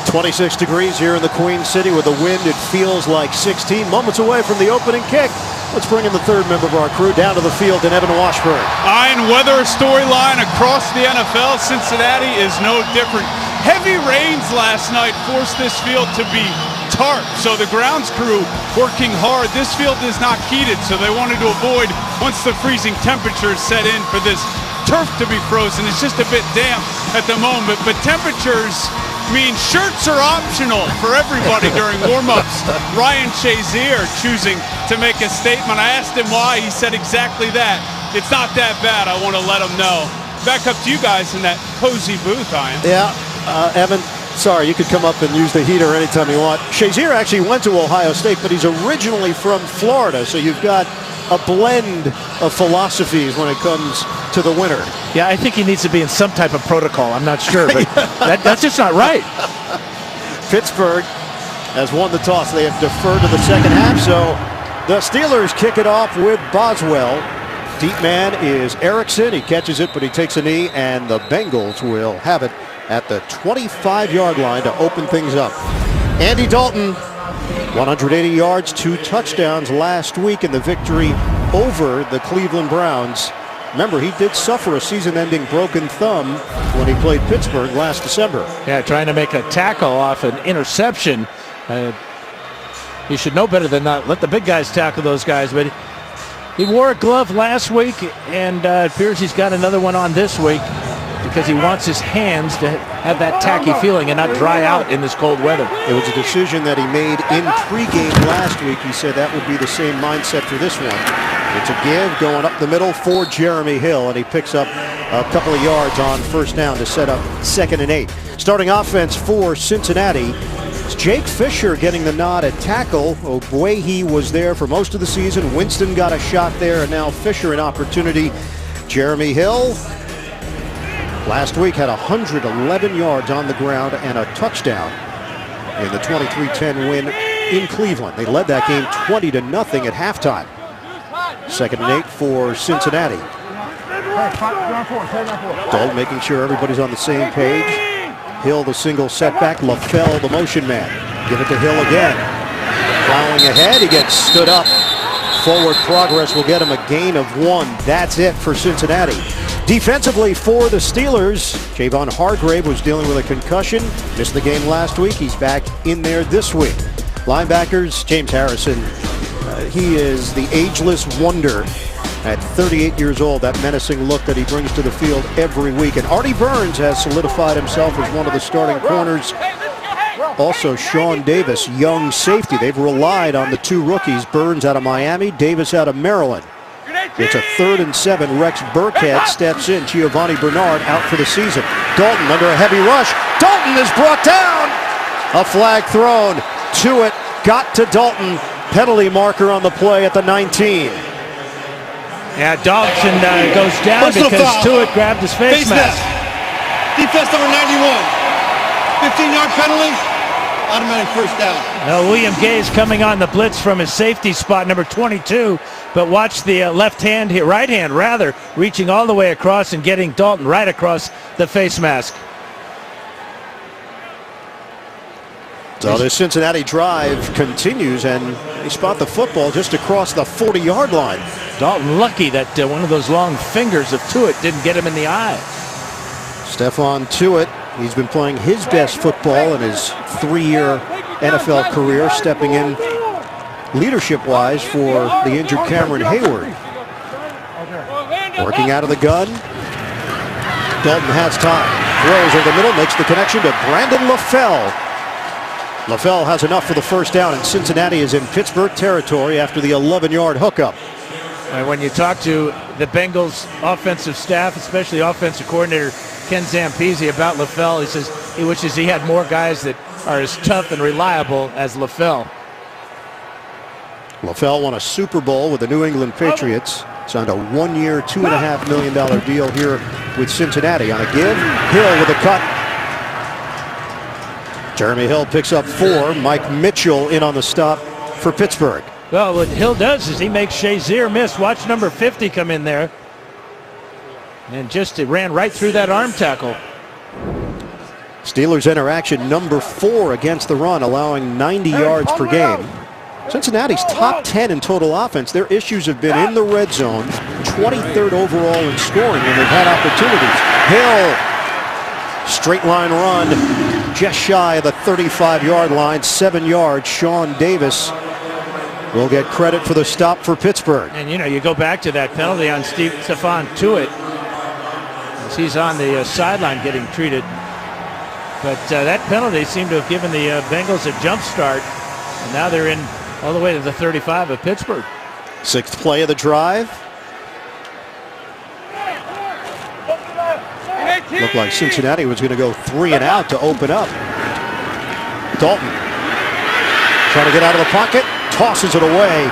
26 degrees here in the Queen City with the wind. It feels like 16 moments away from the opening kick. Let's bring in the third member of our crew down to the field in Evan Washburn. Iron weather storyline across the NFL. Cincinnati is no different. Heavy rains last night forced this field to be tarp, so the grounds crew working hard. This field is not heated, so they wanted to avoid, once the freezing temperatures set in, for this turf to be frozen. It's just a bit damp at the moment, but temperatures mean shirts are optional for everybody during warm-ups. Ryan Shazier choosing to make a statement. I asked him why. He said exactly that. It's not that bad. I want to let him know. Back up to you guys in that cozy booth, Ian. Yeah, Evan, sorry, you could come up and use the heater anytime you want. Shazier actually went to Ohio State, but he's originally from Florida, so you've got a blend of philosophies when it comes to the winter. Yeah, I think he needs to be in some type of protocol. I'm not sure, but that's just not right. Pittsburgh has won the toss. They have deferred to the second half, so the Steelers kick it off with Boswell. Deep man is Erickson. He catches it, but he takes a knee, and the Bengals will have it at the 25-yard line to open things up. Andy Dalton, 180 yards, 2 touchdowns last week in the victory over the Cleveland Browns. Remember, he did suffer a season-ending broken thumb when he played Pittsburgh last December. Yeah, trying to make a tackle off an interception. He should know better than not let the big guys tackle those guys, but he wore a glove last week, and it appears he's got another one on this week because he wants his hands to have that tacky feeling and not dry out in this cold weather. It was a decision that he made in pregame last week. He said that would be the same mindset for this one. It's a give going up the middle for Jeremy Hill, and he picks up a couple of yards on first down to set up 2nd and 8. Starting offense for Cincinnati, it's Jake Fisher getting the nod at tackle. Obuehi was there for most of the season. Winston got a shot there, and now Fisher an opportunity. Jeremy Hill last week had 111 yards on the ground and a touchdown in the 23-10 win in Cleveland. They led that game 20-0 at halftime. 2nd and 8 for Cincinnati. Dalton making sure everybody's on the same page. Hill the single setback. LaFell the motion man. Give it to Hill again. Plowing ahead. He gets stood up. Forward progress will get him a gain of 1. That's it for Cincinnati. Defensively for the Steelers, Javon Hargrave was dealing with a concussion. Missed the game last week. He's back in there this week. Linebackers, James Harrison. He is the ageless wonder at 38 years old. That menacing look that he brings to the field every week. And Artie Burns has solidified himself as one of the starting corners. Also, Sean Davis, young safety. They've relied on the 2 rookies, Burns out of Miami, Davis out of Maryland. It's a 3rd and 7. Rex Burkhead steps in. Giovanni Bernard out for the season. Dalton under a heavy rush. Dalton is brought down. A flag thrown. Tuitt got to Dalton. Penalty marker on the play at the 19. Yeah, Dalton goes down because Tuitt grabbed his face mask. Defense number 91. 15-yard penalty. Automatic first down. Now, William Gay's coming on the blitz from his safety spot, number 22. But watch the left hand here, right hand rather, reaching all the way across and getting Dalton right across the face mask. So this Cincinnati drive continues, and they spot the football just across the 40-yard line. Dalton lucky that one of those long fingers of Tuitt didn't get him in the eye. Stephon Tuitt, he's been playing his best football in his 3-year NFL career, stepping in leadership-wise for the injured Cameron Hayward. Working out of the gun. Dalton has time. Throws over the middle, makes the connection to Brandon LaFell. LaFell has enough for the first down, and Cincinnati is in Pittsburgh territory after the 11-yard hookup. And when you talk to the Bengals offensive staff, especially offensive coordinator Ken Zampese about LaFell, he says he wishes he had more guys that are as tough and reliable as LaFell. LaFell won a Super Bowl with the New England Patriots. Signed a 1-year, $2.5 million deal here with Cincinnati. On a give, Hill with a cut. Jeremy Hill picks up 4. Mike Mitchell in on the stop for Pittsburgh. Well, what Hill does is he makes Shazier miss. Watch number 50 come in there. And just it ran right through that arm tackle. Steelers interaction number 4 against the run, allowing 90 yards per game. Cincinnati's top 10 in total offense. Their issues have been in the red zone, 23rd overall in scoring when they've had opportunities. Hill, straight line run, just shy of the 35-yard line, 7 yards. Sean Davis will get credit for the stop for Pittsburgh. And you go back to that penalty on Stephon Tuitt as he's on the sideline getting treated. But that penalty seemed to have given the Bengals a jump start. And now they're in all the way to the 35 of Pittsburgh. 6th play of the drive. Looked like Cincinnati was going to go 3 and out to open up. Dalton trying to get out of the pocket, tosses it away.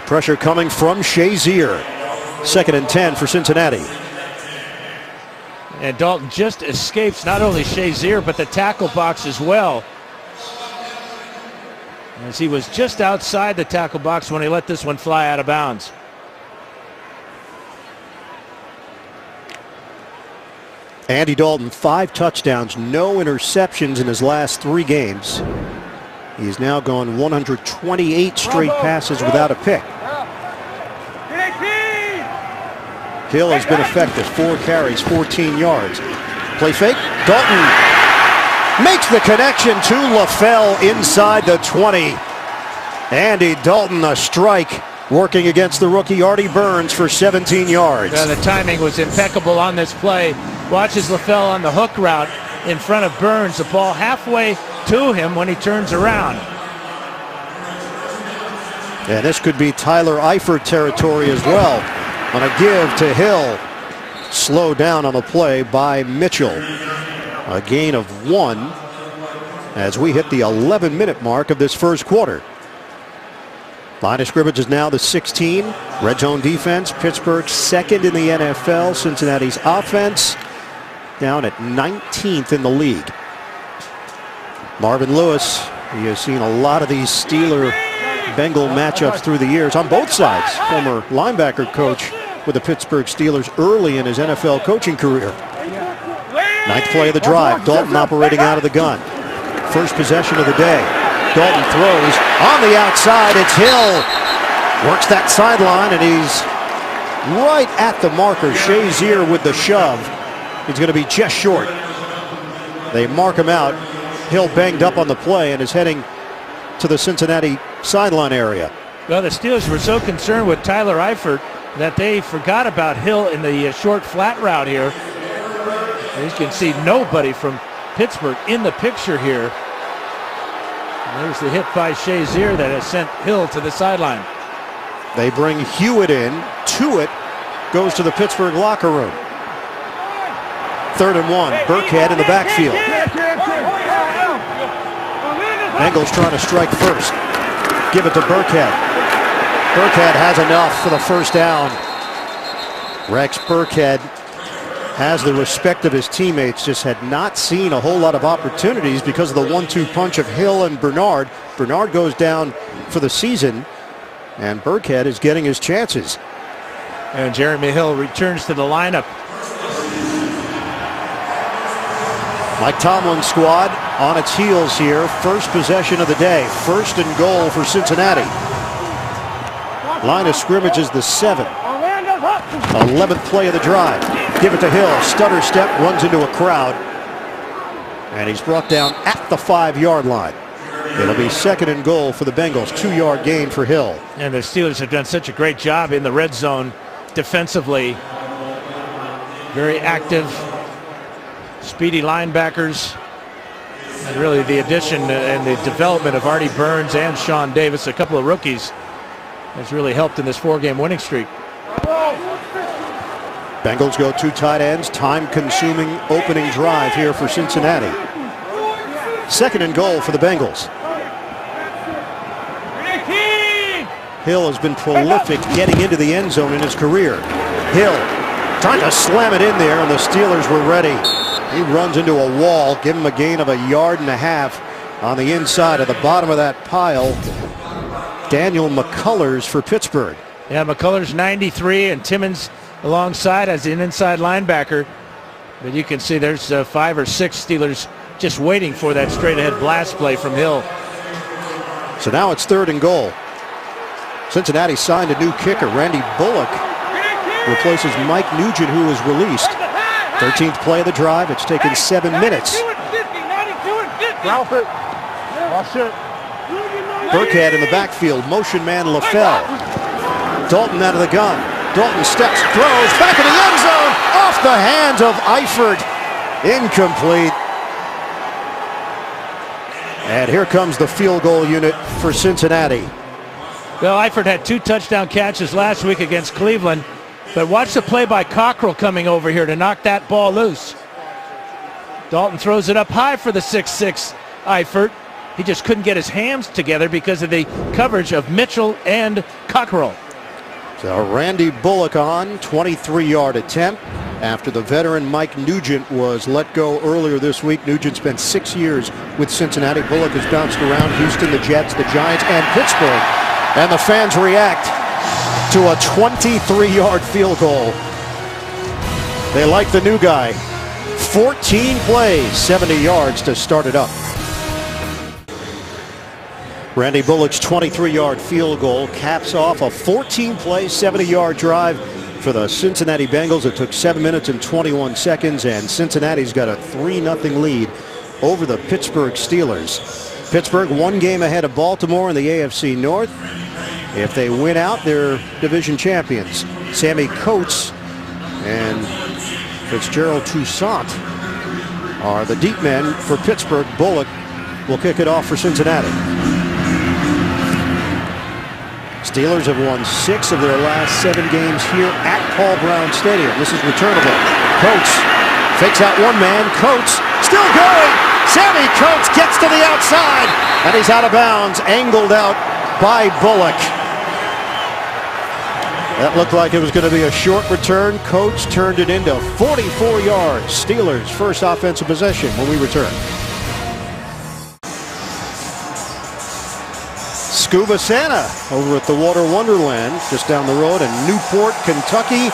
Pressure coming from Shazier. 2nd and 10 for Cincinnati. And Dalton just escapes not only Shazier but the tackle box as well, as he was just outside the tackle box when he let this one fly out of bounds. Andy Dalton, 5 touchdowns, no interceptions in his last 3 games. He's now gone 128 straight passes without a pick. Hill has been effective, 4 carries, 14 yards. Play fake, Dalton makes the connection to LaFell inside the 20. Andy Dalton, a strike, working against the rookie Artie Burns for 17 yards. The timing was impeccable on this play. Watches LaFell on the hook route in front of Burns. The ball halfway to him when he turns around. And this could be Tyler Eifert territory as well. On a give to Hill. Slowed down on the play by Mitchell. A gain of 1 as we hit the 11-minute mark of this first quarter. Line of scrimmage is now the 16. Red zone defense, Pittsburgh 2nd in the NFL. Cincinnati's offense down at 19th in the league. Marvin Lewis, he has seen a lot of these Steeler-Bengal matchups through the years on both sides. Former linebacker coach with the Pittsburgh Steelers early in his NFL coaching career. 9th play of the drive. Dalton operating out of the gun. First possession of the day. Dalton throws on the outside. It's Hill. Works that sideline, and he's right at the marker. Shazier with the shove. He's going to be just short. They mark him out. Hill banged up on the play and is heading to the Cincinnati sideline area. Well, the Steelers were so concerned with Tyler Eifert that they forgot about Hill in the short flat route here. As you can see, nobody from Pittsburgh in the picture here. And there's the hit by Shazier that has sent Hill to the sideline. They bring Hewitt in. Tuitt goes to the Pittsburgh locker room. 3rd and 1. Burkhead in the backfield. Bengals trying to strike first. Give it to Burkhead. Burkhead has enough for the first down. Rex Burkhead has the respect of his teammates, just had not seen a whole lot of opportunities because of the 1-2 punch of Hill and Bernard. Bernard goes down for the season, and Burkhead is getting his chances. And Jeremy Hill returns to the lineup. Mike Tomlin's squad on its heels here. First possession of the day. 1st and goal for Cincinnati. Line of scrimmage is the 7. 11th play of the drive. Give it to Hill. Stutter step, runs into a crowd. And he's brought down at the 5-yard line. It'll be 2nd and goal for the Bengals. 2-yard gain for Hill. And the Steelers have done such a great job in the red zone defensively. Very active, speedy linebackers. And really the addition and the development of Artie Burns and Sean Davis, a couple of rookies, has really helped in this 4-game winning streak. Bengals go 2 tight ends. Time-consuming opening drive here for Cincinnati. 2nd and goal for the Bengals. Hill has been prolific getting into the end zone in his career. Hill trying to slam it in there, and the Steelers were ready. He runs into a wall, give him a gain of 1.5 yards on the inside of the bottom of that pile. Daniel McCullers for Pittsburgh. Yeah, McCullers 93 and Timmons alongside as an inside linebacker. But you can see there's 5 or 6 Steelers just waiting for that straight-ahead blast play from Hill. So now it's 3rd and goal. Cincinnati signed a new kicker. Randy Bullock replaces Mike Nugent, who was released. 13th play of the drive. It's taken 7 minutes. Burkhead in the backfield. Motion man LaFell. Dalton out of the gun. Dalton steps, throws, back in the end zone. Off the hands of Eifert. Incomplete. And here comes the field goal unit for Cincinnati. Well, Eifert had 2 touchdown catches last week against Cleveland. But watch the play by Cockrell coming over here to knock that ball loose. Dalton throws it up high for the 6'6" Eifert. He just couldn't get his hands together because of the coverage of Mitchell and Cockrell. So Randy Bullock on, 23-yard attempt after the veteran Mike Nugent was let go earlier this week. Nugent spent 6 years with Cincinnati. Bullock has bounced around Houston, the Jets, the Giants, and Pittsburgh. And the fans react to a 23-yard field goal. They like the new guy. 14 plays, 70 yards to start it up. Randy Bullock's 23-yard field goal caps off a 14-play, 70-yard drive for the Cincinnati Bengals. It took 7 minutes and 21 seconds, and Cincinnati's got a 3-0 lead over the Pittsburgh Steelers. Pittsburgh 1 game ahead of Baltimore in the AFC North. If they win out, they're division champions. Sammy Coates and Fitzgerald Toussaint are the deep men for Pittsburgh. Bullock will kick it off for Cincinnati. Steelers have won 6 of their last 7 games here at Paul Brown Stadium. This is returnable. Coates fakes out one man. Coates still going. Sammy Coates gets to the outside, and he's out of bounds, angled out by Bullock. That looked like it was going to be a short return. Coates turned it into 44 yards. Steelers' first offensive possession when we return. Scuba Santa over at the Water Wonderland just down the road in Newport, Kentucky.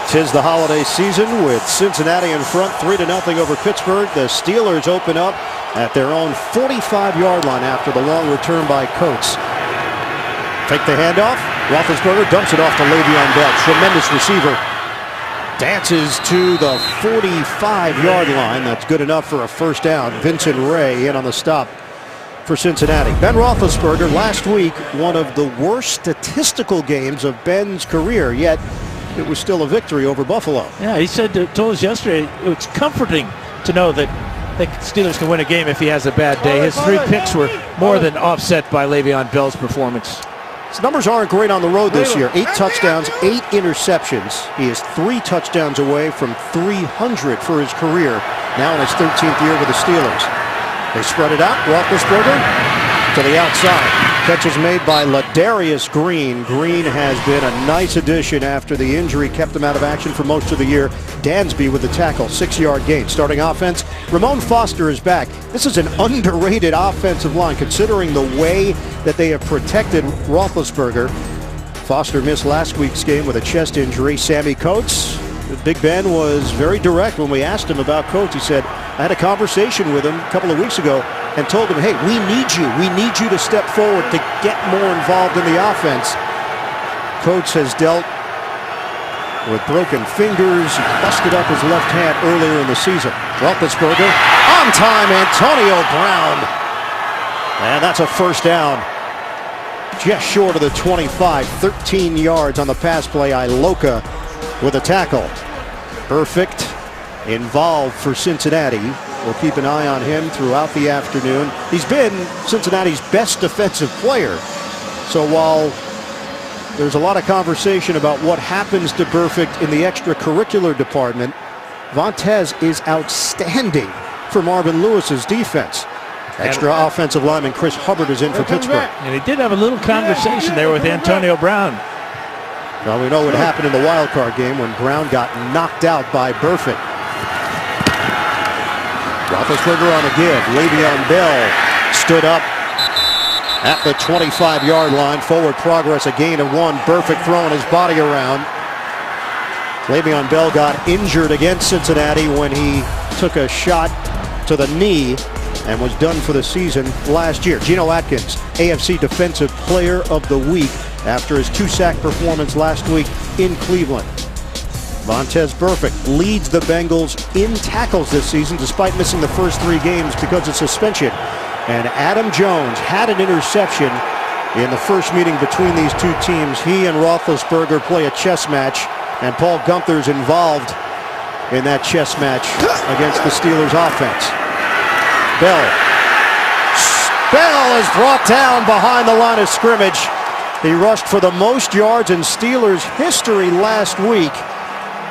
'Tis the holiday season with Cincinnati in front 3-0 over Pittsburgh. The Steelers open up at their own 45-yard line after the long return by Coates. Take the handoff. Roethlisberger dumps it off to Le'Veon Bell. Tremendous receiver. Dances to the 45-yard line. That's good enough for a first down. Vincent Ray in on the stop for Cincinnati. Ben Roethlisberger last week, one of the worst statistical games of Ben's career, yet it was still a victory over Buffalo. Yeah, he said, told us yesterday, it's comforting to know that the Steelers can win a game if he has a bad day. His 3 picks were more than offset by Le'Veon Bell's performance. His numbers aren't great on the road this year. 8 touchdowns, 8 interceptions. He is 3 touchdowns away from 300 for his career, now in his 13th year with the Steelers. They spread it out. Roethlisberger to the outside. Catch is made by Ladarius Green. Green has been a nice addition after the injury kept him out of action for most of the year. Dansby with the tackle, 6-yard gain. Starting offense, Ramon Foster is back. This is an underrated offensive line considering the way that they have protected Roethlisberger. Foster missed last week's game with a chest injury. Sammy Coates, Big Ben was very direct when we asked him about Coates. He said, I had a conversation with him a couple of weeks ago and told him, hey, we need you. We need you to step forward to get more involved in the offense. Coates has dealt with broken fingers. He busted up his left hand earlier in the season. Roethlisberger on time. Antonio Brown. And that's a first down. Just short of the 25. 13 yards on the pass play. Iloka with a tackle. Perfect. Involved for Cincinnati. We'll keep an eye on him throughout the afternoon. He's been Cincinnati's best defensive player. So while there's a lot of conversation about what happens to Perfect in the extracurricular department, Vontez is outstanding for Marvin Lewis's defense. Extra offensive lineman Chris Hubbard is in for Pittsburgh. And he did have a little conversation there with Antonio Brown. Well, we know what happened in the wild card game when Brown got knocked out by Burfict. Roethlisberger on a give. Le'Veon Bell stood up at the 25-yard line. Forward progress, a gain of 1. Burfict throwing his body around. Le'Veon Bell got injured against Cincinnati when he took a shot to the knee and was done for the season last year. Geno Atkins, AFC Defensive Player of the Week after his 2-sack performance last week in Cleveland. Vontaze Burfict leads the Bengals in tackles this season despite missing the first 3 games because of suspension. And Adam Jones had an interception in the first meeting between these two teams. He and Roethlisberger play a chess match, and Paul Gunther's involved in that chess match against the Steelers offense. Bell is brought down behind the line of scrimmage. He rushed for the most yards in Steelers history last week.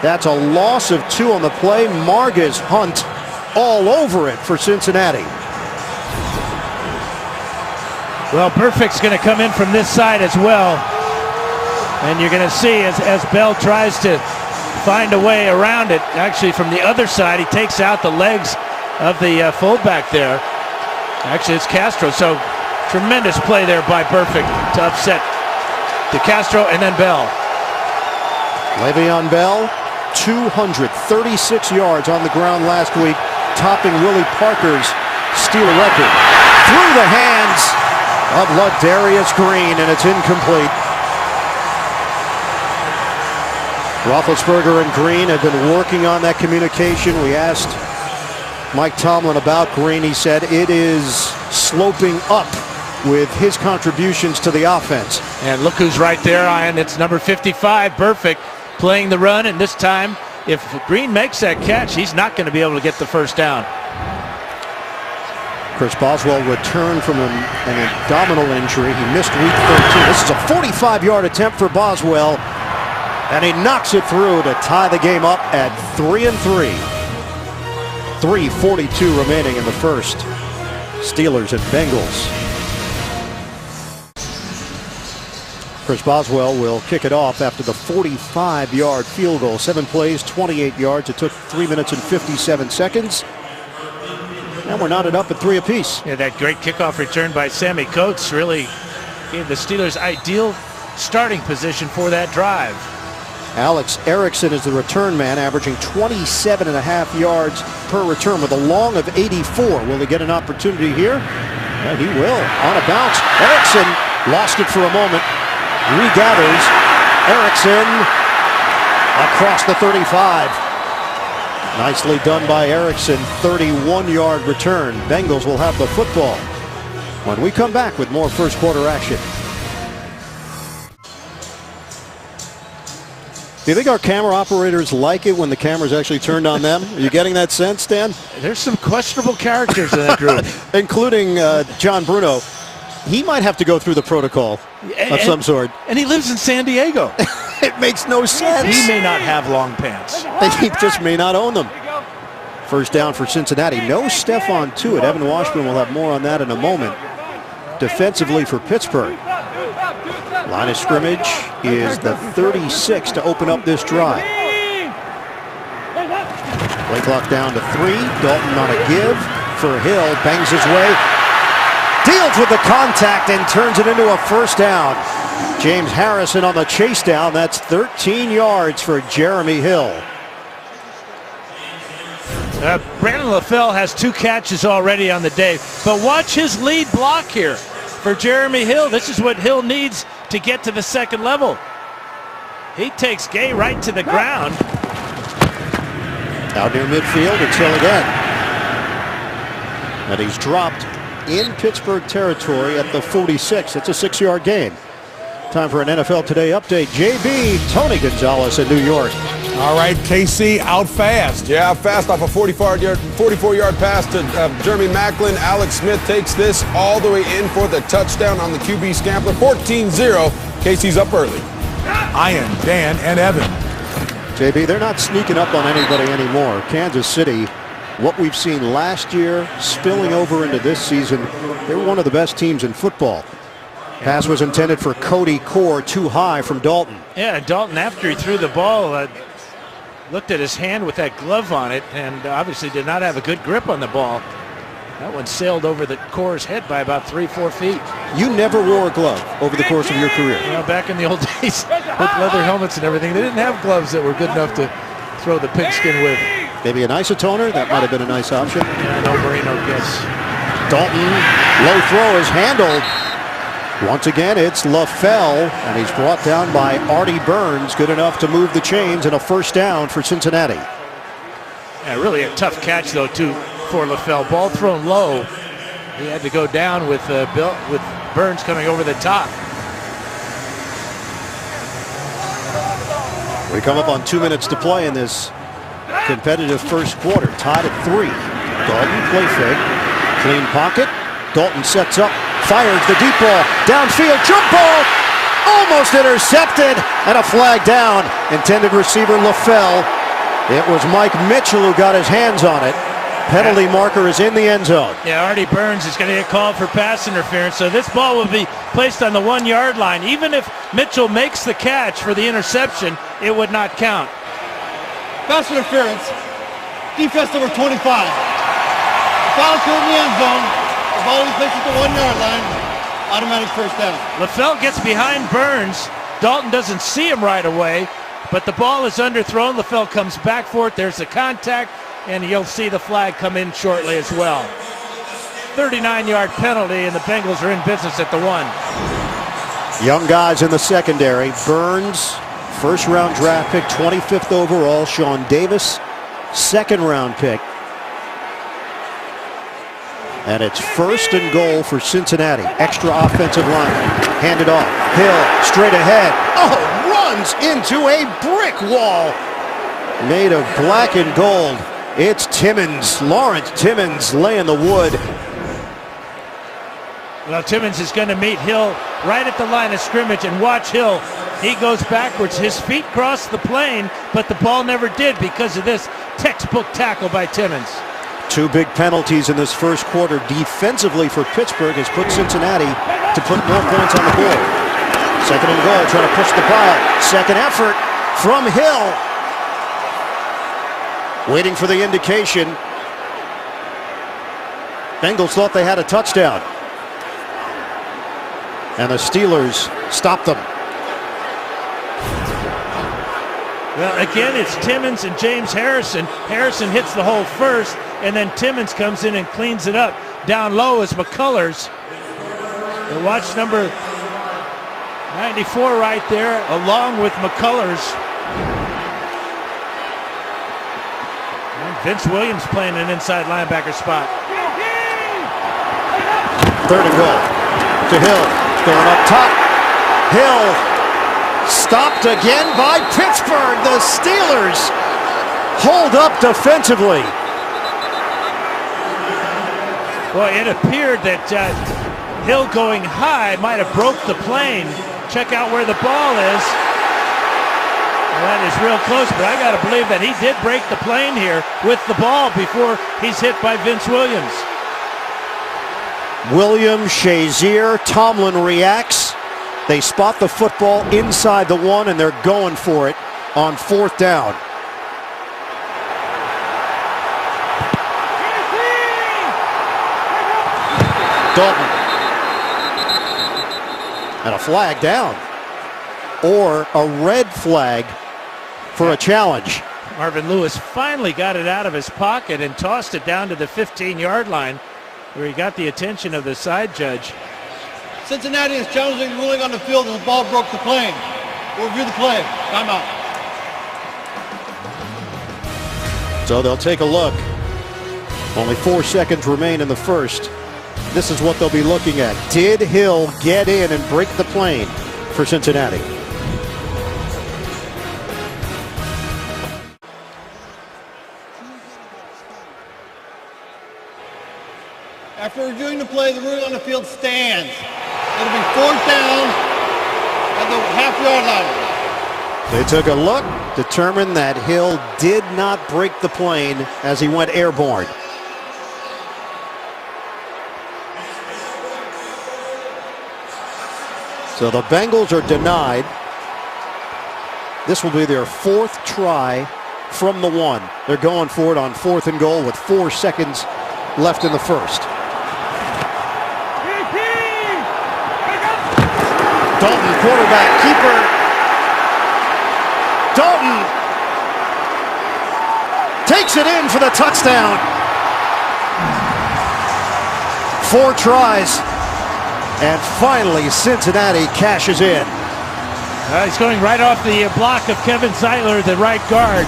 That's a loss of 2 on the play. Margus Hunt all over it for Cincinnati. Well, Burfict's going to come in from this side as well. And you're going to see as Bell tries to find a way around it. Actually, from the other side, he takes out the legs of the fullback there. Actually, it's Castro. So tremendous play there by Burfict to upset DeCastro and then Bell. Le'Veon Bell, 236 yards on the ground last week, topping Willie Parker's Steeler record. Through the hands of Ladarius Green, and it's incomplete. Roethlisberger and Green have been working on that communication. We asked Mike Tomlin about Green. He said it is sloping up with his contributions to the offense. And look who's right there, Ian. It's number 55, Burfict, playing the run. And this time, if Green makes that catch, he's not going to be able to get the first down. Chris Boswell returned from an abdominal injury. He missed week 13. This is a 45-yard attempt for Boswell, and he knocks it through to tie the game up at 3-3. 3:42 remaining in the first. Steelers and Bengals. Chris Boswell will kick it off after the 45-yard field goal. 7 plays, 28 yards. It took 3 minutes and 57 seconds. And we're knotted up at 3 apiece. Yeah, that great kickoff return by Sammy Coates really gave the Steelers ideal starting position for that drive. Alex Erickson is the return man, averaging 27.5 yards per return with a long of 84. Will he get an opportunity here? Yeah, he will. On a bounce. Erickson lost it for a moment. Regathers. Erickson across the 35. Nicely done by Erickson. 31-yard return. Bengals will have the football when we come back with more first quarter action. Do you think our camera operators like it when the camera's actually turned on them? Are you getting that sense, Dan? There's some questionable characters in that group. Including John Bruno. He might have to go through the protocol of some sort. And he lives in San Diego. It makes no sense. He may not have long pants. He just may not own them. First down for Cincinnati. No Stephon Tuitt. Evan Washburn will have more on that in a moment. Defensively for Pittsburgh. Line of scrimmage is the 36 to open up this drive. Play clock down to 3. Dalton on a give for Hill. Bangs his way. Deals with the contact and turns it into a first down. James Harrison on the chase down. That's 13 yards for Jeremy Hill. Brandon LaFell has 2 catches already on the day. But watch his lead block here for Jeremy Hill. This is what Hill needs to get to the second level. He takes Gay right to the ground. Out near midfield, it's Hill again. And he's dropped in Pittsburgh territory at the 46. It's a 6-yard gain. Time for an NFL Today update. JB, Tony Gonzalez in New York. All right, KC out fast. Yeah, fast off a 44-yard pass to Jeremy Maclin. Alex Smith takes this all the way in for the touchdown on the QB scrambler. 14-0. KC's up early. Ian, Dan, and Evan. JB, they're not sneaking up on anybody anymore. Kansas City, what we've seen last year spilling over into this season, they were one of the best teams in football. Pass was intended for Cody Core, too high from Dalton. Yeah, Dalton, after he threw the ball, looked at his hand with that glove on it and obviously did not have a good grip on the ball. That one sailed over the Core's head by about 3-4 feet. You never wore a glove over the course of your career. You know, back in the old days, with leather helmets and everything. They didn't have gloves that were good enough to throw the pigskin with. Maybe an isotoner. That might have been a nice option. Yeah, no Marino gets. Dalton, low throw is handled. Once again, it's LaFell, and he's brought down by Artie Burns. Good enough to move the chains, and a first down for Cincinnati. Yeah, really a tough catch, though, too, for LaFell. Ball thrown low. He had to go down with Burns coming over the top. We come up on 2 minutes to play in this competitive first quarter. Tied at 3. Dalton, play fake. Clean pocket. Dalton sets up, fires the deep ball. Downfield, jump ball. Almost intercepted, and a flag down. Intended receiver LaFell. It was Mike Mitchell who got his hands on it. Penalty marker is in the end zone. Yeah, Artie Burns is going to get called for pass interference, so this ball will be placed on the 1 yard line. Even if Mitchell makes the catch for the interception, it would not count. Pass interference. Defense number 25. Foul occurred in the end zone. The ball is placed at the 1 yard line. Automatic first down. LaFell gets behind Burns. Dalton doesn't see him right away, but the ball is underthrown. LaFell comes back for it. There's the contact, and you'll see the flag come in shortly as well. 39-yard penalty, and the Bengals are in business at the 1. Young guys in the secondary. Burns, first-round draft pick, 25th overall. Sean Davis, second-round pick. And it's first and goal for Cincinnati. Extra offensive line. Handed off. Hill straight ahead. Oh, runs into a brick wall made of black and gold. It's Timmons. Lawrence Timmons laying the wood. Well, Timmons is going to meet Hill right at the line of scrimmage, and watch Hill. He goes backwards. His feet cross the plane, but the ball never did because of this textbook tackle by Timmons. 2 big penalties in this first quarter defensively for Pittsburgh has put Cincinnati to put more points on the board. Second and goal, trying to push the pile. Second effort from Hill. Waiting for the indication. Bengals thought they had a touchdown, and the Steelers stopped them. Well, again, it's Timmons and James Harrison. Harrison hits the hole first, and then Timmons comes in and cleans it up. Down low is McCullers. And watch number 94 right there, along with McCullers. And Vince Williams playing an inside linebacker spot. Third and goal to Hill. Going up top. Hill stopped again by Pittsburgh. The Steelers hold up defensively. Well, it appeared that Hill going high might have broke the plane. Check out where the ball is. Well, that is real close, but I got to believe that he did break the plane here with the ball before he's hit by Vince Williams. Williams, Shazier, Tomlin reacts. They spot the football inside the 1, and they're going for it on 4th down. Dalton. And a flag down. Or a red flag for a challenge. Marvin Lewis finally got it out of his pocket and tossed it down to the 15-yard line, where he got the attention of the side judge. Cincinnati is challenging the ruling on the field as the ball broke the plane. We'll review the play. Timeout. So they'll take a look. Only 4 seconds remain in the first. This is what they'll be looking at. Did Hill get in and break the plane for Cincinnati? After reviewing the play, the ruling on the field stands. It'll be 4th down at the half-yard line. They took a look, determined that Hill did not break the plane as he went airborne. So the Bengals are denied. This will be their 4th try from the 1. They're going for it on 4th and goal with 4 seconds left in the first. Dalton, quarterback, keeper, takes it in for the touchdown. 4 tries, and finally Cincinnati cashes in. He's going right off the block of Kevin Zeitler, the right guard.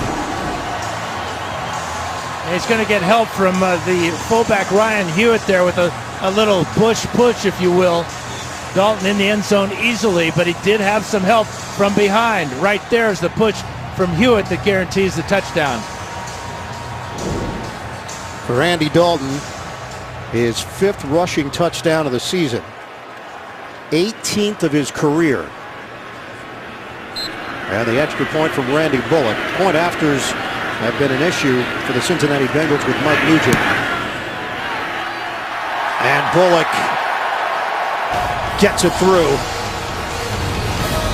And he's going to get help from the fullback Ryan Hewitt there with a little push, if you will. Dalton in the end zone easily, but he did have some help from behind. Right there is the push from Hewitt that guarantees the touchdown. For Andy Dalton, his 5th rushing touchdown of the season, 18th of his career. And the extra point from Randy Bullock. Point afters have been an issue for the Cincinnati Bengals with Mike Nugent. And Bullock gets it through.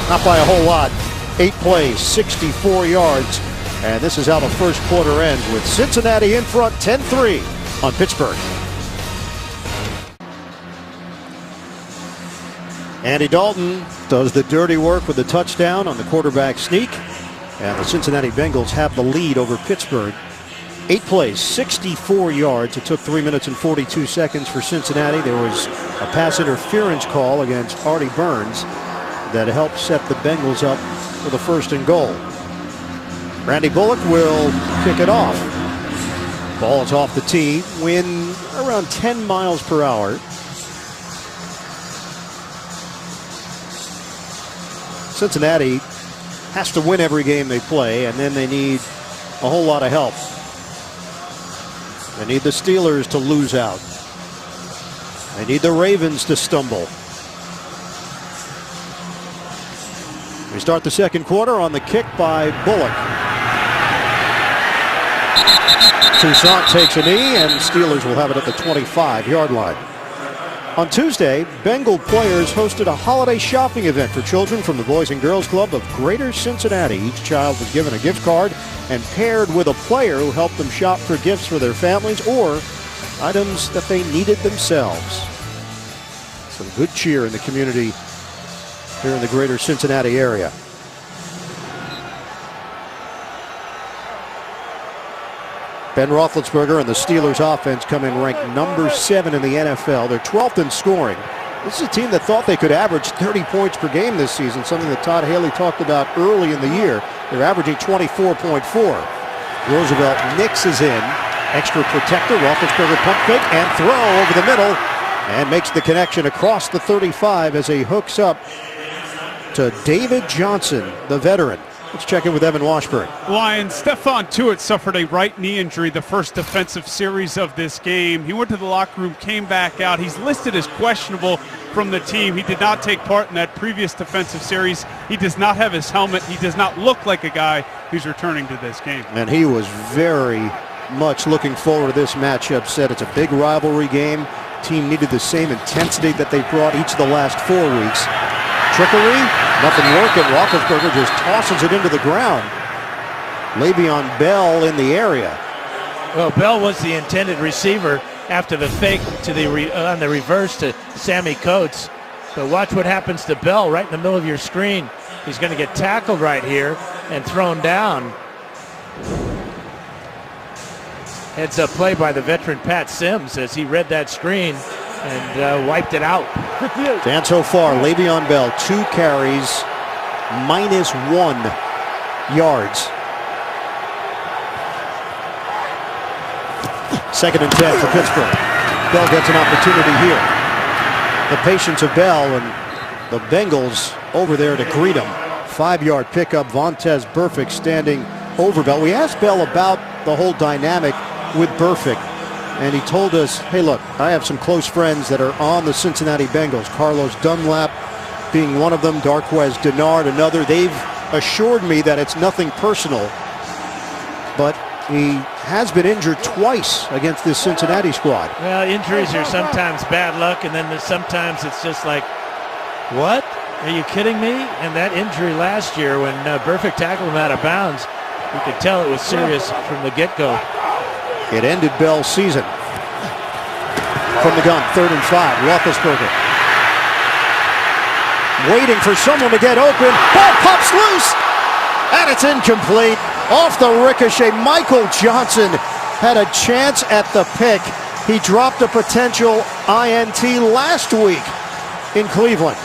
Not by a whole lot. 8 plays, 64 yards. And this is how the first quarter ends, with Cincinnati in front 10-3 on Pittsburgh. Andy Dalton does the dirty work with the touchdown on the quarterback sneak. And the Cincinnati Bengals have the lead over Pittsburgh. 8 plays, 64 yards. It took 3 minutes and 42 seconds for Cincinnati. There was a pass interference call against Artie Burns that helped set the Bengals up for the 1st and goal. Randy Bullock will kick it off. Ball is off the tee. Wind around 10 miles per hour. Cincinnati has to win every game they play, and then they need a whole lot of help. They need the Steelers to lose out. They need the Ravens to stumble. We start the second quarter on the kick by Bullock. Toussaint takes a knee, and Steelers will have it at the 25-yard line. On Tuesday, Bengal players hosted a holiday shopping event for children from the Boys and Girls Club of Greater Cincinnati. Each child was given a gift card and paired with a player who helped them shop for gifts for their families or items that they needed themselves. Some good cheer in the community here in the Greater Cincinnati area. Ben Roethlisberger and the Steelers offense come in ranked number 7 in the NFL. They're 12th in scoring. This is a team that thought they could average 30 points per game this season, something that Todd Haley talked about early in the year. They're averaging 24.4. Roosevelt mixes in. Extra protector. Roethlisberger pump fake and throw over the middle and makes the connection across the 35 as he hooks up to David Johnson, the veteran. Let's check in with Evan Washburn. Lions, Stephon Tuitt suffered a right knee injury the first defensive series of this game. He went to the locker room, came back out. He's listed as questionable from the team. He did not take part in that previous defensive series. He does not have his helmet. He does not look like a guy who's returning to this game. And he was very much looking forward to this matchup. Said it's a big rivalry game. Team needed the same intensity that they brought each of the last 4 weeks. Trickery, nothing working. Roethlisberger just tosses it into the ground. Le'Veon Bell in the area. Well, Bell was the intended receiver after the fake to on the reverse to Sammy Coates. But watch what happens to Bell right in the middle of your screen. He's going to get tackled right here and thrown down. Heads up play by the veteran Pat Sims as he read that screen and wiped it out. And so far, Le'Veon Bell, 2 carries, -1 yards. 2nd and 10 for Pittsburgh. Bell gets an opportunity here. The patience of Bell and the Bengals over there to greet him. 5-yard pickup. Vontaze Burfict standing over Bell. We asked Bell about the whole dynamic with Burfict, and he told us, hey, look, I have some close friends that are on the Cincinnati Bengals. Carlos Dunlap being one of them, Darqueze Dennard another. They've assured me that it's nothing personal, but he has been injured twice against this Cincinnati squad. Well, injuries are sometimes bad luck, and then sometimes it's just like, what? Are you kidding me? And that injury last year when Burfict tackled him out of bounds, you could tell it was serious from the get-go. It ended Bell's season. From the gun, 3rd and 5, Roethlisberger. Waiting for someone to get open. Ball pops loose, and it's incomplete. Off the ricochet, Michael Johnson had a chance at the pick. He dropped a potential INT last week in Cleveland.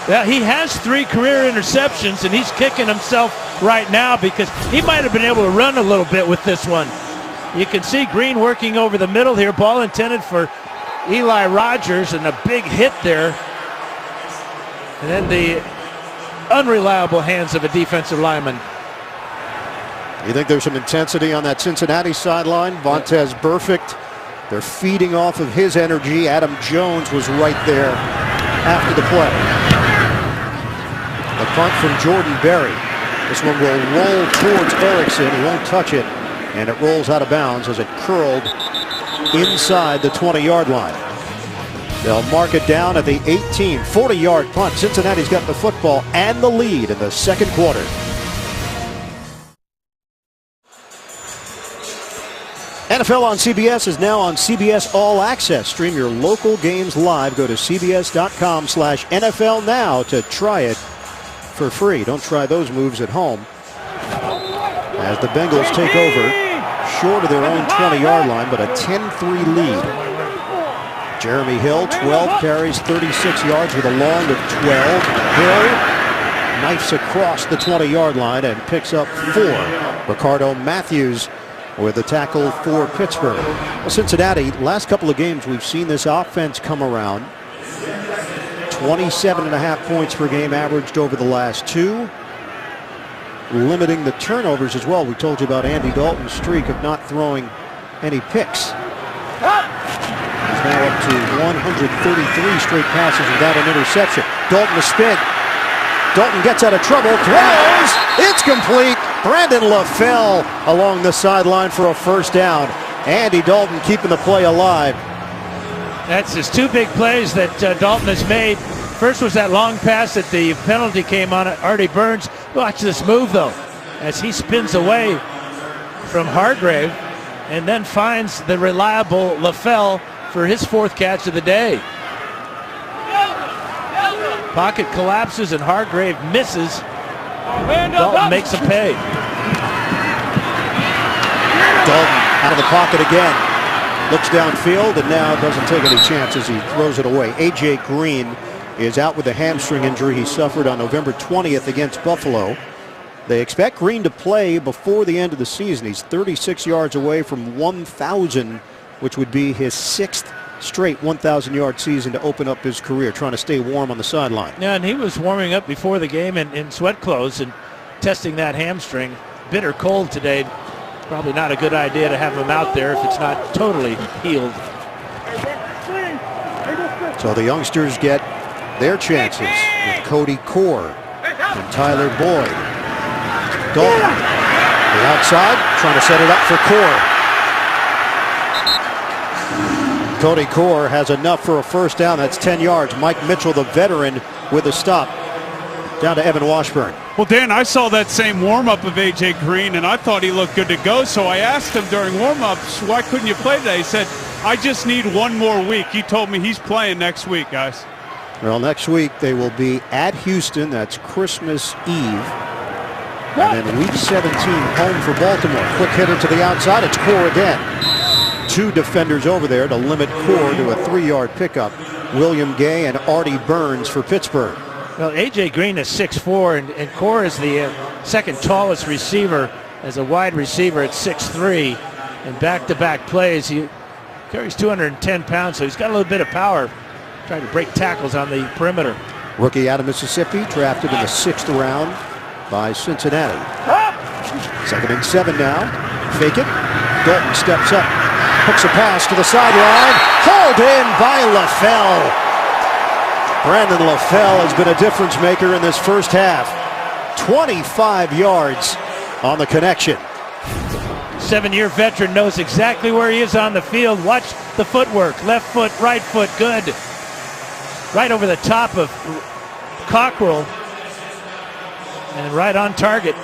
Yeah, he has 3 career interceptions, and he's kicking himself right now because he might have been able to run a little bit with this one. You can see Green working over the middle here. Ball intended for Eli Rogers, and a big hit there. And then the unreliable hands of a defensive lineman. You think there's some intensity on that Cincinnati sideline? Vontaze Burfict, they're feeding off of his energy. Adam Jones was right there after the play. The punt from Jordan Berry. This one will roll towards Erickson. He won't touch it, and it rolls out of bounds as it curled inside the 20-yard line. They'll mark it down at the 18. 40-yard punt. Cincinnati's got the football and the lead in the second quarter. NFL on CBS is now on CBS All Access. Stream your local games live. Go to cbs.com/NFL now to try it for free. Don't try those moves at home. As the Bengals take over, short of their own 20-yard line, but a 10-3 lead. Jeremy Hill, 12 carries, 36 yards with a long of 12. Hill knifes across the 20-yard line and picks up 4. Ricardo Matthews with the tackle for Pittsburgh. Well, Cincinnati, last couple of games, we've seen this offense come around. 27.5 points per game averaged over the last 2. Limiting the turnovers as well. We told you about Andy Dalton's streak of not throwing any picks. He's now up to 133 straight passes without an interception. Dalton to spin. Dalton gets out of trouble, throws, it's complete. Brandon LaFell along the sideline for a first down. Andy Dalton keeping the play alive. That's his 2 big plays that Dalton has made. First was that long pass that the penalty came on it. Artie Burns. Watch this move, though, as he spins away from Hargrave and then finds the reliable LaFell for his 4th catch of the day. Pocket collapses and Hargrave misses. Dalton makes a pay. Dalton out of the pocket again. Looks downfield and now doesn't take any chances. He throws it away. A.J. Green is out with a hamstring injury he suffered on November 20th against Buffalo. They expect Green to play before the end of the season. He's 36 yards away from 1,000, which would be his 6th straight 1,000-yard season to open up his career, trying to stay warm on the sideline. Yeah, and he was warming up before the game in sweat clothes and testing that hamstring. Bitter cold today. Probably not a good idea to have him out there if it's not totally healed. So the youngsters get their chances with Cody Core and Tyler Boyd. Dalton, the outside, trying to set it up for Core. Cody Core has enough for a first down. That's 10 yards. Mike Mitchell, the veteran, with a stop. Down to Evan Washburn. Well, Dan, I saw that same warm-up of A.J. Green, and I thought he looked good to go. So I asked him during warm-ups, why couldn't you play today? He said, I just need 1 more week. He told me he's playing next week, guys. Well, next week they will be at Houston. That's Christmas Eve. And then week 17 home for Baltimore. Quick hitter to the outside. It's Core again. 2 defenders over there to limit Core to a 3-yard pickup. William Gay and Artie Burns for Pittsburgh. Well, A.J. Green is 6'4", and Core is the second tallest receiver as a wide receiver at 6'3". In back-to-back plays, he carries 210 pounds, so he's got a little bit of power trying to break tackles on the perimeter. Rookie out of Mississippi, drafted in the 6th round by Cincinnati. 2nd and 7 now. Fake it. Dalton steps up. Hooks a pass to the sideline. Hauled in by LaFell. Brandon LaFell has been a difference maker in this first half. 25 yards on the connection. 7-year veteran knows exactly where he is on the field. Watch the footwork. Left foot, right foot, good. Right over the top of Cockrell. And right on target.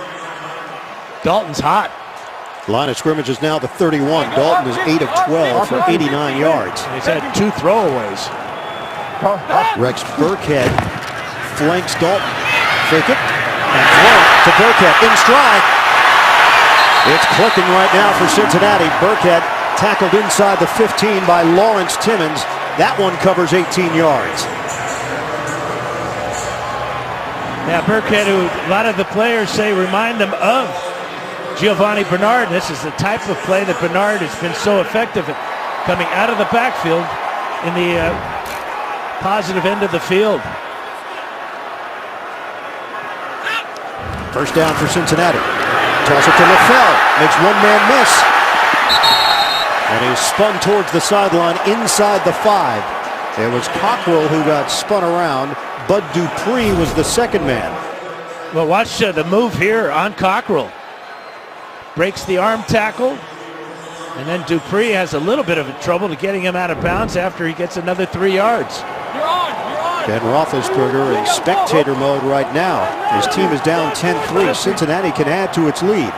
Dalton's hot. Line of scrimmage is now the 31. Dalton is 8 of 12 for 89 yards. He's had 2 throwaways. Rex Burkhead flanks Dalton. Fake it. And throw it to Burkhead in stride. It's clicking right now for Cincinnati. Burkhead tackled inside the 15 by Lawrence Timmons. That one covers 18 yards. Yeah, Burkhead, who a lot of the players say remind them of Giovanni Bernard. This is the type of play that Bernard has been so effective at, coming out of the backfield in the positive end of the field. First down for Cincinnati. Toss it to LaFell. Makes one man miss. And he's spun towards the sideline inside the 5. It was Cockrell who got spun around. Bud Dupree was the second man. Well, watch the move here on Cockrell. Breaks the arm tackle. And then Dupree has a little bit of trouble to getting him out of bounds after he gets another 3 yards. Ben Roethlisberger in spectator mode right now. His team is down 10-3. Cincinnati can add to its lead.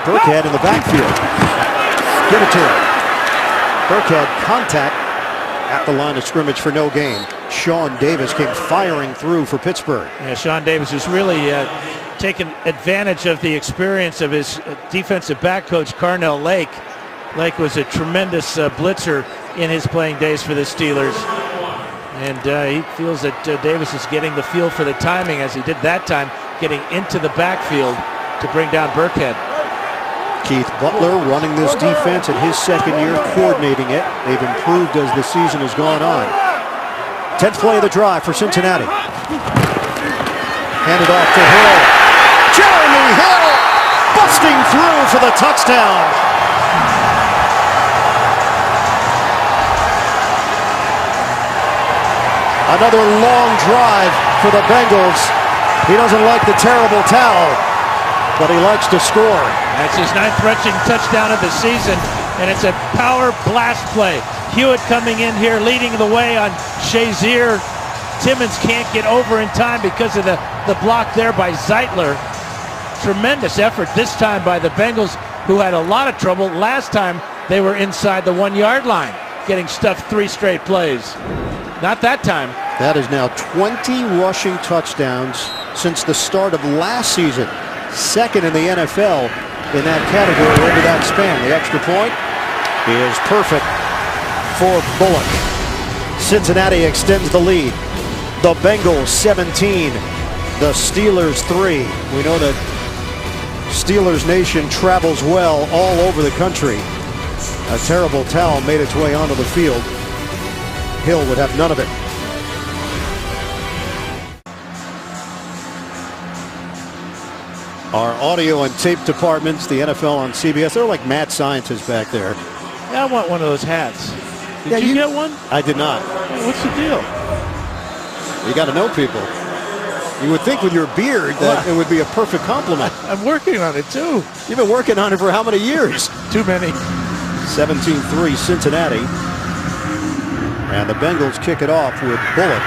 Burkhead in the backfield. Give it to him. Burkhead contact at the line of scrimmage for no gain. Sean Davis came firing through for Pittsburgh. Yeah, Sean Davis has really taken advantage of the experience of his defensive back coach, Carnell Lake. Lake was a tremendous blitzer in his playing days for the Steelers. And he feels that Davis is getting the feel for the timing as he did that time, getting into the backfield to bring down Burkhead. Keith Butler running this defense in his second year, coordinating it. They've improved as the season has gone on. 10th play of the drive for Cincinnati. Handed off to Hill. Jeremy Hill busting through for the touchdown. Another long drive for the Bengals. He doesn't like the terrible towel, but he likes to score. That's his 9th rushing touchdown of the season, and it's a power blast play. Hewitt coming in here, leading the way on Shazier. Timmons can't get over in time because of the block there by Zeitler. Tremendous effort this time by the Bengals, who had a lot of trouble. Last time they were inside the 1-yard line, getting stuffed 3 straight plays. Not that time. That is now 20 rushing touchdowns since the start of last season. Second in the NFL in that category over that span. The extra point is perfect for Bullock. Cincinnati extends the lead. The Bengals 17, the Steelers 3. We know that Steelers Nation travels well all over the country. A terrible towel made its way onto the field. Hill would have none of it. Our audio and tape departments, the NFL on CBS, they're like mad scientists back there. Yeah, I want one of those hats. Did you get one? I did not. Hey, what's the deal? You got to know people. You would think with your beard that it would be a perfect compliment. I'm working on it too. You've been working on it for how many years? Too many. 17-3 Cincinnati. And the Bengals kick it off with Bullock.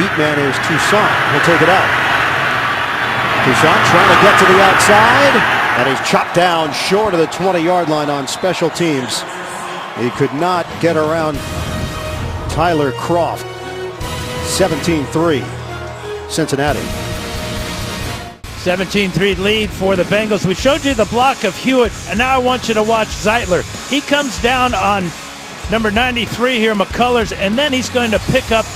Beat man is Toussaint. He'll take it out. Toussaint trying to get to the outside. And he's chopped down short of the 20-yard line on special teams. He could not get around Tyler Croft. 17-3 Cincinnati. 17-3 lead for the Bengals. We showed you the block of Hewitt, and now I want you to watch Zeitler. He comes down on number 93 here, McCullers, and then he's going to pick up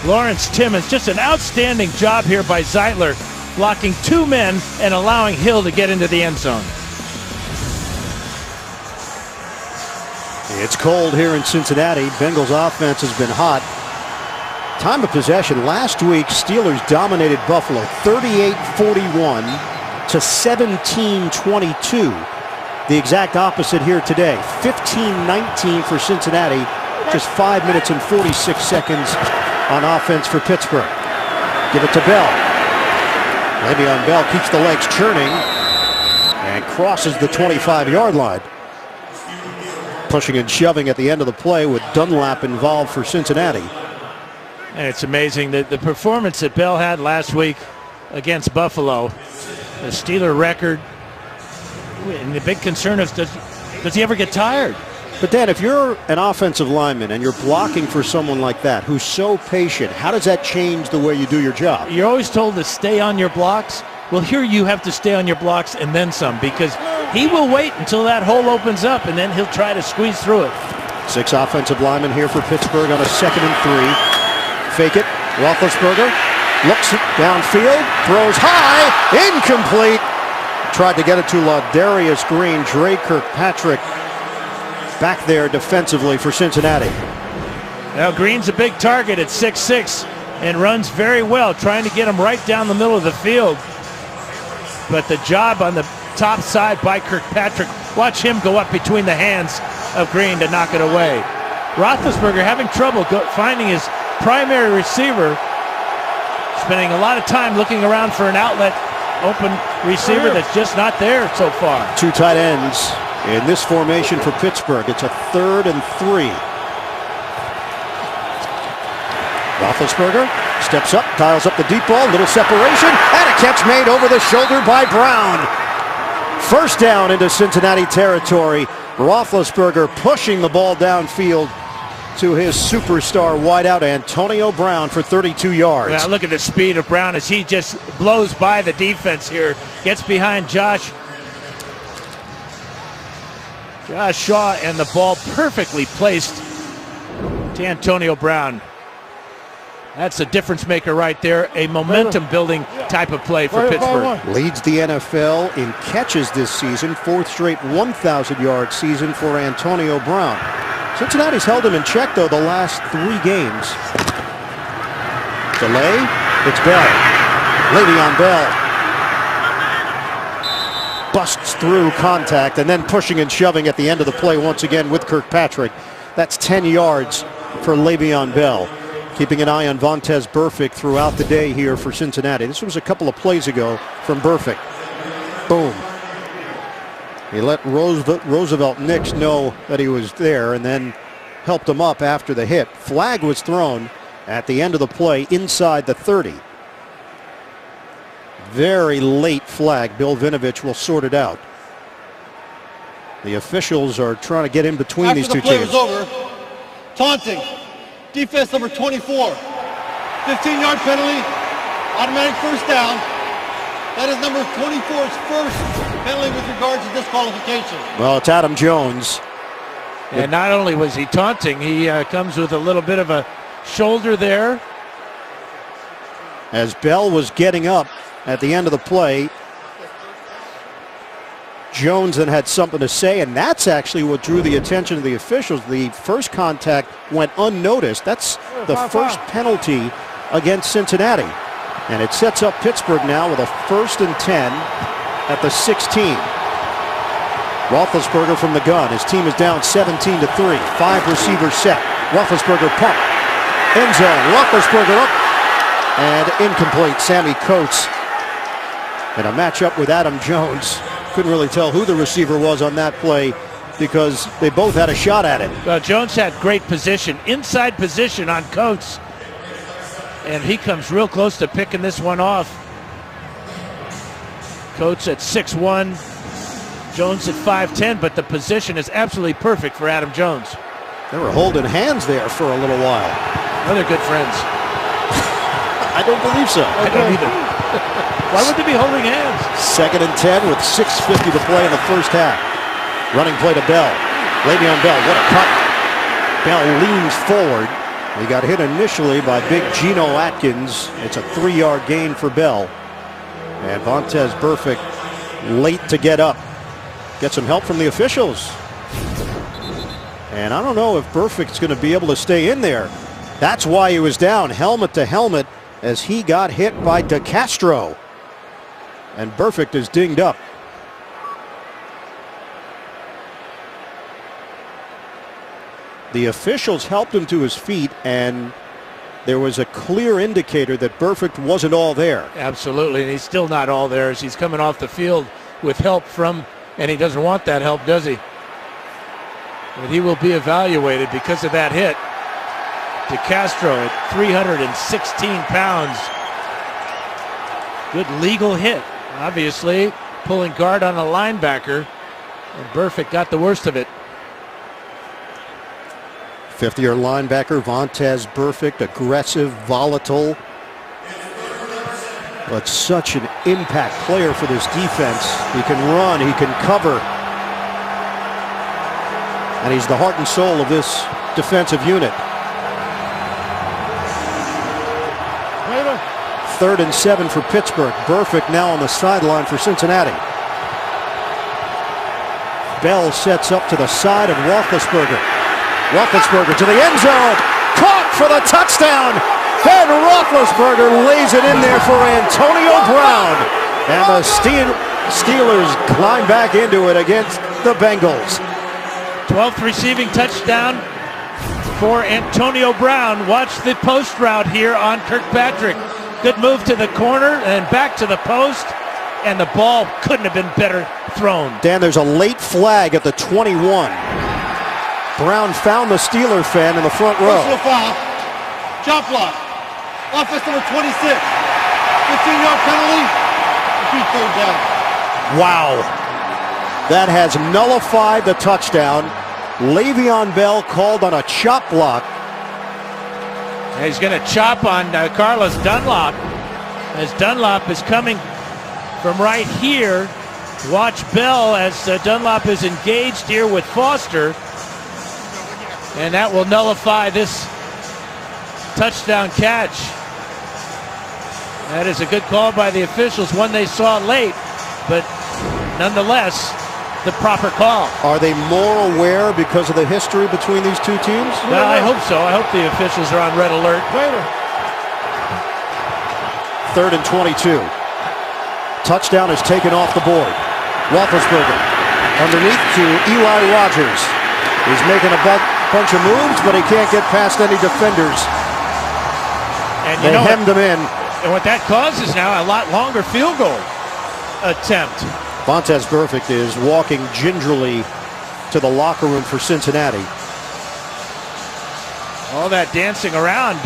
Lawrence Timmons. Just an outstanding job here by Zeitler, blocking 2 men and allowing Hill to get into the end zone. It's cold here in Cincinnati. Bengals offense has been hot. Time of possession last week, Steelers dominated Buffalo 38-41 to 17-22. The exact opposite here today. 15-19 for Cincinnati. Just 5 minutes and 46 seconds on offense for Pittsburgh. Give it to Bell. Le'Veon Bell keeps the legs churning and crosses the 25-yard line. Pushing and shoving at the end of the play with Dunlap involved for Cincinnati. And it's amazing that the performance that Bell had last week against Buffalo, the Steeler record, and the big concern is does he ever get tired? But Dan, if you're an offensive lineman and you're blocking for someone like that who's so patient, how does that change the way you do your job? You're always told to stay on your blocks, Well, here you have to stay on your blocks and then some, because he will wait until that hole opens up, and then he'll try to squeeze through it. 6 offensive linemen here for Pittsburgh on a 2nd and 3. Fake it. Roethlisberger looks downfield, throws high, incomplete. Tried to get it to LaDarius Green. Dre Kirkpatrick back there defensively for Cincinnati. Now Green's a big target at 6'6", and runs very well, trying to get him right down the middle of the field. But the job on the top side by Kirkpatrick, watch him go up between the hands of Green to knock it away. Roethlisberger having trouble finding his primary receiver, spending a lot of time looking around for an outlet open receiver that's just not there so far. 2 tight ends in this formation for Pittsburgh. It's a 3rd and 3. Roethlisberger steps up, dials up the deep ball, little separation, and a catch made over the shoulder by Brown. First down into Cincinnati territory. Roethlisberger pushing the ball downfield to his superstar wideout Antonio Brown for 32 yards. Now look at the speed of Brown as he just blows by the defense here. Gets behind Josh Shaw, and the ball perfectly placed to Antonio Brown. That's a difference maker right there. A momentum building type of play for Pittsburgh. Leads the NFL in catches this season. 4th straight 1,000-yard season for Antonio Brown. Cincinnati's held him in check, though, the last 3 games. Delay. It's Bell. Le'Veon Bell busts through contact and then pushing and shoving at the end of the play once again with Kirkpatrick. That's 10 yards for Le'Veon Bell. Keeping an eye on Vontaze Burfict throughout the day here for Cincinnati. This was a couple of plays ago from Burfict. Boom. He let Roosevelt Nix know that he was there and then helped him up after the hit. Flag was thrown at the end of the play inside the 30. Very late flag. Bill Vinovich will sort it out. The officials are trying to get in between these two teams. After the play was over, taunting. Defense number 24. 15-yard penalty. Automatic first down. That is number 24's first penalty with regards to disqualification. Well, it's Adam Jones. And not only was he taunting, he comes with a little bit of a shoulder there. As Bell was getting up at the end of the play, Jones then had something to say, and that's actually what drew the attention of the officials. The first contact went unnoticed. That's the first penalty against Cincinnati. And it sets up Pittsburgh now with a 1st and 10 at the 16. Roethlisberger from the gun. His team is down 17-3. 5 receivers set. Roethlisberger pump. End zone. Roethlisberger up. And incomplete. Sammy Coates. And a matchup with Adam Jones. Couldn't really tell who the receiver was on that play because they both had a shot at it. Well, Jones had great position, inside position on Coates. And he comes real close to picking this one off. Coates at 6'1", Jones at 5'10", but the position is absolutely perfect for Adam Jones. They were holding hands there for a little while. Well, they're good friends. I don't believe so. I don't either. Why would they be holding hands? 2nd and 10 with 6:50 to play in the first half. Running play to Bell. Le'Veon Bell, what a cut. Bell leans forward. He got hit initially by big Geno Atkins. It's a 3-yard gain for Bell. And Vontaze Burfict late to get up. Get some help from the officials. And I don't know if Burfict's going to be able to stay in there. That's why he was down helmet to helmet as he got hit by DeCastro. And Burfict is dinged up. The officials helped him to his feet, and there was a clear indicator that Burfict wasn't all there. Absolutely, and he's still not all there as he's coming off the field with help from, and he doesn't want that help, does he? But he will be evaluated because of that hit. DeCastro at 316 pounds. Good legal hit. Obviously, pulling guard on a linebacker, and Burfict got the worst of it. 50-year linebacker Vontaze Burfict, aggressive, volatile. But such an impact player for this defense. He can run, he can cover. And he's the heart and soul of this defensive unit. 3rd and 7 for Pittsburgh. Burfict now on the sideline for Cincinnati. Bell sets up to the side of Roethlisberger. Roethlisberger to the end zone. Caught for the touchdown. And Roethlisberger lays it in there for Antonio Brown. And the Steelers climb back into it against the Bengals. 12th receiving touchdown for Antonio Brown. Watch the post route here on Kirkpatrick. Good move to the corner and back to the post. And the ball couldn't have been better thrown. Dan, there's a late flag at the 21. Brown found the Steeler fan in the front row. Personal foul. Chop block. Offense number 26. 15-yard penalty. Repeat 3rd down. Wow. That has nullified the touchdown. Le'Veon Bell called on a chop block. He's going to chop on Carlos Dunlop. As Dunlop is coming from right here. Watch Bell as Dunlop is engaged here with Foster. And that will nullify this touchdown catch. That is a good call by the officials, one they saw late, but nonetheless, the proper call. Are they more aware because of the history between these two teams? Well, I hope so. I hope the officials are on red alert. 3rd and 22. Touchdown is taken off the board. Roethlisberger underneath to Eli Rogers. He's making a bunch of moves, but he can't get past any defenders. And they hemmed him in. And what that causes now, a lot longer field goal attempt. Vontaze Burfict is walking gingerly to the locker room for Cincinnati. All that dancing around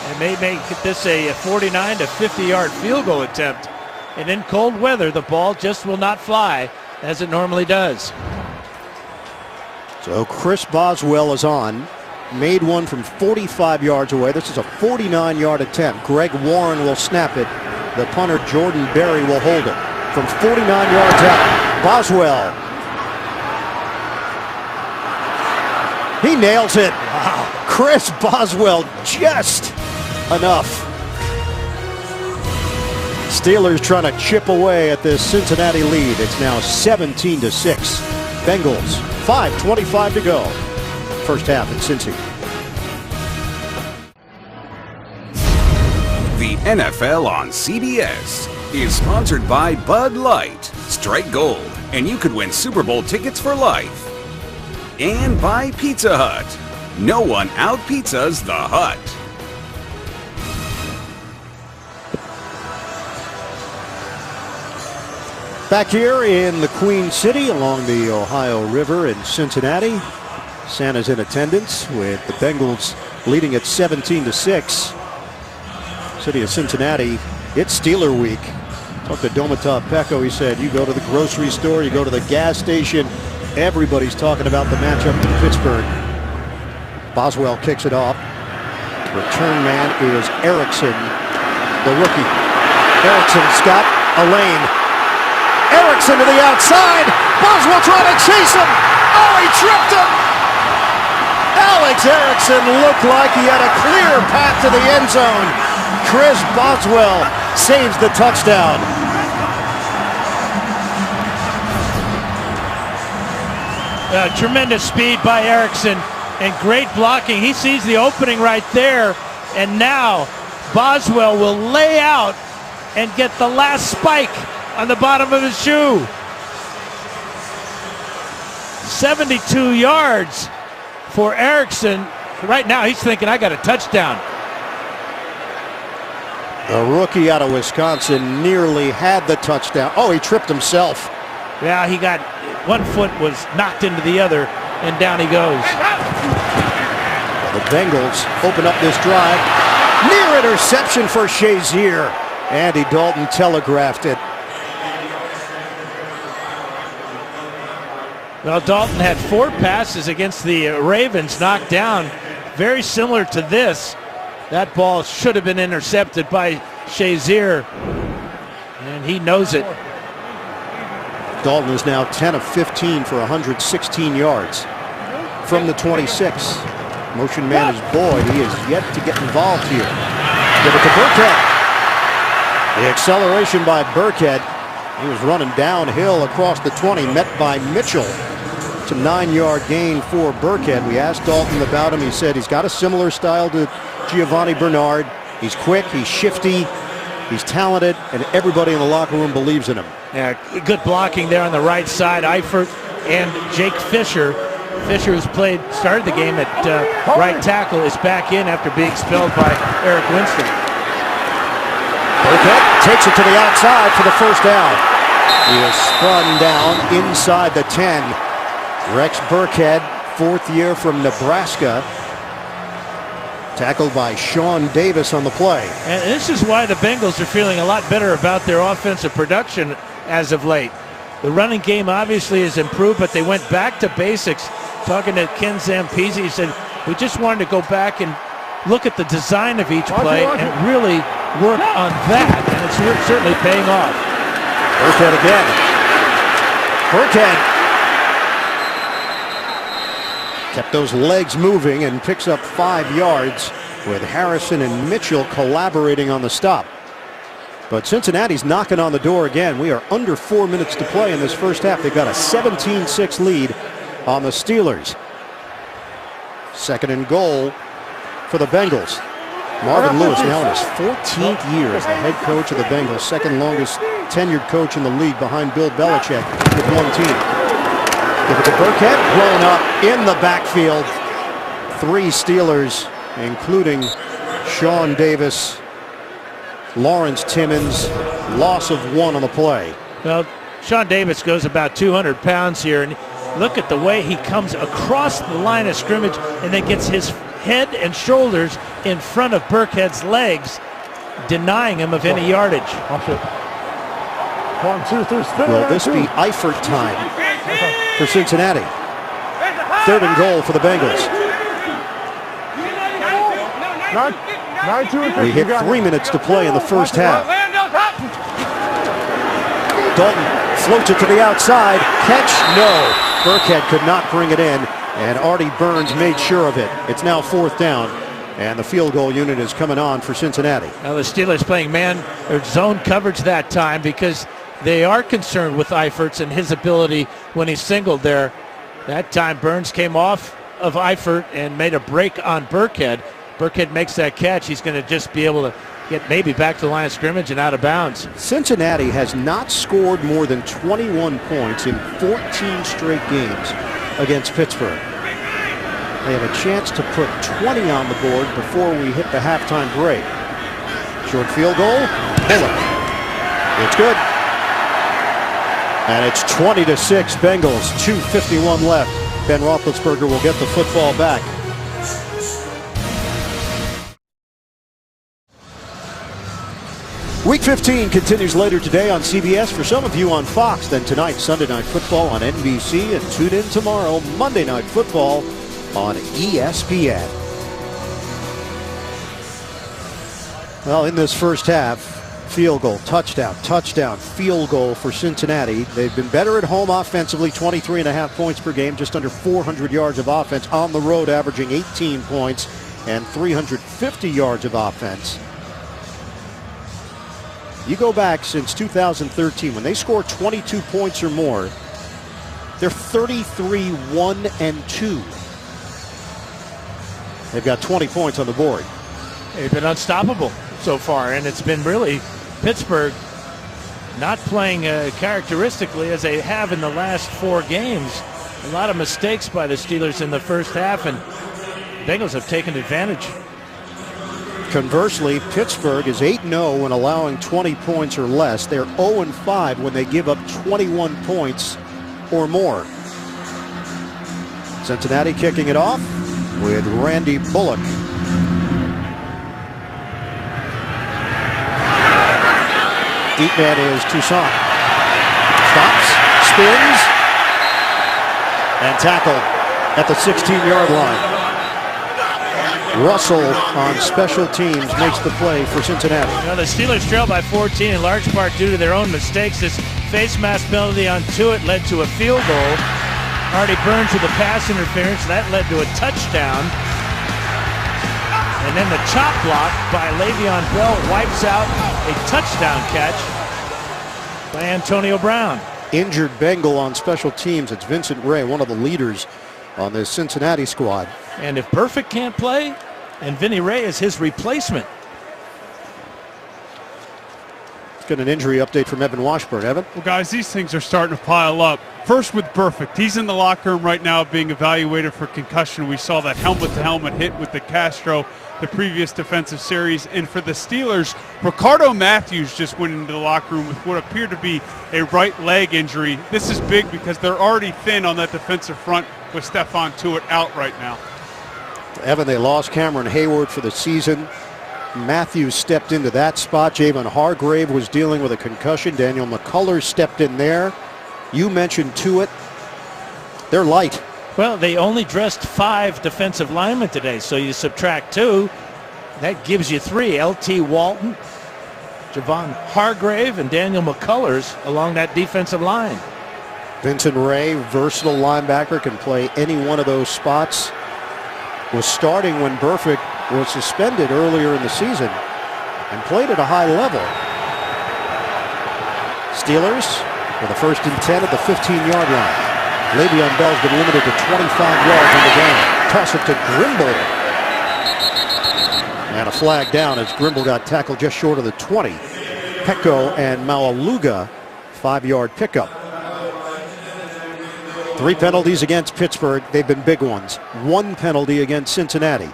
and may make this a 49 to 50-yard field goal attempt. And in cold weather, the ball just will not fly as it normally does. So Chris Boswell is on. Made one from 45 yards away. This is a 49-yard attempt. Greg Warren will snap it. The punter, Jordan Berry, will hold it from 49 yards out. Boswell. He nails it. Wow. Chris Boswell just enough. Steelers trying to chip away at this Cincinnati lead. It's now 17-6. Bengals, 5:25 to go. First half in Cincy. The NFL on CBS is sponsored by Bud Light. Strike gold, and you could win Super Bowl tickets for life. And by Pizza Hut. No one out-pizzas the Hut. Back here in the Queen City along the Ohio River in Cincinnati. Santa's in attendance with the Bengals leading at 17-6. City of Cincinnati, it's Steeler week. Talked to Domata Pecco. He said, you go to the grocery store, you go to the gas station, everybody's talking about the matchup in Pittsburgh. Boswell kicks it off. Return man is Erickson, the rookie. Erickson's got a lane. Erickson to the outside. Boswell trying to chase him. Oh, he tripped him. Alex Erickson looked like he had a clear path to the end zone. Chris Boswell saves the touchdown. Tremendous speed by Erickson and great blocking. He sees the opening right there, and now Boswell will lay out and get the last spike on the bottom of his shoe. 72 yards for Erickson. Right now he's thinking, I got a touchdown. The rookie out of Wisconsin nearly had the touchdown. Oh, he tripped himself. Yeah, he got, one foot was knocked into the other, and down he goes. The Bengals open up this drive. Near interception for Shazier. Andy Dalton telegraphed it. Well, Dalton had 4 passes against the Ravens knocked down. Very similar to this. That ball should have been intercepted by Shazier. And he knows it. Dalton is now 10 of 15 for 116 yards from the 26. Motion man is Boyd. He is yet to get involved here. Give it to Burkhead. The acceleration by Burkhead. He was running downhill across the 20, met by Mitchell. It's a 9-yard gain for Burkhead. We asked Dalton about him. He said he's got a similar style to Giovanni Bernard. He's quick, he's shifty, he's talented, and everybody in the locker room believes in him. Yeah, good blocking there on the right side. Eifert and Jake Fisher. Fisher, who's started the game at right tackle, is back in after being expelled by Eric Winston. Burkhead takes it to the outside for the first down. He is spun down inside the 10. Rex Burkhead, 4th year from Nebraska. Tackled by Sean Davis on the play. And this is why the Bengals are feeling a lot better about their offensive production as of late. The running game obviously has improved, but they went back to basics. Talking to Ken Zampese, he said, we just wanted to go back and look at the design of each play and really work on that, and it's certainly paying off. Burkhead again. Burkhead kept those legs moving and picks up 5 yards with Harrison and Mitchell collaborating on the stop. But Cincinnati's knocking on the door again. We are under 4 minutes to play in this first half. They've got a 17-6 lead on the Steelers. 2nd and goal for the Bengals. Marvin Lewis now in his 14th year as the head coach of the Bengals, 2nd longest tenured coach in the league behind Bill Belichick with one team. Give it to Burkhead, blown up in the backfield. 3 Steelers, including Sean Davis, Lawrence Timmons, loss of 1 on the play. Well, Sean Davis goes about 200 pounds here, and look at the way he comes across the line of scrimmage and then gets his head and shoulders in front of Burkhead's legs, denying him of any yardage. 1, 2, 3, spin. Will this be Eifert time for Cincinnati? 3rd and goal for the Bengals. 9, 2, and 3. We hit 3 minutes to play in the first half. Dalton floats it to the outside. Catch? No. Burkhead could not bring it in, and Artie Burns made sure of it. It's now 4th down, and the field goal unit is coming on for Cincinnati. Now the Steelers playing man or zone coverage that time because they are concerned with Eifert and his ability when he's singled there. That time Burns came off of Eifert and made a break on Burkhead. Burkhead makes that catch. He's going to just be able to get maybe back to the line of scrimmage and out of bounds. Cincinnati has not scored more than 21 points in 14 straight games against Pittsburgh. They have a chance to put 20 on the board before we hit the halftime break. Short field goal, Bullock. It's good. And it's 20-6 Bengals, 2:51 left. Ben Roethlisberger will get the football back. Week 15 continues later today on CBS. For some of you on Fox, then tonight, Sunday Night Football on NBC, and tune in tomorrow, Monday Night Football on ESPN. Well, in this first half, field goal, touchdown, field goal for Cincinnati. They've been better at home offensively, 23.5 points per game, just under 400 yards of offense. On the road, averaging 18 points and 350 yards of offense. You go back since 2013, when they score 22 points or more, they're 33-1-2. They've got 20 points on the board. They've been unstoppable so far, and it's been really Pittsburgh not playing characteristically as they have in the last 4 games. A lot of mistakes by the Steelers in the first half, and Bengals have taken advantage. Conversely, Pittsburgh is 8-0 when allowing 20 points or less. They're 0-5 when they give up 21 points or more. Cincinnati kicking it off with Randy Bullock. Deep man is Toussaint. Stops, spins, and tackled at the 16-yard line. Russell on special teams makes the play for Cincinnati. The Steelers trail by 14 in large part due to their own mistakes. This face mask penalty on Tuitt led to a field goal. Artie Burns with a pass interference. That led to a touchdown. And then the chop block by Le'Veon Bell wipes out a touchdown catch by Antonio Brown. Injured Bengal on special teams. It's Vincent Ray, one of the leaders on this Cincinnati squad. And if Burfict can't play, and Vinny Ray is his replacement. Let's get an injury update from Evan Washburn. Evan? Well, guys, these things are starting to pile up. First with Burfict. He's in the locker room right now being evaluated for concussion. We saw that helmet-to-helmet hit with the Castro, the previous defensive series. And for the Steelers, Ricardo Matthews just went into the locker room with what appeared to be a right leg injury. This is big because they're already thin on that defensive front with Stephon Tuitt out right now. Evan, they lost Cameron Hayward for the season. Matthews stepped into that spot. Javon Hargrave was dealing with a concussion. Daniel McCullers stepped in there. You mentioned Tuitt. They're light. Well, they only dressed 5 defensive linemen today, so you subtract 2. That gives you 3. L.T. Walton, Javon Hargrave, and Daniel McCullers along that defensive line. Vincent Ray, versatile linebacker, can play any one of those spots. Was starting when Burfict was suspended earlier in the season and played at a high level. Steelers with a 1st and 10 at the 15-yard line. Le'Veon Bell's been limited to 25 yards in the game. Toss it to Grimble. And a flag down as Grimble got tackled just short of the 20. Pecco and Malaluga, 5-yard pickup. 3 penalties against Pittsburgh. They've been big ones. 1 penalty against Cincinnati.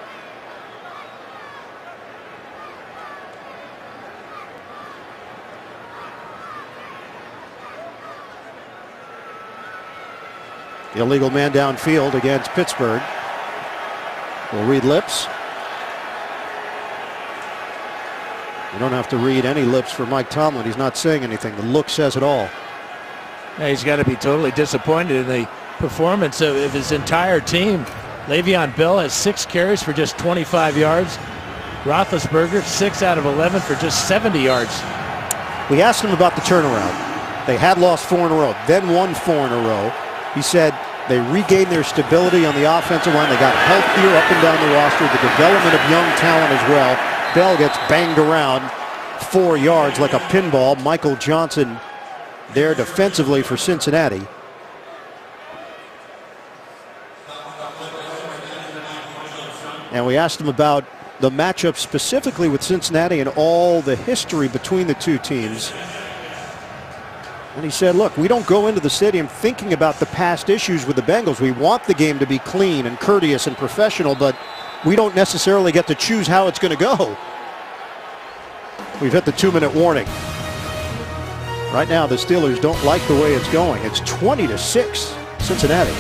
The illegal man downfield against Pittsburgh. We'll read lips. You don't have to read any lips for Mike Tomlin. He's not saying anything. The look says it all. Yeah, he's got to be totally disappointed in the performance of his entire team. Le'Veon Bell has 6 carries for just 25 yards. Roethlisberger 6 out of 11 for just 70 yards. We asked him about the turnaround. They had lost 4 in a row, then won 4 in a row. He said they regained their stability on the offensive line. They got healthier up and down the roster. The development of young talent as well. Bell gets banged around 4 yards like a pinball. Michael Johnson there defensively for Cincinnati. And we asked him about the matchup specifically with Cincinnati and all the history between the two teams. And he said, look, we don't go into the stadium thinking about the past issues with the Bengals. We want the game to be clean and courteous and professional, but we don't necessarily get to choose how it's going to go. We've hit the 2-minute warning. Right now, the Steelers don't like the way it's going. It's 20-6, Cincinnati.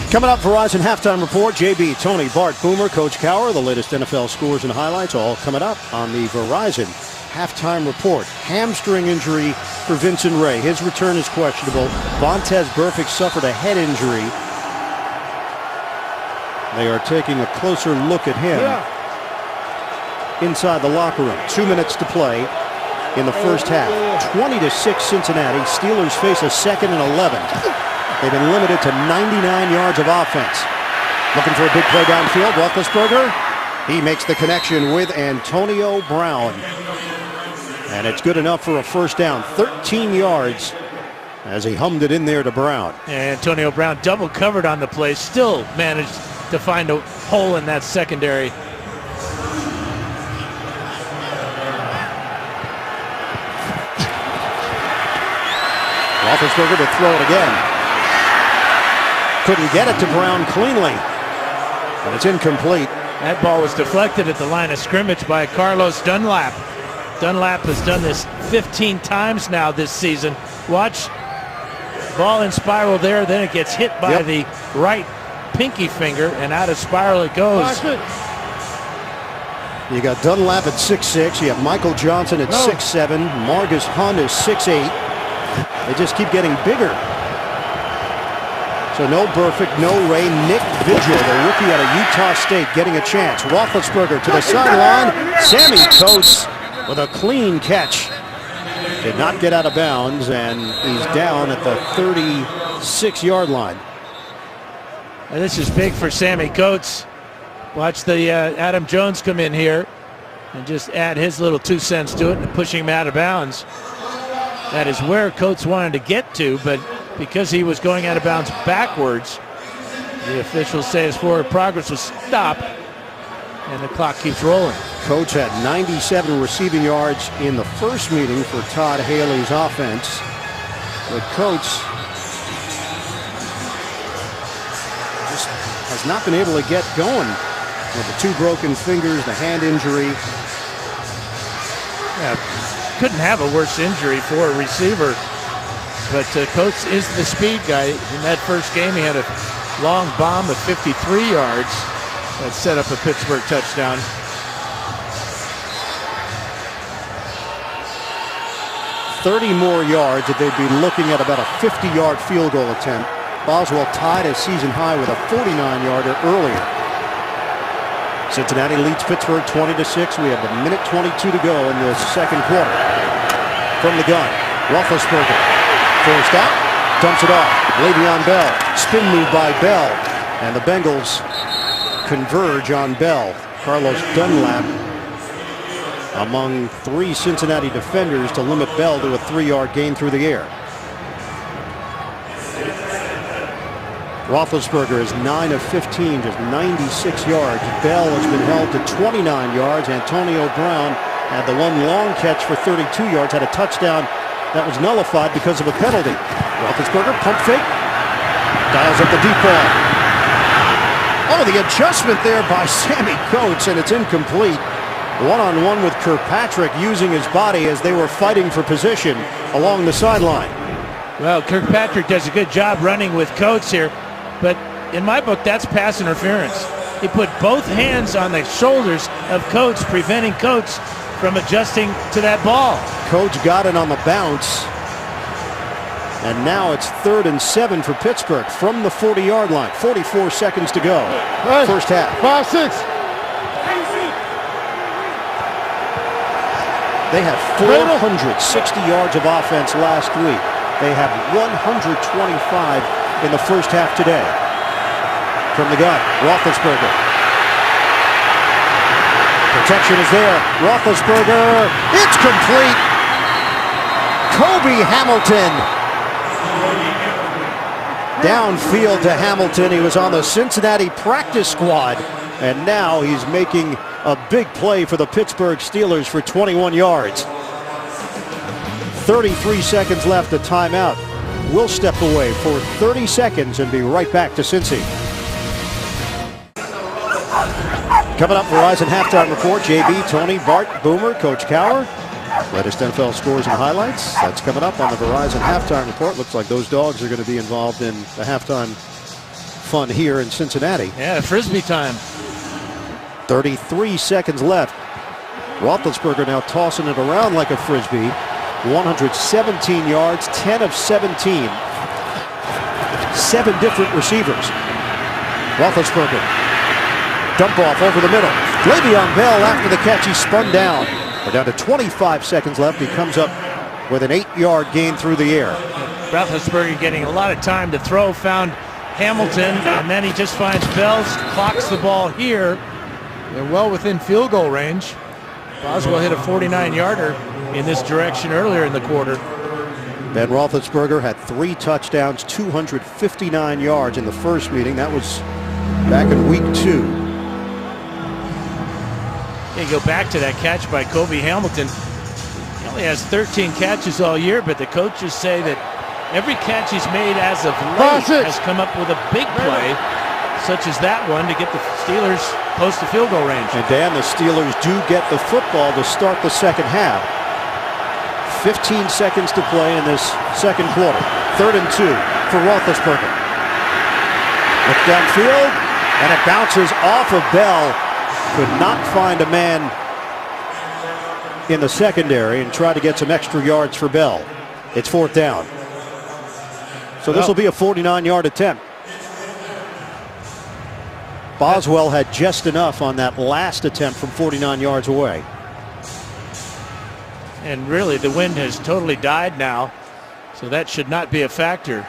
Coming up, Verizon Halftime Report. JB, Tony, Bart, Boomer, Coach Cowher, the latest NFL scores and highlights, all coming up on the Verizon Halftime Report. Hamstring injury for Vincent Ray. His return is questionable. Vontaze Burfict suffered a head injury. They are taking a closer look at him inside the locker room. 2 minutes to play in the first half. 20-6 Cincinnati. Steelers face a 2nd and 11. They've been limited to 99 yards of offense. Looking for a big play downfield. Roethlisberger. He makes the connection with Antonio Brown. And it's good enough for a first down. 13 yards as he hummed it in there to Brown. And Antonio Brown double covered on the play. Still managed to find a hole in that secondary. Roethlisberger to throw it again. Couldn't get it to Brown cleanly. And it's incomplete. That ball was deflected at the line of scrimmage by Carlos Dunlap. Dunlap has done this 15 times now this season. Watch. Ball in spiral there, then it gets hit by the right pinky finger, and out of spiral it goes. You got Dunlap at 6'6". You have Michael Johnson at 6'7". Margus Hunt is 6'8". They just keep getting bigger. So no Burfict, no Ray. Nick Vigil, the rookie out of Utah State, getting a chance. Roethlisberger to the sideline. Sammy Coates with a clean catch. Did not get out of bounds, and he's down at the 36-yard line. And this is big for Sammy Coates. Watch the Adam Jones come in here and just add his little 2 cents to it and pushing him out of bounds. That is where Coates wanted to get to, but because he was going out of bounds backwards, the officials say his forward progress was stopped, and the clock keeps rolling. Coates had 97 receiving yards in the first meeting for Todd Haley's offense. But Coates just has not been able to get going with the 2 broken fingers, the hand injury. Yeah, couldn't have a worse injury for a receiver. But Coates is the speed guy. In that first game, he had a long bomb of 53 yards that set up a Pittsburgh touchdown. $30 more yards, that they'd be looking at about a 50-yard field goal attempt. Boswell tied a season high with a 49-yarder earlier. Cincinnati leads Pittsburgh 20-6. We have a minute 22 to go in the second quarter. From the gun, Roethlisberger forced out, dumps it off. Le'Veon Bell, spin move by Bell, and the Bengals converge on Bell. Carlos Dunlap among 3 Cincinnati defenders to limit Bell to a 3-yard gain through the air. Roethlisberger is 9 of 15, just 96 yards. Bell has been held to 29 yards. Antonio Brown had the one long catch for 32 yards, had a touchdown that was nullified because of a penalty. Roethlisberger, pump fake, dials up the deep ball. Oh, the adjustment there by Sammy Coates, and it's incomplete. One-on-one with Kirkpatrick, using his body as they were fighting for position along the sideline. Well, Kirkpatrick does a good job running with Coates here, but in my book, that's pass interference. He put both hands on the shoulders of Coates, preventing Coates from adjusting to that ball. Coates got it on the bounce, and now it's 3rd and 7 for Pittsburgh from the 40-yard line. 44 seconds to go. First half. 5-6. They had 460 yards of offense last week. They have 125 in the first half today. From the gun, Roethlisberger. Protection is there. Roethlisberger. It's complete. Kobe Hamilton. Downfield to Hamilton. He was on the Cincinnati practice squad, and now he's making a big play for the Pittsburgh Steelers for 21 yards. 33 seconds left, a timeout. We'll step away for 30 seconds and be right back to Cincy. Coming up, Verizon Halftime Report. JB, Tony, Bart, Boomer, Coach Cower. Latest NFL scores and highlights. That's coming up on the Verizon Halftime Report. Looks like those dogs are going to be involved in the halftime fun here in Cincinnati. Yeah, Frisbee time. 33 seconds left. Roethlisberger now tossing it around like a Frisbee. 117 yards, 10 of 17. 7 different receivers. Roethlisberger. Dump off over the middle. Le'Veon Bell after the catch, he spun down. We're down to 25 seconds left. He comes up with an 8-yard gain through the air. Roethlisberger getting a lot of time to throw, found Hamilton, and then he just finds Bell, clocks the ball here. They're well within field goal range. Boswell hit a 49-yarder in this direction earlier in the quarter. Ben Roethlisberger had 3 touchdowns, 259 yards in the first meeting. That was back in week 2. You go back to that catch by Kobe Hamilton. He only has 13 catches all year, but the coaches say that every catch he's made as of late has come up with a big play, such as that one to get the Steelers close to field goal range. And Dan, the Steelers do get the football to start the second half. 15 seconds to play in this second quarter. 3rd and 2 for Roethlisberger. Look downfield, and it bounces off of Bell. Could not find a man in the secondary and try to get some extra yards for Bell. It's 4th down. So this will be a 49-yard attempt. Boswell had just enough on that last attempt from 49 yards away. And really, the wind has totally died now, so that should not be a factor.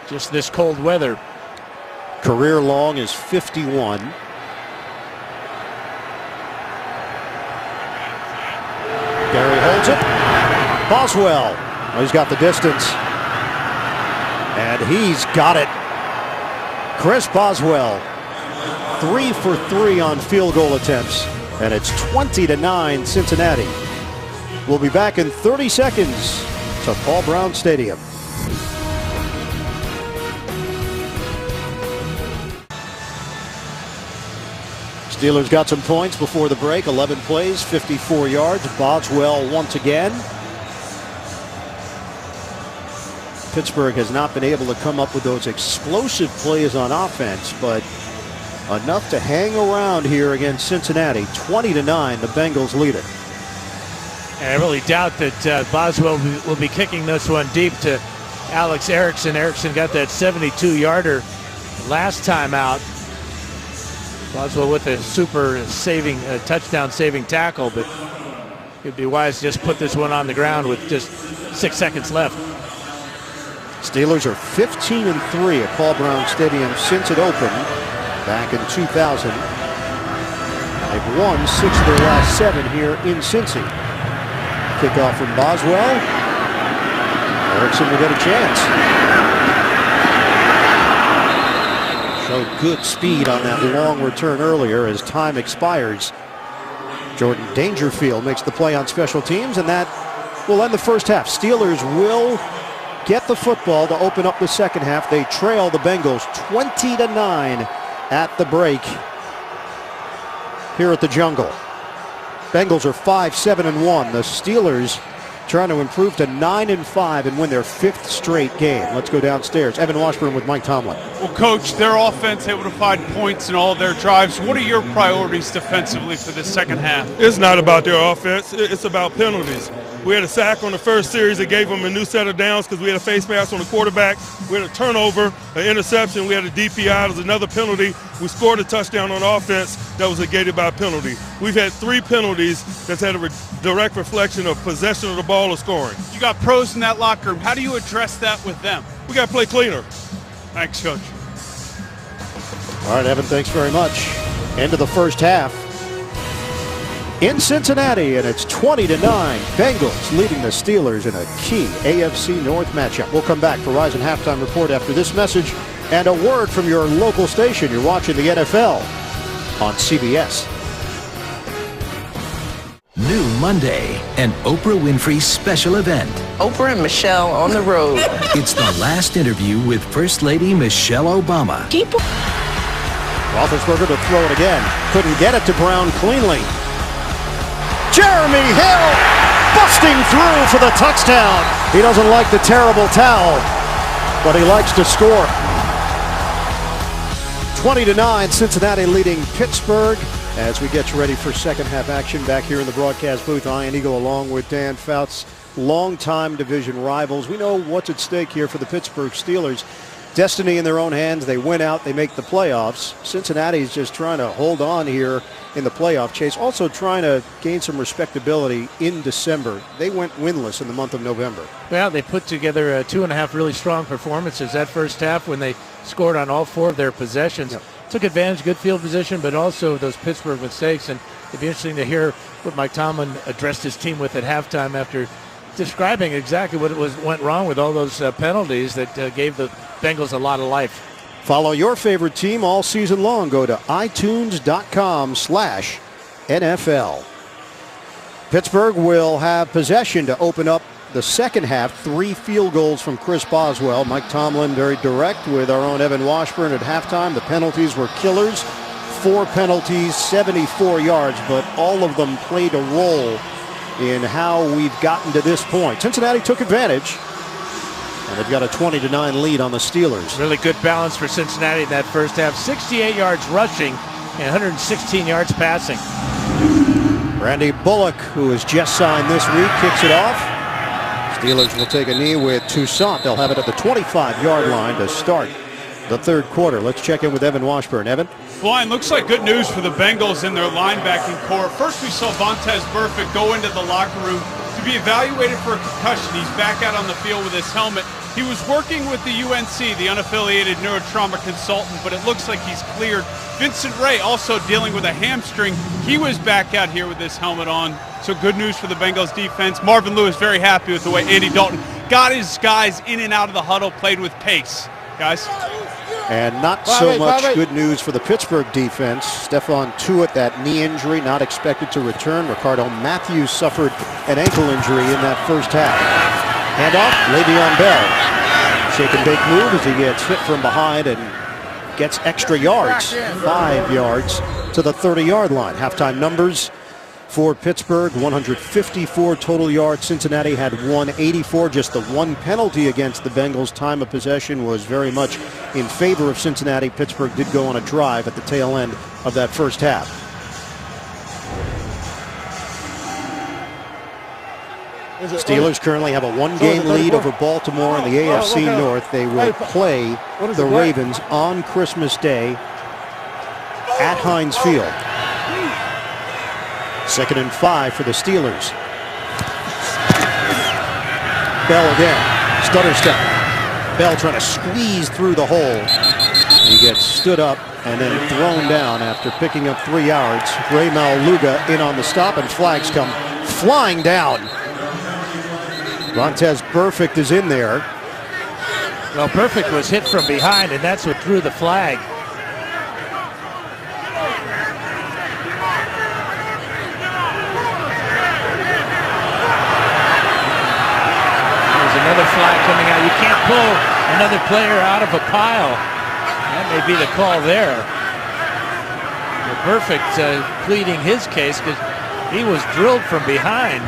Just this cold weather. Career long is 51. Gary holds it. Boswell. Oh, he's got the distance. And he's got it. Chris Boswell, 3 for 3 on field goal attempts. And it's 20-9 Cincinnati. We'll be back in 30 seconds to Paul Brown Stadium. Steelers got some points before the break. 11 plays, 54 yards. Boswell once again. Pittsburgh has not been able to come up with those explosive plays on offense, but enough to hang around here against Cincinnati. 20-9, the Bengals lead it. And I really doubt that Boswell will be kicking this one deep to Alex Erickson. Erickson got that 72-yarder last time out. Boswell with a super saving, touchdown saving tackle, but it'd be wise to just put this one on the ground with just 6 seconds left. Steelers are 15-3 at Paul Brown Stadium since it opened back in 2000. They've won 6 of their last 7 here in Cincy. Kickoff from Boswell. Erickson will get a chance. Showed good speed on that long return earlier as time expires. Jordan Dangerfield makes the play on special teams, and that will end the first half. Steelers will get the football to open up the second half. They trail the Bengals 20-9 at the break here at the Jungle. Bengals are 5-7-1. The Steelers trying to improve to 9-5 and win their 5th straight game. Let's go downstairs. Evan Washburn with Mike Tomlin. Well, Coach, their offense able to find points in all their drives. What are your priorities defensively for this second half? It's not about their offense. It's about penalties. We had a sack on the first series that gave them a new set of downs because we had a face mask on the quarterback. We had a turnover, an interception. We had a DPI. There was another penalty. We scored a touchdown on offense that was negated by a penalty. We've had 3 penalties that's had a direct reflection of possession of the ball or scoring. You got pros in that locker room. How do you address that with them? We got to play cleaner. Thanks, Coach. All right, Evan, thanks very much. End of the first half in Cincinnati, and it's 20-9. Bengals leading the Steelers in a key AFC North matchup. We'll come back for Verizon Halftime Report after this message and a word from your local station. You're watching the NFL on CBS. New Monday, an Oprah Winfrey special event. Oprah and Michelle on the road. It's the last interview with First Lady Michelle Obama. Roethlisberger to throw it again. Couldn't get it to Brown cleanly. Jeremy Hill busting through for the touchdown. He doesn't like the terrible towel, but he likes to score. 20-9, Cincinnati leading Pittsburgh. As we get you ready for second half action back here in the broadcast booth, Ian Eagle along with Dan Fouts, longtime division rivals. We know what's at stake here for the Pittsburgh Steelers. Destiny in their own hands. They win out, they make the playoffs. Cincinnati's just trying to hold on here in the playoff chase. Also trying to gain some respectability in December. They went winless in the month of November. Well, they put together 2.5 really strong performances that first half when they scored on all 4 of their possessions. Yep. Took advantage, good field position, but also those Pittsburgh mistakes. And it'd be interesting to hear what Mike Tomlin addressed his team with at halftime after describing exactly what went wrong with all those penalties that gave the Bengals a lot of life. Follow your favorite team all season long. Go to itunes.com/NFL. Pittsburgh will have possession to open up the second half. 3 field goals from Chris Boswell. Mike Tomlin very direct with our own Evan Washburn at halftime. The penalties were killers. 4 penalties, 74 yards, but all of them played a role in how we've gotten to this point. Cincinnati took advantage, and they've got a 20-9 lead on the Steelers. Really good balance for Cincinnati in that first half. 68 yards rushing and 116 yards passing. Randy Bullock, who has just signed this week, kicks it off. Steelers will take a knee with Toussaint. They'll have it at the 25-yard line to start the third quarter. Let's check in with Evan Washburn. Evan? Blind, looks like good news for the Bengals in their linebacking core. First, we saw Vontaze Burfict go into the locker room to be evaluated for a concussion. He's back out on the field with his helmet. He was working with the UNC, the unaffiliated neurotrauma consultant, but it looks like he's cleared. Vincent Ray also dealing with a hamstring. He was back out here with his helmet on. So good news for the Bengals defense. Marvin Lewis very happy with the way Andy Dalton got his guys in and out of the huddle, played with pace. Guys? And not so much good news for the Pittsburgh defense. Stephon Tuitt, that knee injury, not expected to return. Ricardo Matthews suffered an ankle injury in that first half. Handoff, Le'Veon Bell. Shake and bake move as he gets hit from behind and gets extra yards. 5 yards to the 30-yard line. Halftime numbers for Pittsburgh, 154 total yards. Cincinnati had 184. Just the one penalty against the Bengals. Time of possession was very much in favor of Cincinnati. Pittsburgh did go on a drive at the tail end of that first half. Steelers currently have a one-game lead over Baltimore in the AFC North. They will play the Ravens on Christmas Day at Heinz Field. 2nd and 5 for the Steelers. Bell again. Stutter step. Bell trying to squeeze through the hole. He gets stood up and then thrown down after picking up 3 yards. Ray Maluga in on the stop, and flags come flying down. Vontaze Burfict is in there. Well, Burfict was hit from behind, and that's what drew the flag. Another flag coming out. You can't pull another player out of a pile. That may be the call there. Burfict pleading his case because he was drilled from behind.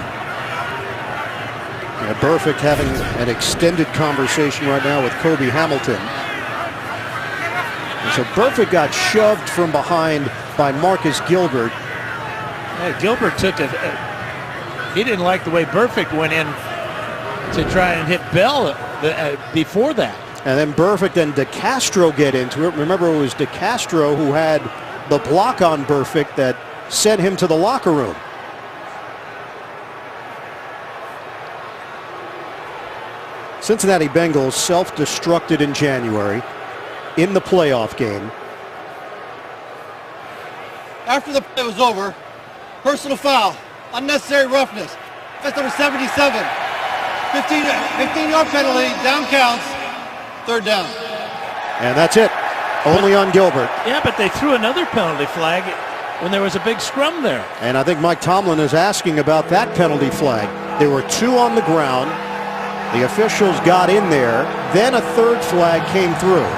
Yeah, Burfict having an extended conversation right now with Kobe Hamilton. And so Burfict got shoved from behind by Marcus Gilbert. Yeah, Gilbert took he didn't like the way Burfict went in to try and hit Bell before that. And then Burfict and DeCastro get into it. Remember, it was DeCastro who had the block on Burfict that sent him to the locker room. Cincinnati Bengals self-destructed in January in the playoff game. After the play was over, personal foul, unnecessary roughness. That's number 77. 15-yard penalty, down counts, 3rd down. And that's it. Only on Gilbert. Yeah, but they threw another penalty flag when there was a big scrum there. And I think Mike Tomlin is asking about that penalty flag. There were 2 on the ground. The officials got in there. Then a 3rd flag came through.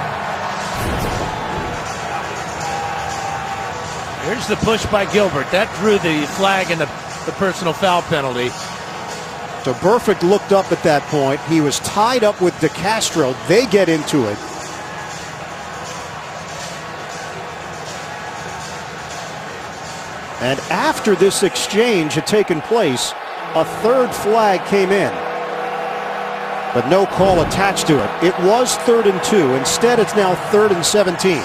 Here's the push by Gilbert. That drew the flag and the personal foul penalty. So Burfict looked up at that point. He was tied up with DeCastro. They get into it. And after this exchange had taken place, a 3rd flag came in. But no call attached to it. It was 3rd and 2. Instead, it's now 3rd and 17.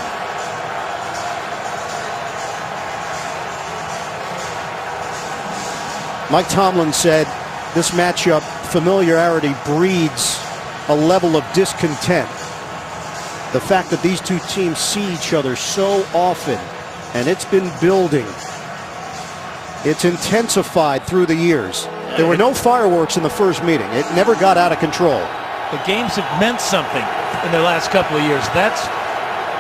Mike Tomlin said, this matchup, familiarity breeds a level of discontent. The fact that these two teams see each other so often, and it's been building. It's intensified through the years. There were no fireworks in the first meeting. It never got out of control. The games have meant something in the last couple of years. That's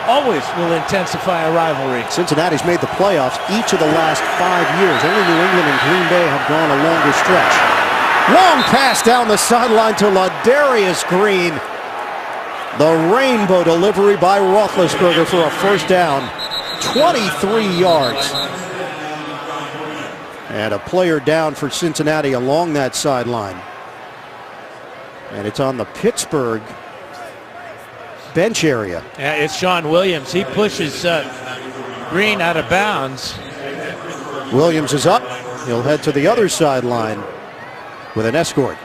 always will intensify a rivalry. Cincinnati's made the playoffs each of the last 5 years. Only New England and Green Bay have gone a longer stretch. Long pass down the sideline to Ladarius Green. The rainbow delivery by Roethlisberger for a 1st down. 23 yards. And a player down for Cincinnati along that sideline. And it's on the Pittsburgh bench area. Yeah, it's Sean Williams. He pushes Green out of bounds. Williams is up. He'll head to the other sideline with an escort.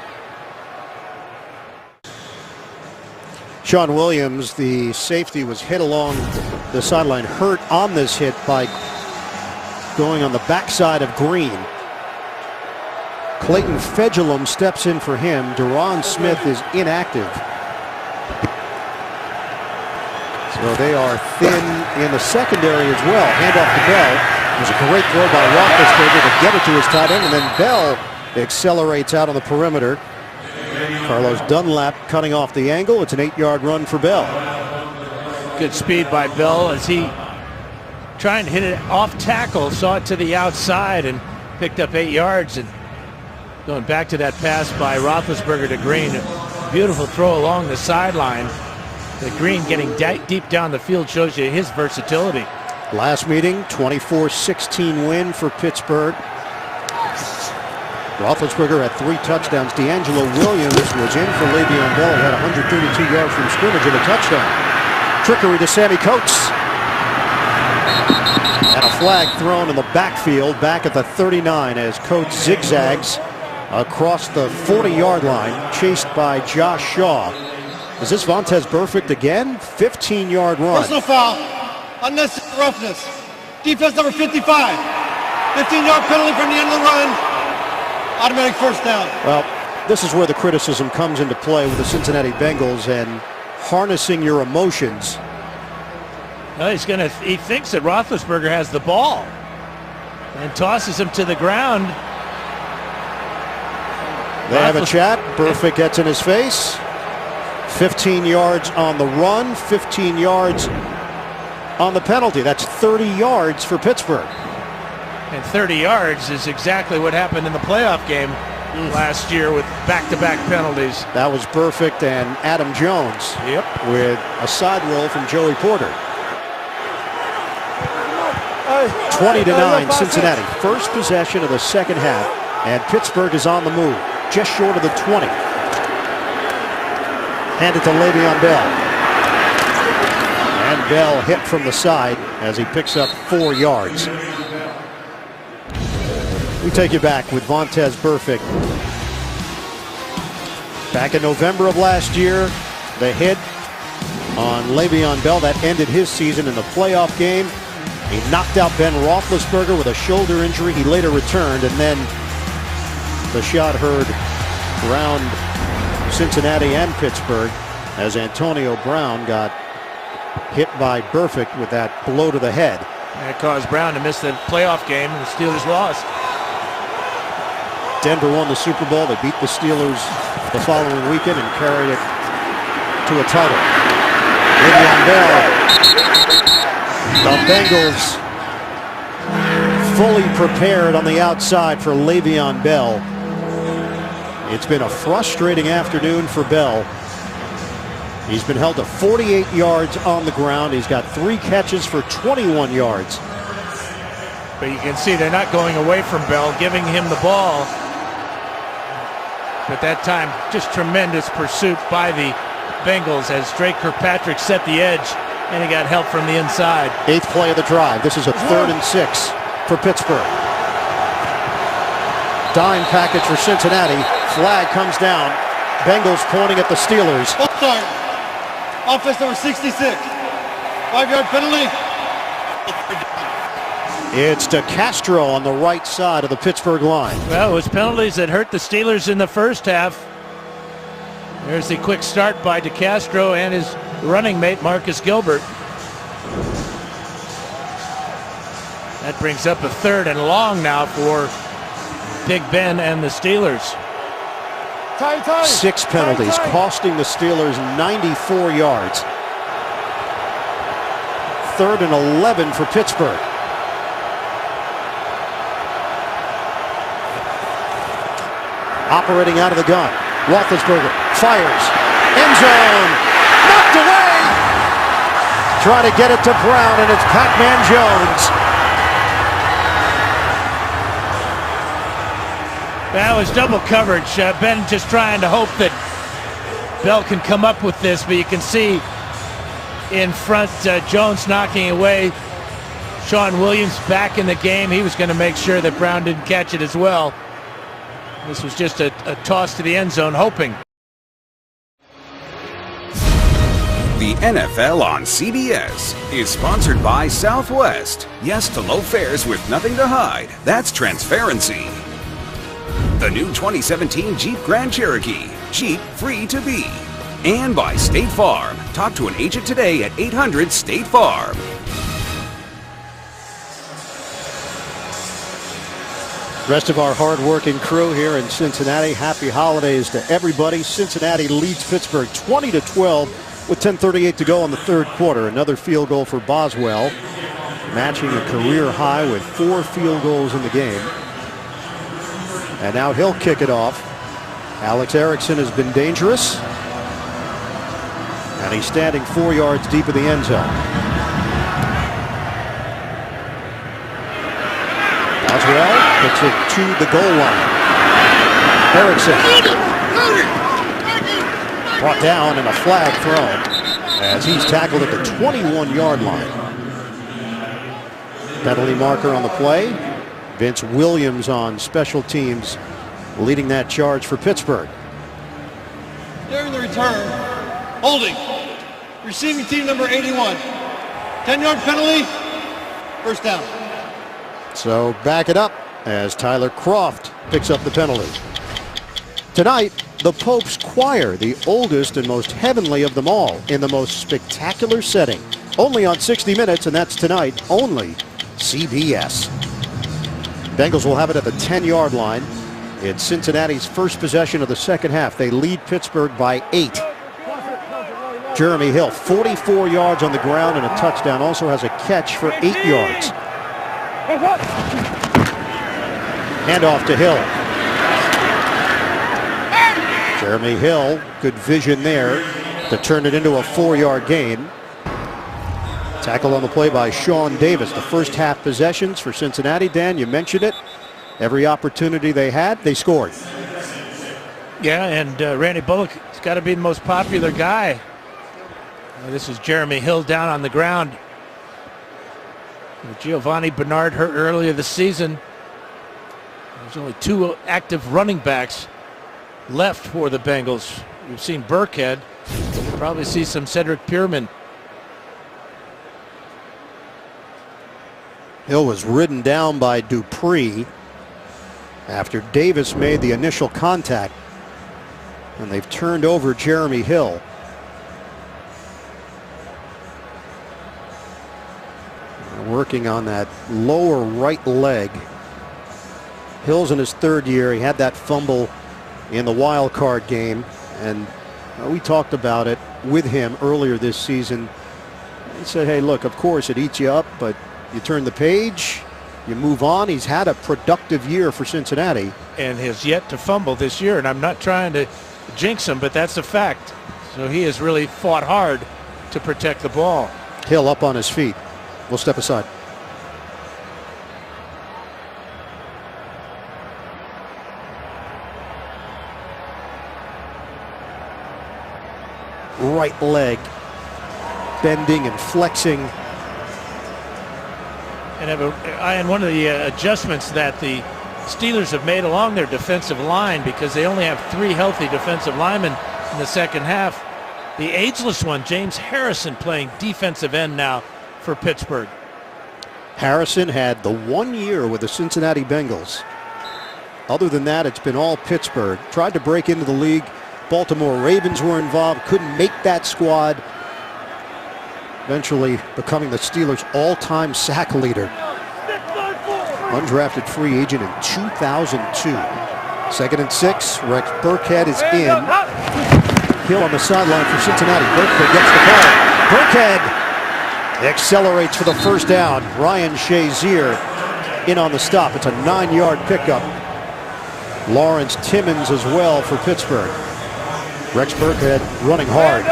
Sean Williams, the safety, was hit along the sideline, hurt on this hit by going on the backside of Green. Clayton Fedulum steps in for him. Deron Smith is inactive. So they are thin in the secondary as well. Handoff to Bell. It was a great throw by Roethlisberger to get it to his tight end, and then Bell accelerates out on the perimeter. Carlos Dunlap cutting off the angle. It's an 8-yard run for Bell. Good speed by Bell as he trying to hit it off tackle, saw it to the outside and picked up 8 yards. And going back to that pass by Roethlisberger to Green, beautiful throw along the sideline. The Green getting deep down the field shows you his versatility. Last meeting, 24-16 win for Pittsburgh. Roethlisberger had 3 touchdowns. D'Angelo Williams was in for Le'Veon Bell. He had 132 yards from scrimmage and a touchdown. Trickery to Sammy Coates. And a flag thrown in the backfield back at the 39 as Coates zigzags across the 40-yard line, chased by Josh Shaw. Is this Vontaze Burfict again? 15-yard run. Personal foul. Unnecessary roughness. Defense number 55. 15-yard penalty from the end of the run. Automatic first down. Well, this is where the criticism comes into play with the Cincinnati Bengals and harnessing your emotions. Well, he thinks that Roethlisberger has the ball and tosses him to the ground. They have a chat. Burfict gets in his face. 15 yards on the run, 15 yards on the penalty. That's 30 yards for Pittsburgh. And 30 yards is exactly what happened in the playoff game last year with back-to-back penalties. That was Burfict and Adam Jones. Yep. With a side roll from Joey Porter. 20-9 Cincinnati. First possession of the second half. And Pittsburgh is on the move. Just short of the 20. Hand it to Le'Veon Bell. And Bell hit from the side as he picks up 4 yards. We take you back with Vontaze Burfict. Back in November of last year, the hit on Le'Veon Bell that ended his season in the playoff game. He knocked out Ben Roethlisberger with a shoulder injury. He later returned, and then the shot heard around Cincinnati and Pittsburgh as Antonio Brown got hit by Burfict with that blow to the head. That caused Brown to miss the playoff game, and the Steelers lost. Denver won the Super Bowl. They beat the Steelers the following weekend and carried it to a title. Le'Veon Bell. The Bengals fully prepared on the outside for Le'Veon Bell. It's been a frustrating afternoon for Bell. He's been held to 48 yards on the ground. He's got 3 catches for 21 yards. But you can see they're not going away from Bell, giving him the ball. But that time, just tremendous pursuit by the Bengals as Drake Kirkpatrick set the edge, and he got help from the inside. 8th play of the drive. This is a 3rd and 6 for Pittsburgh. Dime package for Cincinnati. Flag comes down. Bengals pointing at the Steelers. Full start. Offense number 66. 5-yard penalty. It's DeCastro on the right side of the Pittsburgh line. Well, it was penalties that hurt the Steelers in the first half. There's the quick start by DeCastro and his running mate, Marcus Gilbert. That brings up a 3rd and long now for Big Ben and the Steelers. 6 penalties, costing the Steelers 94 yards. 3rd and 11 for Pittsburgh. Operating out of the gun. Roethlisberger fires. End zone. Knocked away. Try to get it to Brown, and it's Pac-Man Jones. That was double coverage. Ben just trying to hope that Bell can come up with this, but you can see in front Jones knocking away. Sean Williams back in the game. He was going to make sure that Brown didn't catch it as well. This was just a toss to the end zone, hoping. The NFL on CBS is sponsored by Southwest. Yes to low fares with nothing to hide. That's transparency. The new 2017 Jeep Grand Cherokee. Jeep free to be. And by State Farm. Talk to an agent today at 800-STATE-FARM. Rest of our hard-working crew here in Cincinnati, happy holidays to everybody. Cincinnati leads Pittsburgh 20-12 with 10:38 to go in the third quarter. Another field goal for Boswell, matching a career high with 4 field goals in the game. And now he'll kick it off. Alex Erickson has been dangerous, and he's standing 4 yards deep in the end zone. Boswell puts it to the goal line. Erickson brought down and a flag thrown as he's tackled at the 21-yard line. Penalty marker on the play. Vince Williams on special teams leading that charge for Pittsburgh. During the return, holding, receiving team number 81. 10-yard penalty, first down. So back it up as Tyler Croft picks up the penalty. Tonight, the Pope's Choir, the oldest and most heavenly of them all, in the most spectacular setting. Only on 60 Minutes, and that's tonight, only CBS. Bengals will have it at the 10-yard line. It's Cincinnati's first possession of the second half. They lead Pittsburgh by 8. Jeremy Hill, 44 yards on the ground and a touchdown. Also has a catch for 8 yards. Handoff to Hill. Jeremy Hill, good vision there to turn it into a 4-yard gain. Tackle on the play by Sean Davis. The first half possessions for Cincinnati. Dan, you mentioned it. Every opportunity they had, they scored. Yeah, and Randy Bullock has got to be the most popular guy. This is Jeremy Hill down on the ground. Giovanni Bernard hurt earlier this season. There's only 2 active running backs left for the Bengals. We've seen Burkhead. We'll probably see some Cedric Pierman. Hill was ridden down by Dupree after Davis made the initial contact, and they've turned over Jeremy Hill. Working on that lower right leg. Hill's in his 3rd year. He had that fumble in the wild card game, and we talked about it with him earlier this season. He said, hey, look, of course it eats you up, but you turn the page, you move on. He's had a productive year for Cincinnati. And has yet to fumble this year, and I'm not trying to jinx him, but that's a fact. So he has really fought hard to protect the ball. Hill up on his feet. We'll step aside. Right leg bending and flexing. And one of the adjustments that the Steelers have made along their defensive line, because they only have 3 healthy defensive linemen in the second half. The ageless one, James Harrison, playing defensive end now for Pittsburgh. Harrison had the 1 year with the Cincinnati Bengals. Other than that, it's been all Pittsburgh. Tried to break into the league. Baltimore Ravens were involved, couldn't make that squad. Eventually becoming the Steelers' all-time sack leader. Undrafted free agent in 2002. 2nd and 6. Rex Burkhead is in. Hill on the sideline for Cincinnati. Burkhead gets the ball. Burkhead accelerates for the first down. Ryan Shazier in on the stop. It's a 9-yard pickup. Lawrence Timmons as well for Pittsburgh. Rex Burkhead running hard.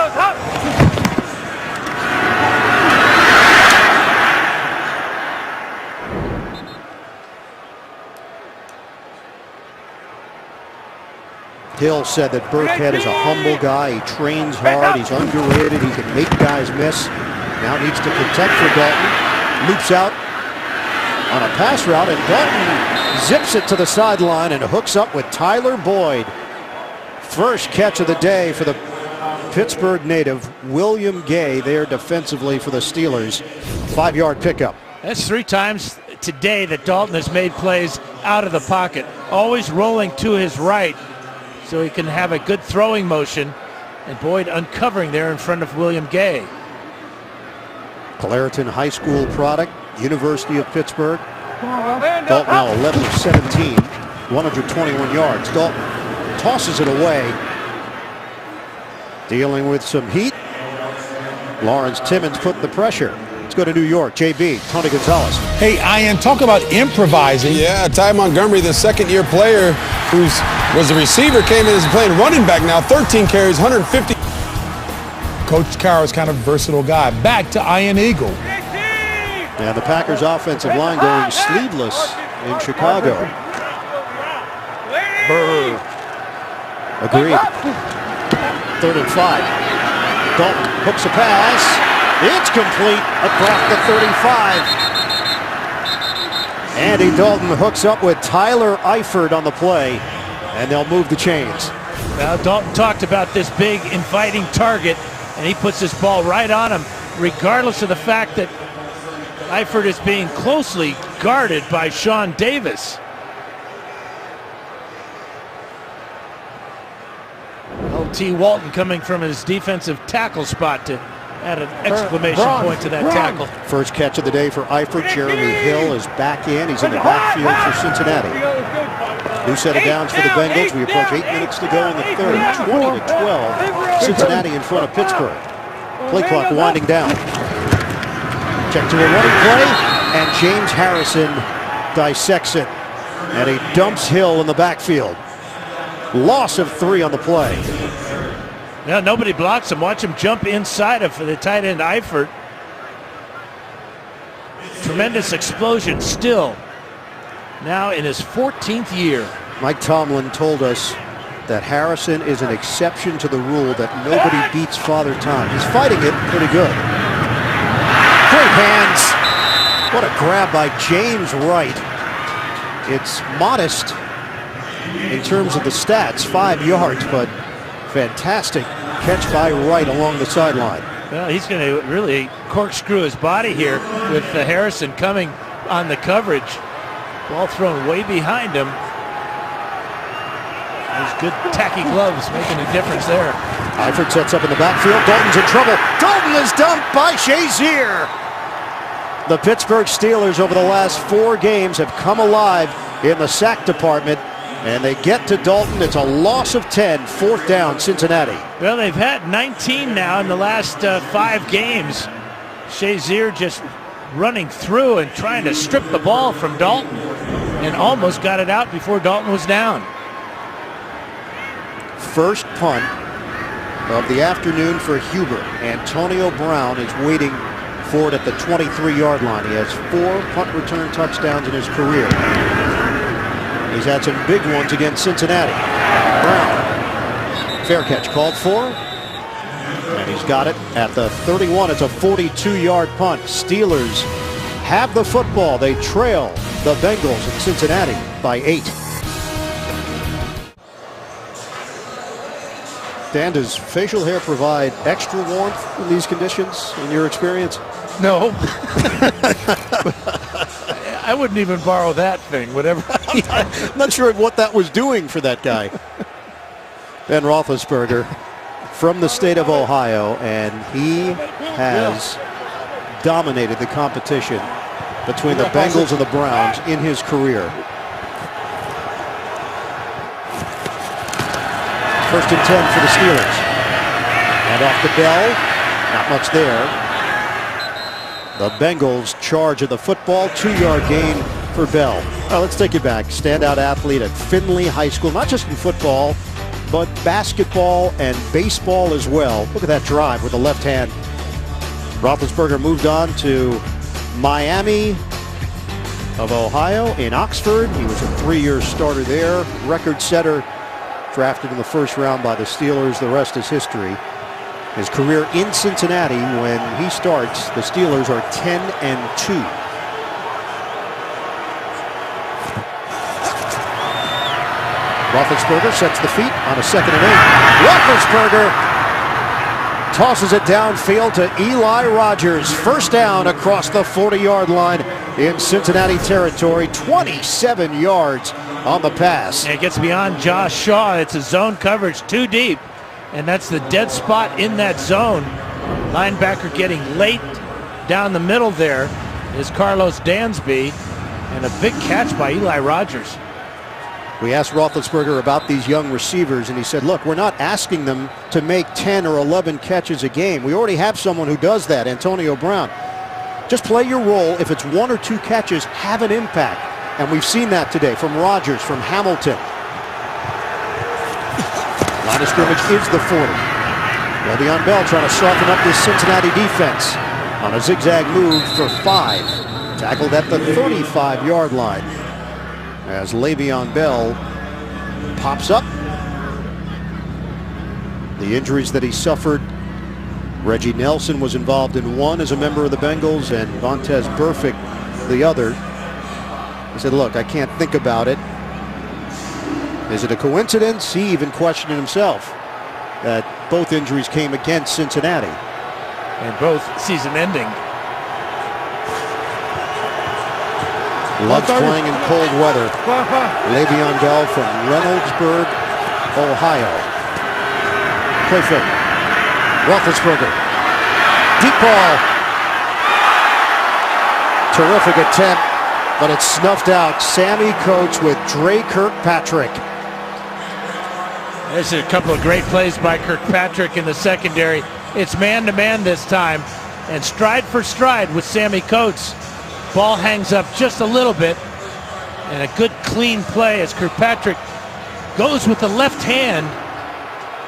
Hill said that Burkhead is a humble guy. He trains hard. He's underrated. He can make guys miss. Now needs to protect for Dalton. Loops out on a pass route, and Dalton zips it to the sideline and hooks up with Tyler Boyd. First catch of the day for the Pittsburgh native William Gay there defensively for the Steelers. 5-yard pickup. That's 3 times today that Dalton has made plays out of the pocket, always rolling to his right so he can have a good throwing motion, and Boyd uncovering there in front of William Gay. Clareton High School product, University of Pittsburgh. Dalton now 11 of 17, 121 yards. Dalton tosses it away. Dealing with some heat. Lawrence Timmons put the pressure. Let's go to New York. JB, Tony Gonzalez. Hey, Ian, talk about improvising. Yeah, Ty Montgomery, the second-year player who was a receiver, came in as playing running back now. 13 carries, 150. Coach Carroll's kind of a versatile guy. Back to Ian Eagle. And the Packers offensive line going sleeveless in Chicago. Burr. Agreed. 3rd and 5. Dalton hooks a pass. It's complete across the 35. Andy Dalton hooks up with Tyler Eifert on the play, and they'll move the chains. Now, Dalton talked about this big inviting target, and he puts this ball right on him, regardless of the fact that Eifert is being closely guarded by Sean Davis. T. Walton coming from his defensive tackle spot to add an exclamation point to that tackle. First catch of the day for Eifert. Jeremy Hill is back in. He's in the backfield for Cincinnati. New set of downs for the Bengals. We approach 8 minutes to go in the third. 20-12. Cincinnati in front of Pittsburgh. Play clock winding down. Check to a running play, and James Harrison dissects it. And he dumps Hill in the backfield. Loss of 3 on the play. Now nobody blocks him. Watch him jump inside of the tight end Eifert. Tremendous explosion still. Now in his 14th year. Mike Tomlin told us that Harrison is an exception to the rule that nobody beats Father Time. He's fighting it pretty good. Great hands. What a grab by James Wright. It's modest in terms of the stats, 5 yards, but fantastic catch by Wright along the sideline. Well, he's going to really corkscrew his body here with Harrison coming on the coverage. Ball thrown way behind him. Those good tacky gloves making a difference there. Eifert sets up in the backfield. Dalton's in trouble. Dalton is dumped by Shazier. The Pittsburgh Steelers over the last 4 games have come alive in the sack department. And they get to Dalton. It's a loss of 10, 4th down, Cincinnati. Well, they've had 19 now in the last 5 games. Shazier just running through and trying to strip the ball from Dalton and almost got it out before Dalton was down. First punt of the afternoon for Huber. Antonio Brown is waiting for it at the 23-yard line. He has 4 punt return touchdowns in his career. He's had some big ones against Cincinnati. Brown. Fair catch called for. And he's got it at the 31. It's a 42-yard punt. Steelers have the football. They trail the Bengals in Cincinnati by 8. Dan, does facial hair provide extra warmth in these conditions in your experience? No. I wouldn't even borrow that thing, whatever. I'm not sure what that was doing for that guy. Ben Roethlisberger from the state of Ohio, and he has dominated the competition between the Bengals and the Browns in his career. 1st and 10 for the Steelers. And off the bell, not much there. The Bengals charge of the football, 2-yard gain for Bell. Let's take you back. Standout athlete at Findlay High School, not just in football, but basketball and baseball as well. Look at that drive with the left hand. Roethlisberger moved on to Miami of Ohio in Oxford. He was a 3-year starter there, record setter, drafted in the 1st round by the Steelers. The rest is history. His career in Cincinnati, when he starts, the Steelers are 10-2. Roethlisberger sets the feet on a 2nd and 8. Roethlisberger tosses it downfield to Eli Rogers. First down across the 40-yard line in Cincinnati territory. 27 yards on the pass. And it gets beyond Josh Shaw. It's a zone coverage too deep, and that's the dead spot in that zone. Linebacker getting late down the middle there is Carlos Dansby, and a big catch by Eli Rogers. We asked Roethlisberger about these young receivers, and he said, look, we're not asking them to make 10 or 11 catches a game. We already have someone who does that, Antonio Brown. Just play your role. If it's 1 or 2 catches, have an impact. And we've seen that today from Rogers, from Hamilton. Line of scrimmage is the 40. Le'Veon Bell trying to soften up this Cincinnati defense on a zigzag move for 5. Tackled at the 35-yard line as Le'Veon Bell pops up. The injuries that he suffered, Reggie Nelson was involved in one as a member of the Bengals, and Vontaze Burfict the other. He said, look, I can't think about it. Is it a coincidence? He even questioned himself that both injuries came against Cincinnati. And both season-ending. Loves playing in cold weather. Le'Veon Bell from Reynoldsburg, Ohio. Play fake. Roethlisberger. Deep ball. Terrific attempt, but it's snuffed out. Sammy Coates with Dre Kirkpatrick. There's a couple of great plays by Kirkpatrick in the secondary. It's man-to-man this time, and stride for stride with Sammy Coates. Ball hangs up just a little bit, and a good clean play as Kirkpatrick goes with the left hand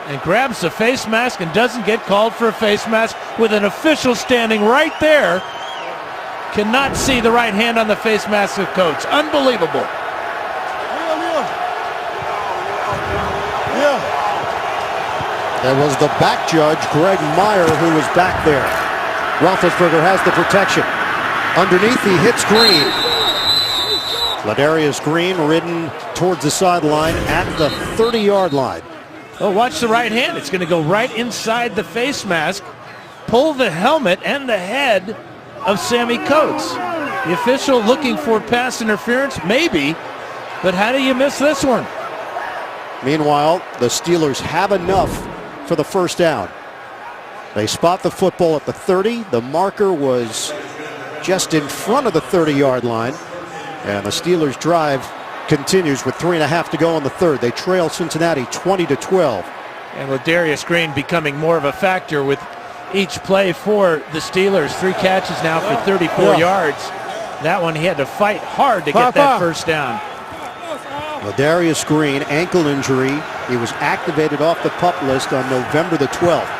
and grabs the face mask and doesn't get called for a face mask with an official standing right there. Cannot see the right hand on the face mask of Coates. Unbelievable. That was the back judge, Greg Meyer, who was back there. Roethlisberger has the protection. Underneath, he hits Green. Ladarius Green ridden towards the sideline at the 30-yard line. Oh, watch the right hand. It's going to go right inside the face mask, pull the helmet and the head of Sammy Coates. The official looking for pass interference? Maybe, but how do you miss this one? Meanwhile, the Steelers have enough for the first down. They spot the football at the 30. The marker was just in front of the 30-yard line. And the Steelers' drive continues with 3.5 to go in the third. They trail Cincinnati 20-12. And Ladarius Green becoming more of a factor with each play for the Steelers. 3 catches now for 34 yards. That one he had to fight hard to get that first down. Ladarius Green, ankle injury. He was activated off the PUP list on November the 12th.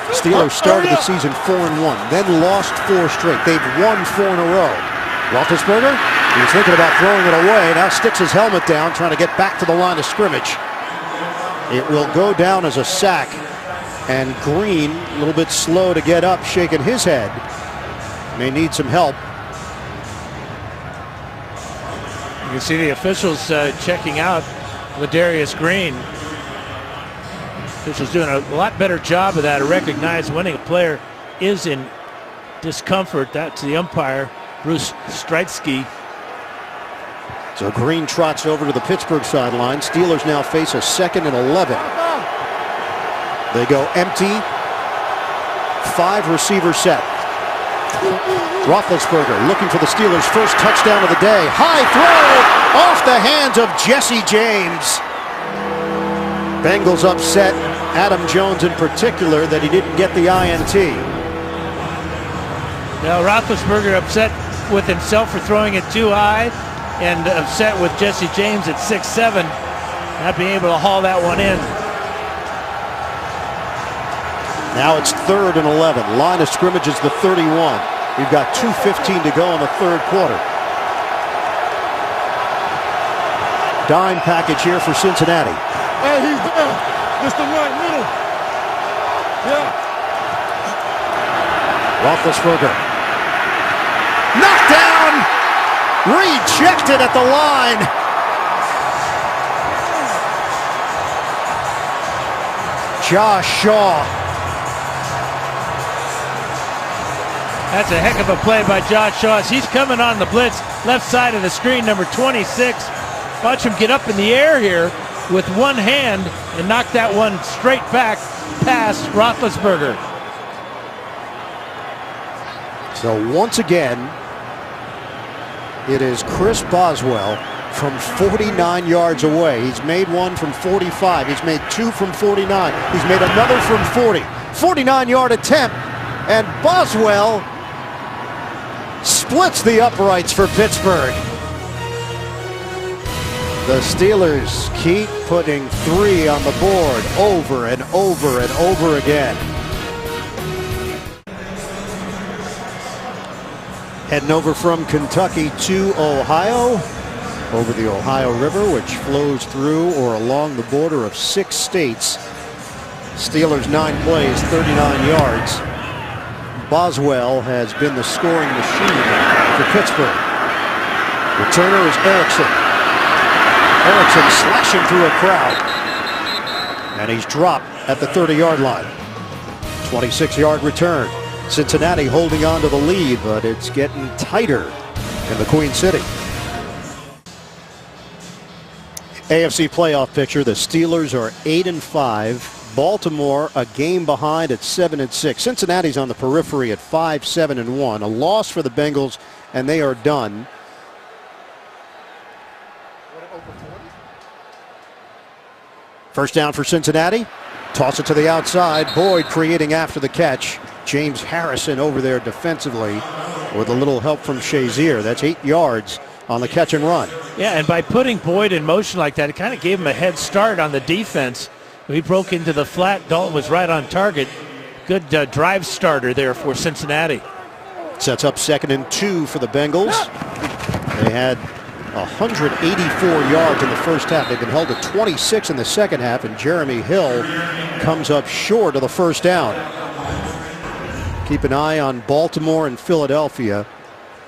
Steelers started the season 4-1, then lost 4 straight. They've won 4 in a row. Roethlisberger, he was thinking about throwing it away, now sticks his helmet down, trying to get back to the line of scrimmage. It will go down as a sack, and Green, a little bit slow to get up, shaking his head. May need some help. You can see the officials checking out Ladarius Green. Officials doing a lot better job of that to recognize when a player is in discomfort. That's the umpire, Bruce Stritsky. So Green trots over to the Pittsburgh sideline. Steelers now face a 2nd and 11. They go empty. 5 receiver set. Roethlisberger looking for the Steelers' first touchdown of the day. High throw off the hands of Jesse James. Bengals upset, Adam Jones in particular, that he didn't get the INT. Now Roethlisberger upset with himself for throwing it too high, and upset with Jesse James at 6'7", not being able to haul that one in. Now it's 3rd and 11. Line of scrimmage is the 31. We've got 2:15 to go in the third quarter. Dime package here for Cincinnati. Hey, he's there. Just the right middle. Yeah. Roethlisberger. Knocked down. Rejected at the line. Josh Shaw That's a heck of a play by Josh Shaw. He's coming on the blitz, left side of the screen, number 26. Watch him get up in the air here with one hand and knock that one straight back past Roethlisberger. So once again, it is Chris Boswell from 49 yards away. He's made one from 45. He's made two from 49. He's made another from 40. 49-yard attempt, and Boswell splits the uprights for Pittsburgh. The Steelers keep putting three on the board over and over and over again. Heading over from Kentucky to Ohio, over the Ohio River, which flows through or along the border of 6 states. Steelers 9 plays, 39 yards. Boswell has been the scoring machine for Pittsburgh. Returner is Erickson. Erickson slashing through a crowd. And he's dropped at the 30-yard line. 26-yard return. Cincinnati holding on to the lead, but it's getting tighter in the Queen City. AFC playoff picture, the Steelers are 8-5. Baltimore a game behind at 7-6. Cincinnati's on the periphery at 5-7-1. A loss for the Bengals, and they are done. First down for Cincinnati. Toss it to the outside. Boyd creating after the catch. James Harrison over there defensively with a little help from Shazier. That's 8 yards on the catch and run. Yeah, and by putting Boyd in motion like that, it kind of gave him a head start on the defense. He broke into the flat. Dalton was right on target. Good drive starter there for Cincinnati. Sets up 2nd and 2 for the Bengals. They had 184 yards in the first half. They've been held to 26 in the second half, and Jeremy Hill comes up short of the first down. Keep an eye on Baltimore and Philadelphia.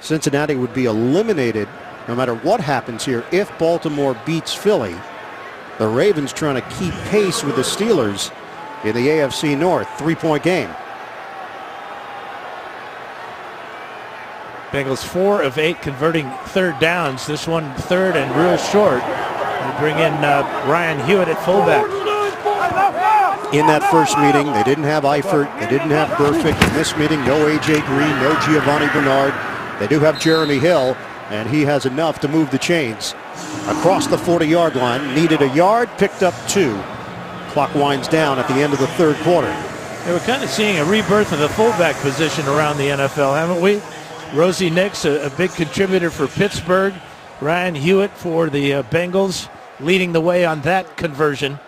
Cincinnati would be eliminated no matter what happens here if Baltimore beats Philly. The Ravens trying to keep pace with the Steelers in the AFC North. 3-point game. Bengals 4 of 8 converting third downs. This one third and real short. They bring in Ryan Hewitt at fullback. In that first meeting, they didn't have Eifert. They didn't have Burfict. In this meeting, no A.J. Green, no Giovanni Bernard. They do have Jeremy Hill, and he has enough to move the chains. Across the 40-yard line, needed a yard, picked up 2. Clock winds down at the end of the third quarter. We're kind of seeing a rebirth of the fullback position around the NFL, haven't we? Rosie Nix, a big contributor for Pittsburgh. Ryan Hewitt for the Bengals, leading the way on that conversion.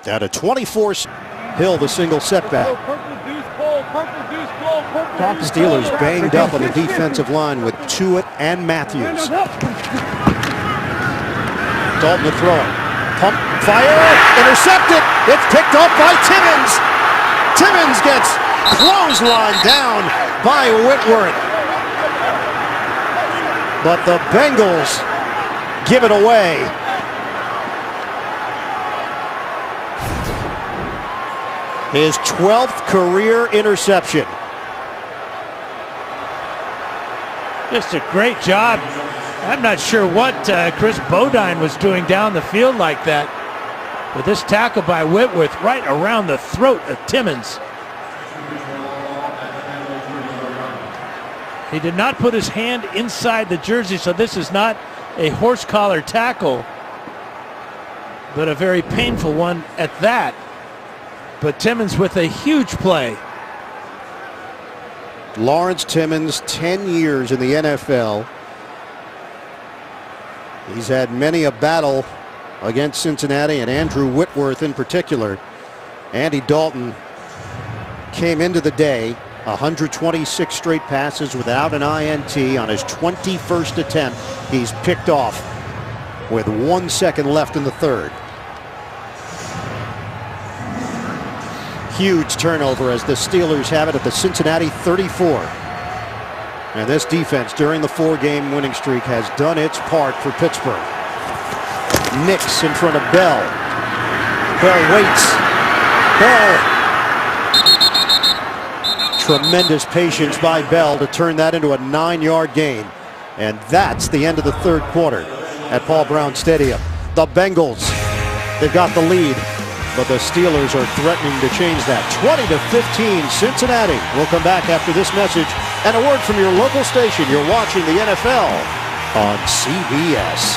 Down to 24. Hill, the single setback. Steelers banged up on the defensive line with Tuitt and Matthews. Dalton to throw. Pump, fire, intercepted. It's picked up by Timmons. Timmons gets clotheslined down by Whitworth. But the Bengals give it away. His 12th career interception. Just a great job. I'm not sure what Chris Bodine was doing down the field like that. But this tackle by Whitworth right around the throat of Timmons. He did not put his hand inside the jersey, so this is not a horse collar tackle, but a very painful one at that. But Timmons with a huge play. Lawrence Timmons, 10 years in the NFL. He's had many a battle against Cincinnati and Andrew Whitworth in particular. Andy Dalton came into the day 126 straight passes without an INT. On his 21st attempt, he's picked off with 1 second left in the third. Huge turnover as the Steelers have it at the Cincinnati 34. And this defense during the 4-game winning streak has done its part for Pittsburgh. Nix in front of Bell. Bell waits. Bell Tremendous patience by Bell to turn that into a 9-yard gain. And that's the end of the third quarter at Paul Brown Stadium. The Bengals, they've got the lead, but the Steelers are threatening to change that. 20-15 Cincinnati. We'll come back after this message and a word from your local station. You're watching the NFL on CBS.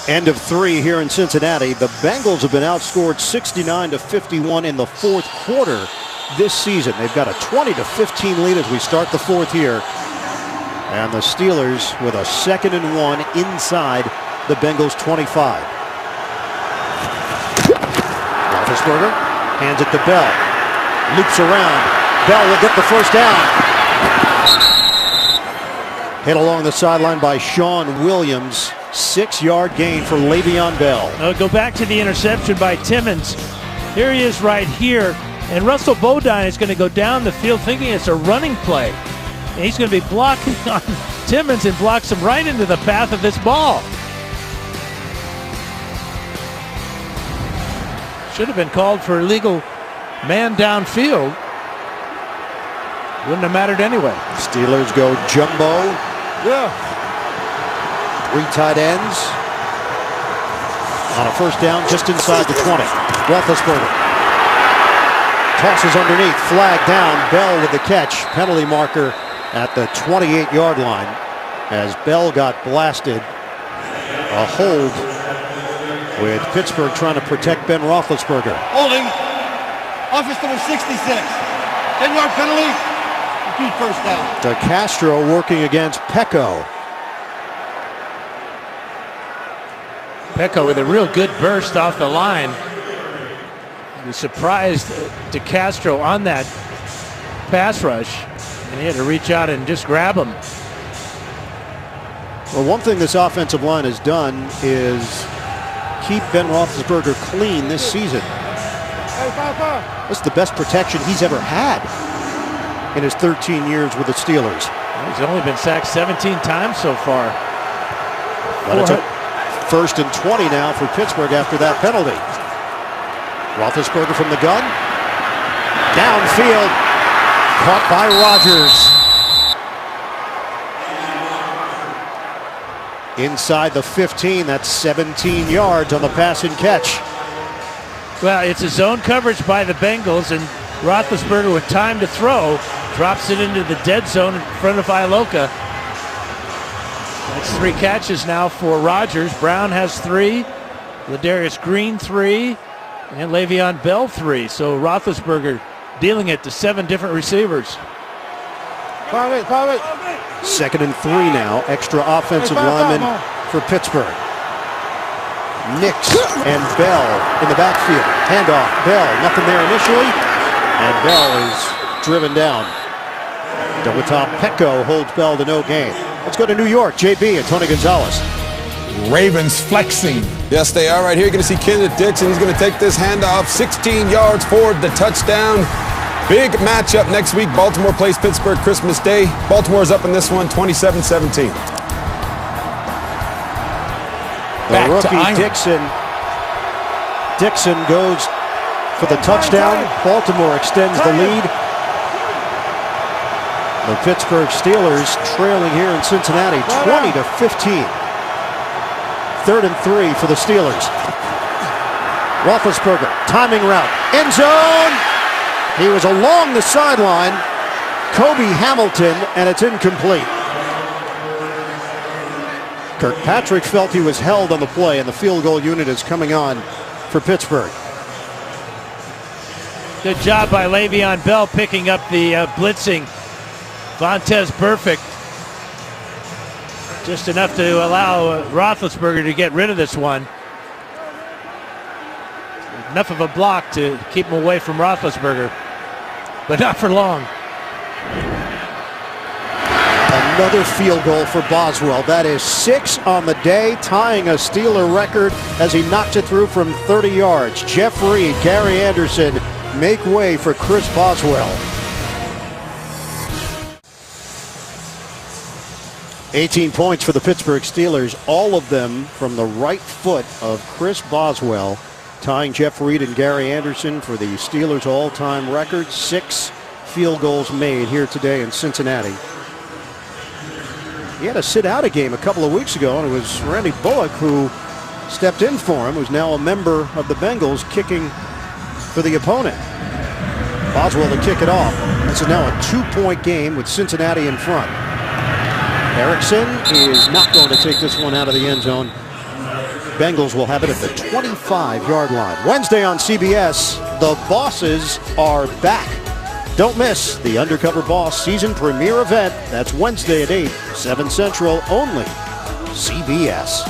End of 3 here in Cincinnati. The Bengals have been outscored 69-51 in the fourth quarter this season. They've got a 20-15 lead as we start the fourth here. And the Steelers with a 2nd and 1 inside the Bengals 25. Roethlisberger hands it to Bell. Loops around. Bell will get the first down. Hit along the sideline by Sean Williams. 6-yard gain for Le'Veon Bell. Go back to the interception by Timmons. Here he is right here. And Russell Bodine is going to go down the field thinking it's a running play. And he's going to be blocking on Timmons and blocks him right into the path of this ball. Should have been called for illegal man downfield. Wouldn't have mattered anyway. Steelers go jumbo. Yeah. 3 tight ends on a first down just inside the 20. Roethlisberger tosses underneath, flag down. Bell with the catch. Penalty marker at the 28-yard line as Bell got blasted. A hold with Pittsburgh trying to protect Ben Roethlisberger. Holding. Offense number 66. 10-yard penalty. Repeat first down. DeCastro working against Pecco. Pecco with a real good burst off the line. He surprised DeCastro on that pass rush, and he had to reach out and just grab him. Well, one thing this offensive line has done is keep Ben Roethlisberger clean this season. That's the best protection he's ever had in his 13 years with the Steelers. He's only been sacked 17 times so far. But it's a 1st and 20 now for Pittsburgh after that penalty. Roethlisberger from the gun. Downfield. Caught by Rodgers. Inside the 15. That's 17 yards on the pass and catch. Well, it's a zone coverage by the Bengals, and Roethlisberger with time to throw drops it into the dead zone in front of Iloka. That's 3 catches now for Rodgers. Brown has 3, Ladarius Green 3, and Le'Veon Bell 3. So Roethlisberger dealing it to 7 different receivers. 2nd and 3 now. Extra offensive lineman for Pittsburgh. Nix and Bell in the backfield. Handoff. Bell, nothing there initially. And Bell is driven down. Double top Pecco holds Bell to no gain. Let's go to New York. JB and Tony Gonzalez. Ravens flexing. Yes, they are. Right here, you're going to see Kenneth Dixon. He's going to take this handoff 16 yards forward, the touchdown. Big matchup next week. Baltimore plays Pittsburgh Christmas Day. Baltimore's up in this one, 27-17. The rookie Dixon goes for the touchdown. Baltimore extends the lead. The Pittsburgh Steelers trailing here in Cincinnati 20-15. 3rd and 3 for the Steelers. Roethlisberger, timing route, end zone. He was along the sideline. Kobe Hamilton, and it's incomplete. Kirkpatrick felt he was held on the play, and the field goal unit is coming on for Pittsburgh. Good job by Le'Veon Bell picking up the blitzing. Vontez Burfict. Just enough to allow Roethlisberger to get rid of this one. Enough of a block to keep him away from Roethlisberger, but not for long. Another field goal for Boswell. That is 6 on the day, tying a Steeler record as he knocked it through from 30 yards. Jeff Reed, Gary Anderson make way for Chris Boswell. 18 points for the Pittsburgh Steelers, all of them from the right foot of Chris Boswell. tying Jeff Reed and Gary Anderson for the Steelers' all-time record. 6 field goals made here today in Cincinnati. He had to sit out a game a couple of weeks ago, and it was Randy Bullock who stepped in for him, who's now a member of the Bengals, kicking for the opponent. Boswell to kick it off. This is now a 2-point game with Cincinnati in front. Erickson is not going to take this one out of the end zone. Bengals will have it at the 25-yard line. Wednesday on CBS, the Bosses are back. Don't miss the Undercover Boss season premiere event. That's Wednesday at 8, 7 Central, only CBS.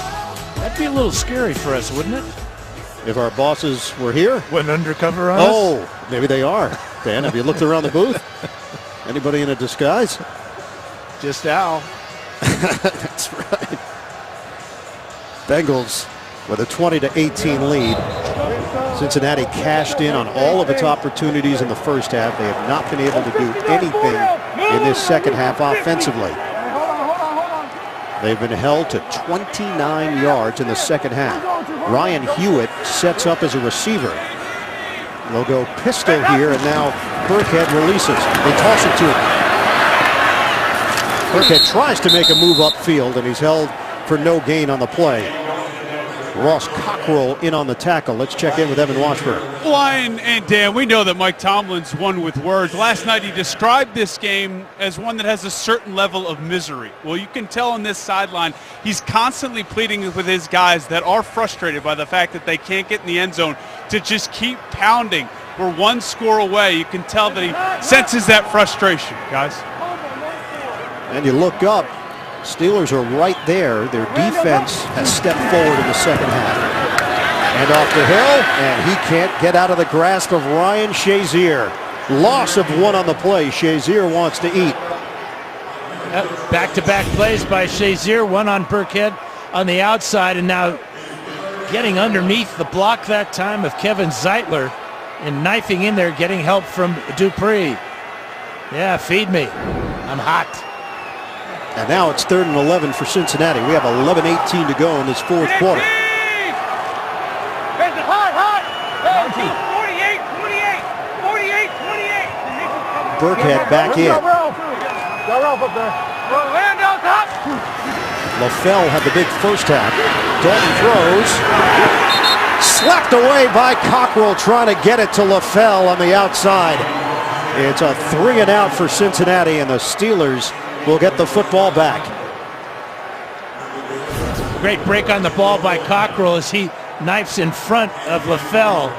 That'd be a little scary for us, wouldn't it? If our bosses were here? Went undercover on us? Oh, maybe they are. Dan, have you looked around the booth? Anybody in a disguise? Just Al. That's right. Bengals with a 20-18 lead. Cincinnati cashed in on all of its opportunities in the first half. They have not been able to do anything in this second half offensively. They've been held to 29 yards in the second half. Ryan Hewitt sets up as a receiver. They'll go pistol here, and now Burkhead releases. They toss it to him. Burkhead tries to make a move upfield, and he's held for no gain on the play. Ross Cockrell in on the tackle. Let's check in with Evan Washburn. Well, and Dan, we know that Mike Tomlin's one with words. Last night he described this game as one that has a certain level of misery. Well, you can tell on this sideline he's constantly pleading with his guys that are frustrated by the fact that they can't get in the end zone to just keep pounding. We're one score away. You can tell that he senses that frustration, guys. And you look up. Steelers are right there. Their defense has stepped forward in the second half. And off the hill, and he can't get out of the grasp of Ryan Shazier. Loss of 1 on the play. Shazier wants to eat. Back-to-back plays by Shazier, one on Burkhead on the outside, and now getting underneath the block that time of Kevin Zeitler and knifing in there, getting help from Dupree. Yeah, feed me. I'm hot. And now it's 3rd and 11 for Cincinnati. We have 11:18 to go in this fourth quarter. Burkhead back in. LaFell had the big first half. Dalton throws. Slapped away by Cockrell, trying to get it to LaFell on the outside. It's a 3 and out for Cincinnati, and the Steelers will get the football back. Great break on the ball by Cockrell as he knifes in front of LaFell.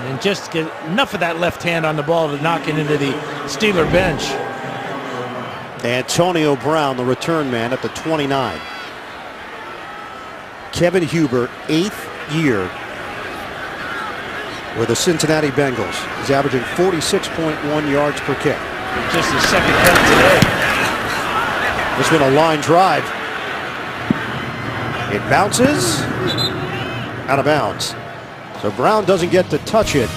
And just get enough of that left hand on the ball to knock it into the Steeler bench. Antonio Brown, the return man, at the 29. Kevin Huber, 8th year with the Cincinnati Bengals. He's averaging 46.1 yards per kick. Just his second cut today. It's been a line drive. It bounces out of bounds. So Brown doesn't get to touch it.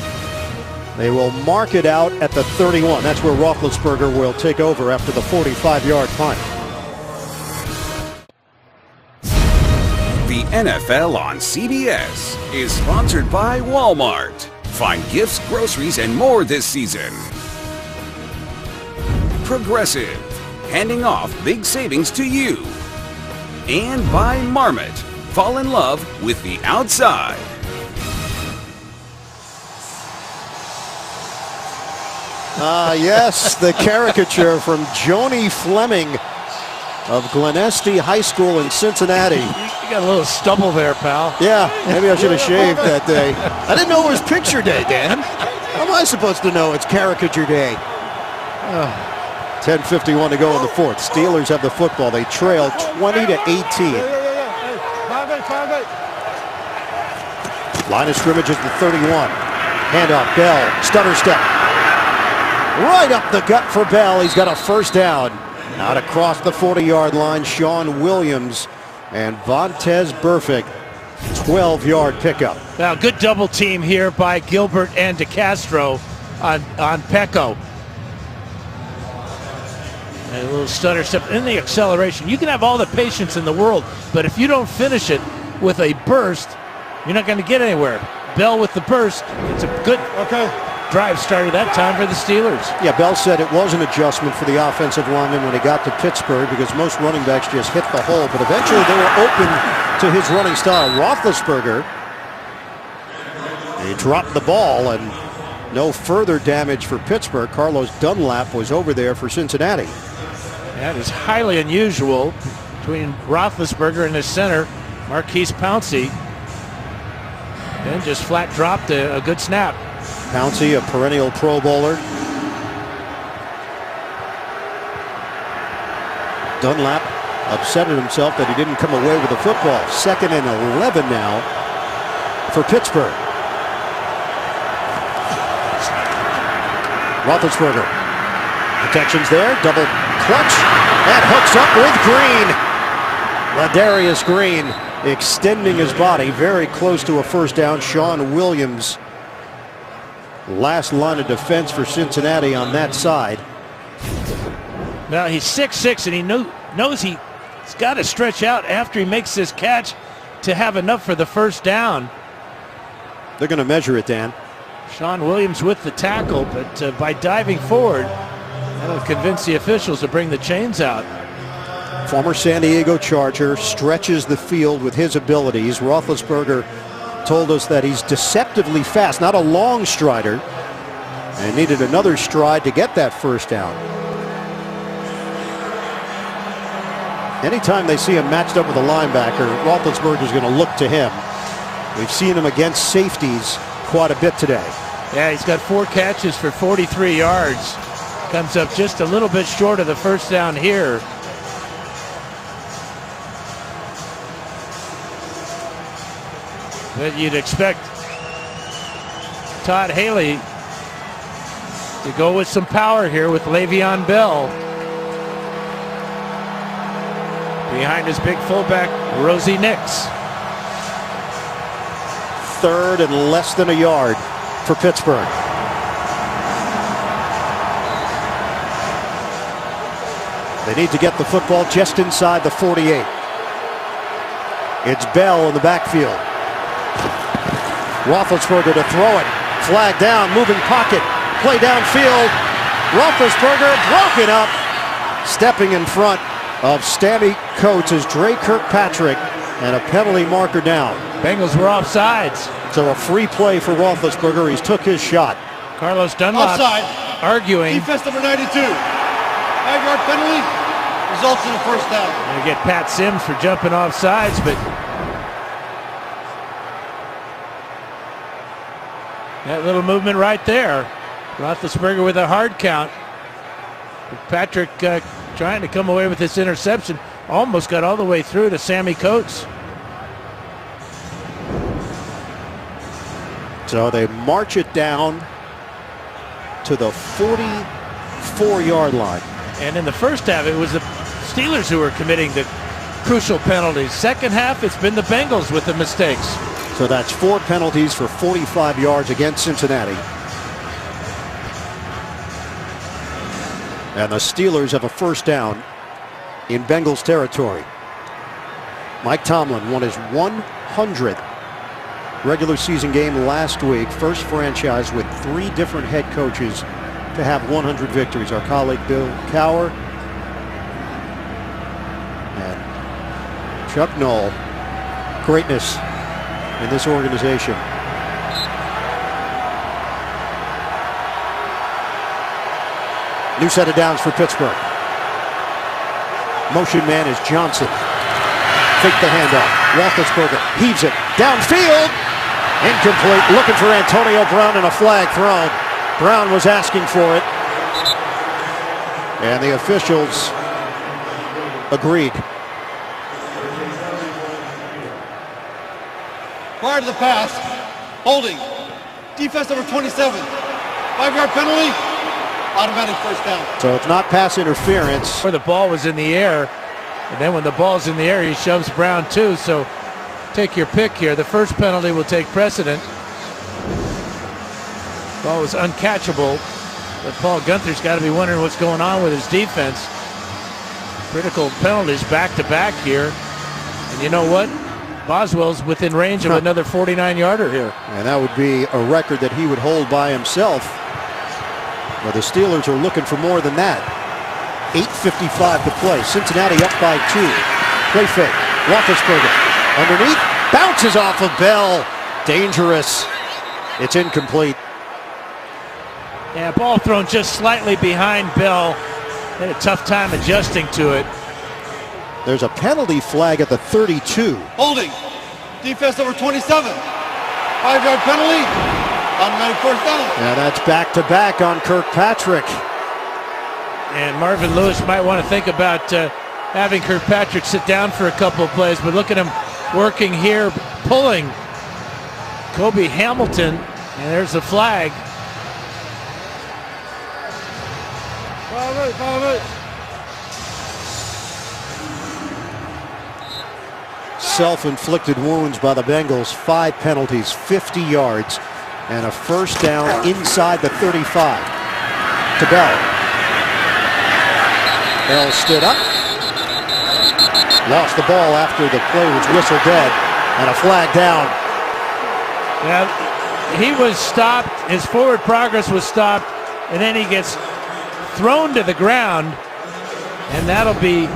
They will mark it out at the 31. That's where Roethlisberger will take over after the 45-yard punt. The NFL on CBS is sponsored by Walmart. Find gifts, groceries, and more this season. Progressive, handing off big savings to you. And by Marmot, fall in love with the outside. Yes, the caricature from Joni Fleming of Glen Estee High School in Cincinnati. You got a little stubble there, pal. Yeah, maybe I should have shaved that day. I didn't know it was picture day, Dan. How am I supposed to know it's caricature day? 10:51 to go in the fourth. Steelers have the football. They trail 20-18. Line of scrimmage is the 31. Handoff, Bell, stutter step. Right up the gut for Bell. He's got a first down. Out across the 40-yard line, Sean Williams and Vontez Burfict. 12-yard pickup. Now, good double team here by Gilbert and DeCastro on Pecco. And a little stutter step in the acceleration. You can have all the patience in the world, but if you don't finish it with a burst, you're not going to get anywhere. Bell with the burst. It's a good drive started that time for the Steelers. Yeah, Bell said it was an adjustment for the offensive lineman when he got to Pittsburgh because most running backs just hit the hole, but eventually they were open to his running style. Roethlisberger, he dropped the ball, and no further damage for Pittsburgh. Carlos Dunlap was over there for Cincinnati. That is highly unusual between Roethlisberger and his center, Marquise Pouncey. And just flat dropped a good snap. Pouncey, a perennial Pro Bowler. Dunlap upset at himself that he didn't come away with the football. 2nd and 11 now for Pittsburgh. Roethlisberger. Protection's there. Double clutch. And hooks up with Green. Ladarius Green extending his body very close to a first down. Sean Williams, last line of defense for Cincinnati on that side. Now he's 6'6", and he knows he's got to stretch out after he makes this catch to have enough for the first down. They're going to measure it, Dan. Sean Williams with the tackle, but by diving forward, that'll convince the officials to bring the chains out. Former San Diego Charger stretches the field with his abilities. Roethlisberger told us that he's deceptively fast, not a long strider, and needed another stride to get that first down. Anytime they see him matched up with a linebacker, Roethlisberger's going to look to him. We've seen him against safeties quite a bit today. Yeah, he's got 4 catches for 43 yards. Comes up just a little bit short of the first down here. But you'd expect Todd Haley to go with some power here with Le'Veon Bell. Behind his big fullback, Rosie Nix. 3rd and less than a yard for Pittsburgh. They need to get the football just inside the 48. It's Bell in the backfield. Roethlisberger to throw it. Flag down, moving pocket. Play downfield. Roethlisberger broken up. Stepping in front of Sammy Coates is Dre Kirkpatrick, and a penalty marker down. Bengals were offsides. So a free play for Roethlisberger. He's took his shot. Carlos Dunlap Offside. arguing. Defense number 92. 5-yard penalty results in a first down. They get Pat Sims for jumping off sides, but that little movement right there. Roethlisberger with a hard count. Patrick trying to come away with this interception. Almost got all the way through to Sammy Coates. So they march it down to the 44-yard line. And in the first half, it was the Steelers who were committing the crucial penalties. Second half, it's been the Bengals with the mistakes. So that's 4 penalties for 45 yards against Cincinnati. And the Steelers have a first down in Bengals territory. Mike Tomlin won his 100th regular season game last week. First franchise with 3 different head coaches to have 100 victories. Our colleague Bill Cowher and Chuck Noll. Greatness in this organization. New set of downs for Pittsburgh. Motion man is Johnson. Fake the handoff. Roethlisberger heaves it downfield. Incomplete. Looking for Antonio Brown and a flag thrown. Brown was asking for it. And the officials agreed. Prior to the pass, holding. Defense number 27. 5-yard penalty. Automatic first down. So it's not pass interference. Where the ball was in the air. And then when the ball's in the air, he shoves Brown too. So take your pick here. The first penalty will take precedent. Ball was uncatchable. But Paul Guenther's got to be wondering what's going on with his defense. Critical penalties back to back here. And you know what? Boswell's within range of another 49-yarder here. And that would be a record that he would hold by himself. But the Steelers are looking for more than that. 8:55 to play. Cincinnati up by 2. Play fake. Roethlisberger underneath. Bounces off of Bell. Dangerous. It's incomplete. Yeah, ball thrown just slightly behind Bell. Had a tough time adjusting to it. There's a penalty flag at the 32. Holding. Defense number 27. 5-yard penalty. Automatic first down. And that's back-to-back on Kirkpatrick. And Marvin Lewis might want to think about having Kirkpatrick sit down for a couple of plays, but look at him working here, pulling Kobe Hamilton, and there's the flag. Follow it. Self-inflicted wounds by the Bengals. 5 penalties, 50 yards, and a first down inside the 35. To Bell. Bell stood up. Lost the ball after the play was whistled dead, and a flag down. Now, he was stopped. His forward progress was stopped, and then he gets thrown to the ground, and that'll be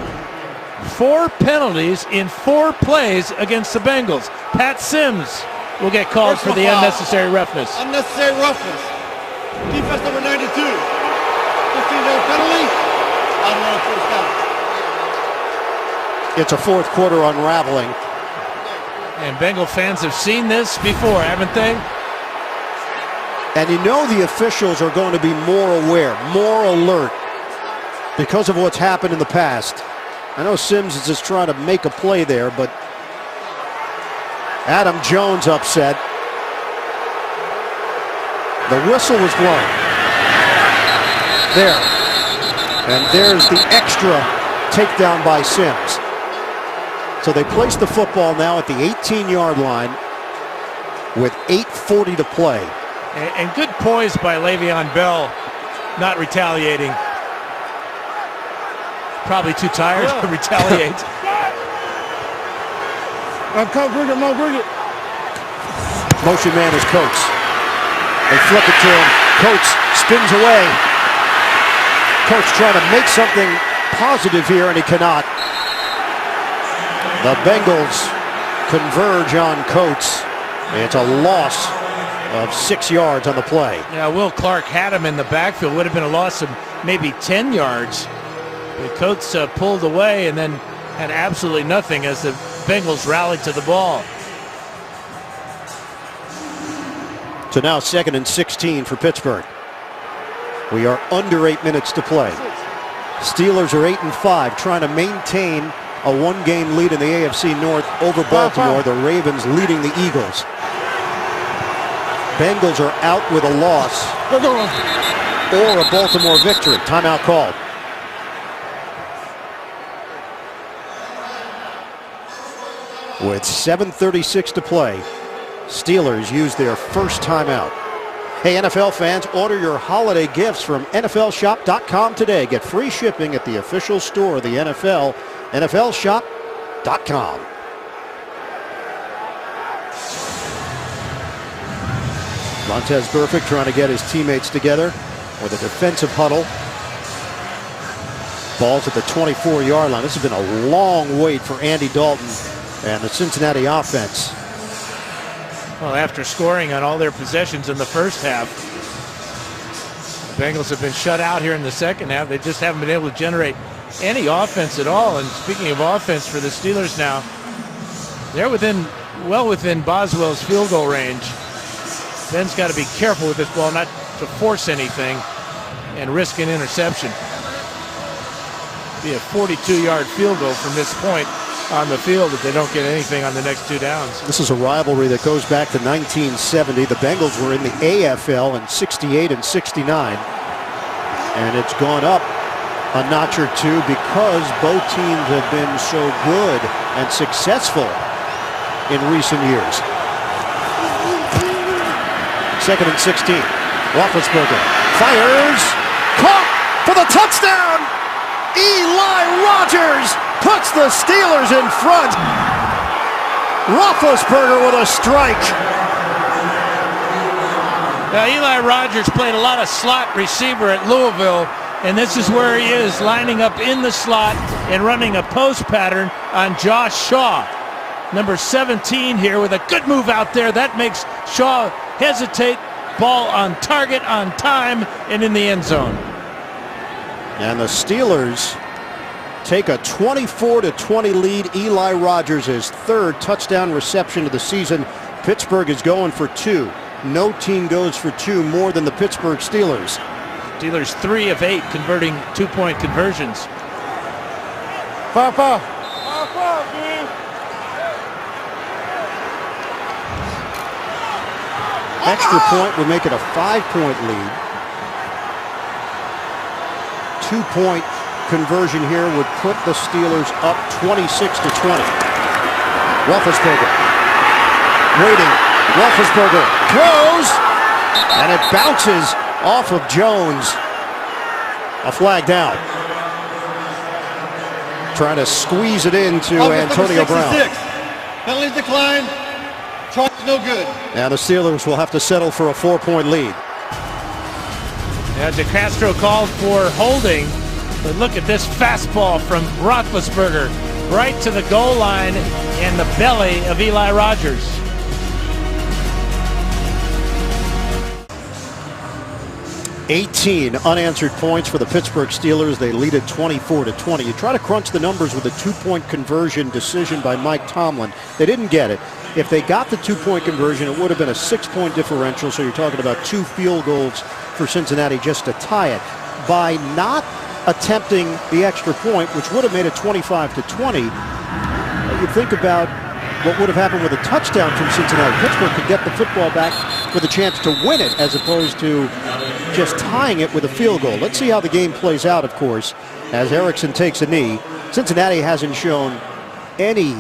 4 penalties in 4 plays against the Bengals. Pat Sims will get called for the unnecessary roughness. Unnecessary roughness. Defense number 92. 15-yard penalty. Automatic first down. It's a fourth quarter unraveling. And Bengal fans have seen this before, haven't they? And you know the officials are going to be more aware, more alert because of what's happened in the past. I know Sims is just trying to make a play there, but Adam Jones upset. The whistle was blown. There. And there's the extra takedown by Sims. So they place the football now at the 18-yard line with 8:40 to play. And good poise by Le'Veon Bell, not retaliating. Probably too tired to retaliate. Bring it. Motion man is Coates. They flip it to him. Coates spins away. Coates trying to make something positive here, and he cannot. The Bengals converge on Coates. It's a loss of 6 yards on the play. Yeah, Will Clark had him in the backfield. Would have been a loss of maybe 10 yards. But Coates pulled away and then had absolutely nothing as the Bengals rallied to the ball. So now 2nd and 16 for Pittsburgh. We are under 8 minutes to play. Steelers are 8-5, trying to maintain a 1-game lead in the AFC North over Baltimore. The Ravens leading the Eagles. Bengals are out with a loss or a Baltimore victory. Timeout called. With 7:36 to play, Steelers use their first timeout. Hey, NFL fans, order your holiday gifts from NFLshop.com today. Get free shipping at the official store of the NFL, NFLshop.com. Montez Burfict trying to get his teammates together with a defensive huddle. Ball's at the 24-yard line. This has been a long wait for Andy Dalton and the Cincinnati offense. Well, after scoring on all their possessions in the first half, the Bengals have been shut out here in the second half. They just haven't been able to generate any offense at all. And speaking of offense for the Steelers now, they're well within Boswell's field goal range. Ben's got to be careful with this ball not to force anything and risk an interception. Be a 42-yard field goal from this point on the field if they don't get anything on the next 2 downs. This is a rivalry that goes back to 1970. The Bengals were in the AFL in 68 and 69. And it's gone up a notch or two because both teams have been so good and successful in recent years. 2nd and 16. Roethlisberger fires. Caught for the touchdown. Eli Rogers puts the Steelers in front. Roethlisberger with a strike. Now, Eli Rogers played a lot of slot receiver at Louisville, and this is where he is, lining up in the slot and running a post pattern on Josh Shaw. Number 17 here with a good move out there. That makes Shaw hesitate. Ball on target, on time, and in the end zone. And the Steelers take a 24-20 lead. Eli Rogers, his third touchdown reception of the season. Pittsburgh is going for 2. No team goes for 2 more than the Pittsburgh Steelers. Steelers 3 of 8 converting 2-point conversions. Papa. Extra point would make it a 5-point lead. 2-point conversion here would put the Steelers up 26-20. Roethlisberger waiting. Roethlisberger throws, and it bounces off of Jones. A flag down. Trying to squeeze it into Antonio Brown. Penalties decline. Charge no good. Now the Steelers will have to settle for a 4-point lead. Yeah, DeCastro called for holding, but look at this fastball from Roethlisberger right to the goal line and the belly of Eli Rogers. $18 unanswered points for the Pittsburgh Steelers. They lead it 24-20. You try to crunch the numbers with a 2-point conversion decision by Mike Tomlin. They didn't get it. If they got the 2-point conversion, it would have been a 6-point differential. So you're talking about 2 field goals for Cincinnati just to tie it. By not attempting the extra point, which would have made it 25-20, you think about what would have happened with a touchdown from Cincinnati. Pittsburgh could get the football back with a chance to win it as opposed to just tying it with a field goal. Let's see how the game plays out, of course, as Erickson takes a knee. Cincinnati hasn't shown any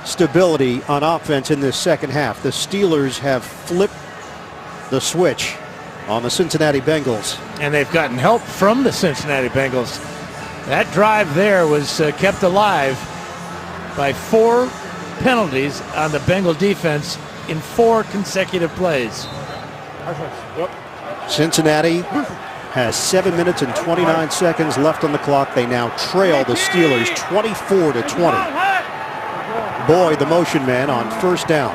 stability on offense in this second half. The Steelers have flipped the switch on the Cincinnati Bengals. And they've gotten help from the Cincinnati Bengals. That drive there was kept alive by 4 penalties on the Bengal defense in 4 consecutive plays. Cincinnati has 7 minutes and 29 seconds left on the clock. They now trail the Steelers 24-20. Boyd, the motion man, on first down.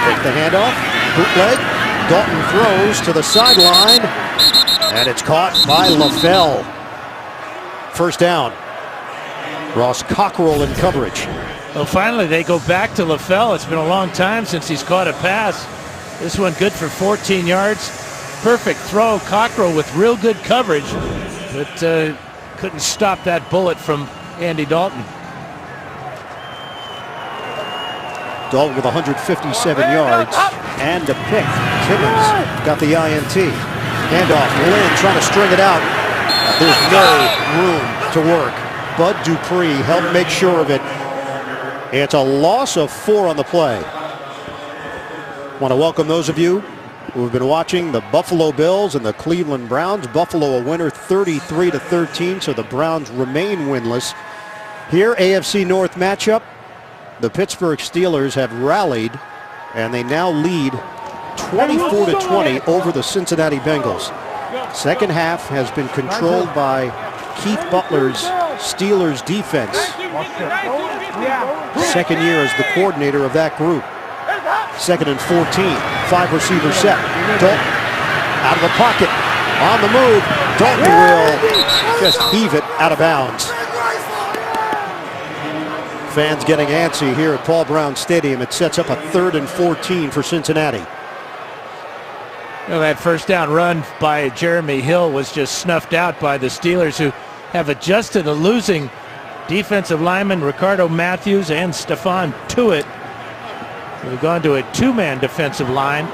Take the handoff, bootleg. Dalton throws to the sideline, and it's caught by LaFell. First down. Ross Cockrell in coverage. Well, finally they go back to LaFell. It's been a long time since he's caught a pass. This one good for 14 yards. Perfect throw. Cockrell with real good coverage, but couldn't stop that bullet from Andy Dalton. Dalton with 157 yards and a pick. Timmons got the INT. Handoff. Lynn trying to string it out. There's no room to work. Bud Dupree helped make sure of it. It's a loss of 4 on the play. Want to welcome those of you who have been watching the Buffalo Bills and the Cleveland Browns. Buffalo a winner 33-13, so the Browns remain winless. Here, AFC North matchup. The Pittsburgh Steelers have rallied, and they now lead 24-20 over the Cincinnati Bengals. Second half has been controlled by Keith Butler's Steelers defense. Second year as the coordinator of that group. 2nd and 14, 5 receiver set. Dalton out of the pocket, on the move. Dalton will just heave it out of bounds. Fans getting antsy here at Paul Brown Stadium. It sets up a 3rd and 14 for Cincinnati. Well, that first down run by Jeremy Hill was just snuffed out by the Steelers, who have adjusted a losing defensive lineman, Ricardo Matthews, and Stephon Tuitt. We've gone to a 2-man defensive line,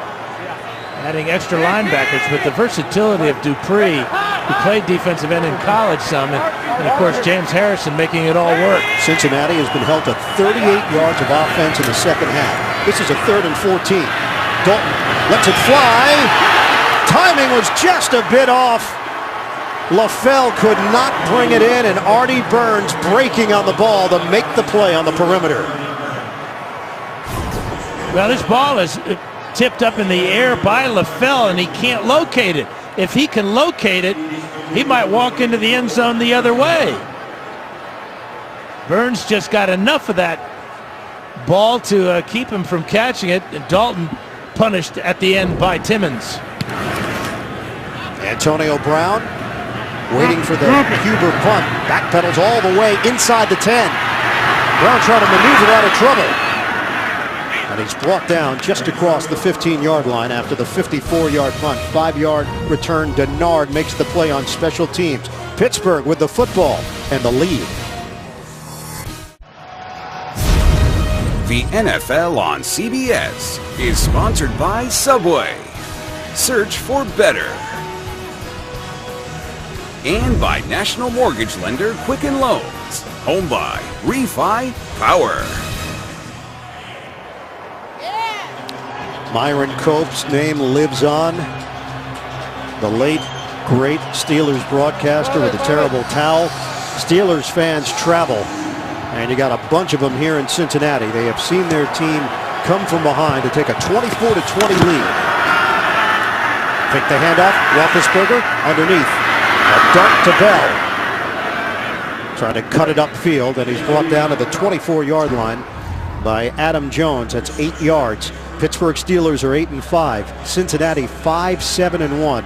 adding extra linebackers, but the versatility of Dupree, who played defensive end in college some, and of course James Harrison making it all work. Cincinnati has been held to 38 yards of offense in the second half. This is a 3rd and 14. Dalton lets it fly. Timing was just a bit off. LaFell could not bring it in, and Artie Burns breaking on the ball to make the play on the perimeter. Well, this ball is tipped up in the air by LaFell, and he can't locate it. If he can locate it, he might walk into the end zone the other way. Burns just got enough of that ball to keep him from catching it, and Dalton punished at the end by Timmons. Antonio Brown waiting for the Huber punt. Backpedals all the way inside the 10. Brown trying to maneuver out of trouble. And he's brought down just across the 15-yard line after the 54-yard punt. 5-yard return. Denard makes the play on special teams. Pittsburgh with the football and the lead. The NFL on CBS is sponsored by Subway. Search for better. And by National Mortgage Lender Quicken Loans. Home buy, refi, power. Myron Cope's name lives on. The late, great Steelers broadcaster with a terrible towel. Steelers fans travel, and you got a bunch of them here in Cincinnati. They have seen their team come from behind to take a 24-20 lead. Fake the handoff, Roethlisberger underneath. A dart to Bell. Trying to cut it upfield, and he's brought down to the 24-yard line by Adam Jones. That's 8 yards. Pittsburgh Steelers are 8-5. Cincinnati 5-7-1.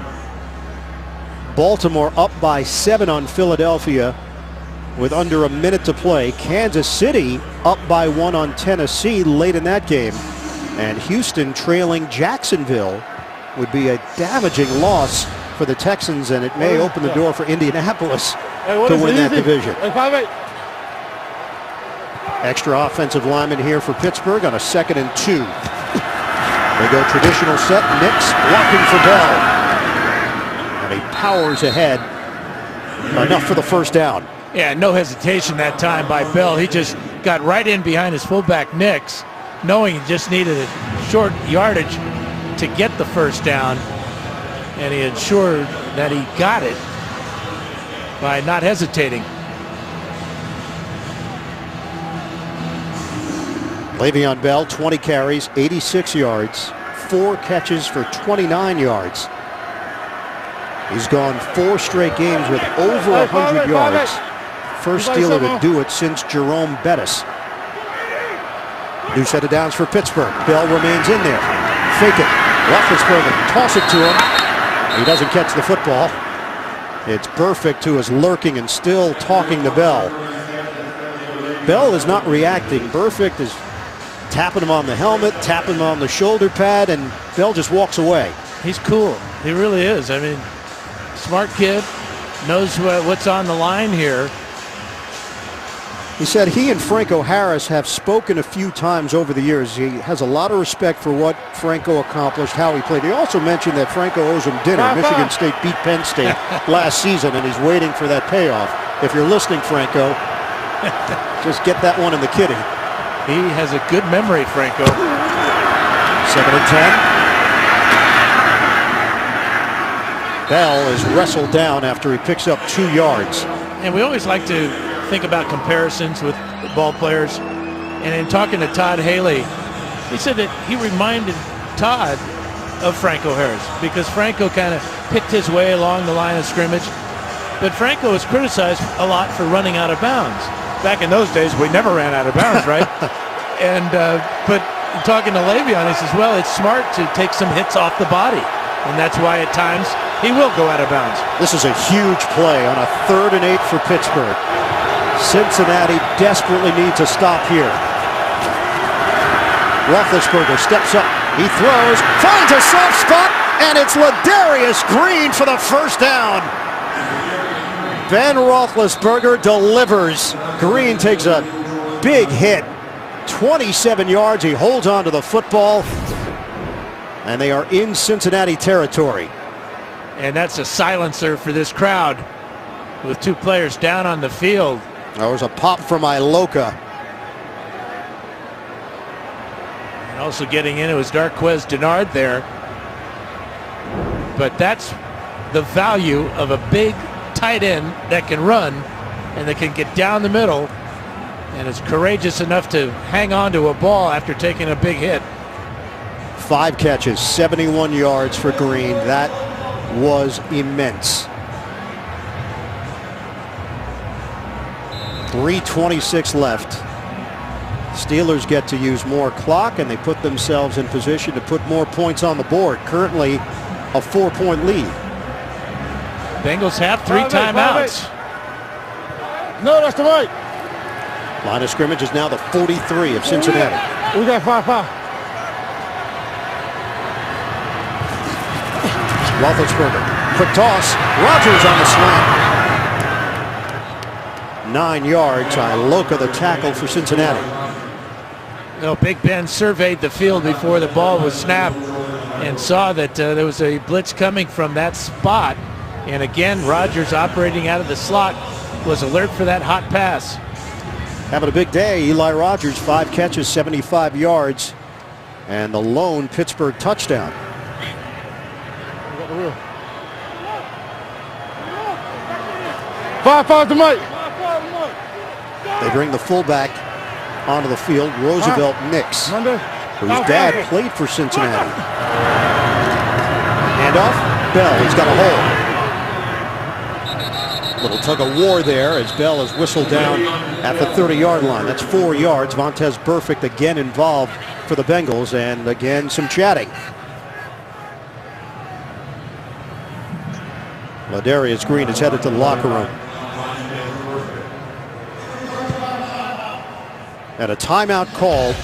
Baltimore up by 7 on Philadelphia with under a minute to play. Kansas City up by 1 on Tennessee late in that game. And Houston trailing Jacksonville would be a damaging loss for the Texans, and it may open the door for Indianapolis to win that division. Extra offensive lineman here for Pittsburgh on a 2nd and 2. They go traditional set. Nix blocking for Bell. And he powers ahead. Enough for the first down. Yeah, no hesitation that time by Bell. He just got right in behind his fullback Nix, knowing he just needed a short yardage to get the first down. And he ensured that he got it by not hesitating. Le'Veon Bell, 20 carries, 86 yards, 4 catches for 29 yards. He's gone 4 straight games with over 100 yards. First Steeler to do it since Jerome Bettis. New set of downs for Pittsburgh. Bell remains in there. Fake it. Roethlisberger, toss it to him. He doesn't catch the football. It's Burfict who is lurking and still talking to Bell. Bell is not reacting. Burfict is tapping him on the helmet, tapping him on the shoulder pad, and Bell just walks away. He's cool. He really is. I mean, smart kid, knows what's on the line here. He said he and Franco Harris have spoken a few times over the years. He has a lot of respect for what Franco accomplished, how he played. He also mentioned that Franco owes him dinner. Michigan State beat Penn State last season, and he's waiting for that payoff. If you're listening, Franco, just get that one in the kitty. He has a good memory, Franco. 2nd and 10. Bell is wrestled down after he picks up 2 yards. And we always like to think about comparisons with ball players. And in talking to Todd Haley, he said that he reminded Todd of Franco Harris because Franco kind of picked his way along the line of scrimmage. But Franco was criticized a lot for running out of bounds. Back in those days, we never ran out of bounds, right? And but talking to Le'Veon, he says, well, it's smart to take some hits off the body. And that's why at times he will go out of bounds. This is a huge play on a 3rd and 8 for Pittsburgh. Cincinnati desperately needs a stop here. Roethlisberger steps up. He throws, finds a soft spot, and it's Ladarius Green for the first down. Ben Roethlisberger delivers. Green takes a big hit. 27 yards. He holds on to the football. And they are in Cincinnati territory. And that's a silencer for this crowd with 2 players down on the field. There was a pop from Iloka. And also getting in, it was Darquez Denard there. But that's the value of a big, tight end that can run and that can get down the middle and is courageous enough to hang on to a ball after taking a big hit. 5 catches, 71 yards for Green. That was immense. 3:26 left. Steelers get to use more clock, and they put themselves in position to put more points on the board. Currently a 4-point lead. Bengals have 3 timeouts. No, that's the right. Line of scrimmage is now the 43 of Cincinnati. We got 5-5. Roethlisberger, quick toss. Rodgers on the slant. 9 yards. Iloka the tackle for Cincinnati. You know, Big Ben surveyed the field before the ball was snapped and saw that there was a blitz coming from that spot. And again, Rodgers, operating out of the slot, was alert for that hot pass. Having a big day. Eli Rogers, 5 catches, 75 yards, and the lone Pittsburgh touchdown. 5-5 to Mike. They bring the fullback onto the field, Roosevelt Nix, whose dad played for Cincinnati. Handoff, Bell, he's got a hole. Little tug of war there as Bell is whistled down at the 30-yard line. That's 4 yards. Vontaze Burfict again involved for the Bengals, and again some chatting. Ladarius Green is headed to the locker room. And a timeout called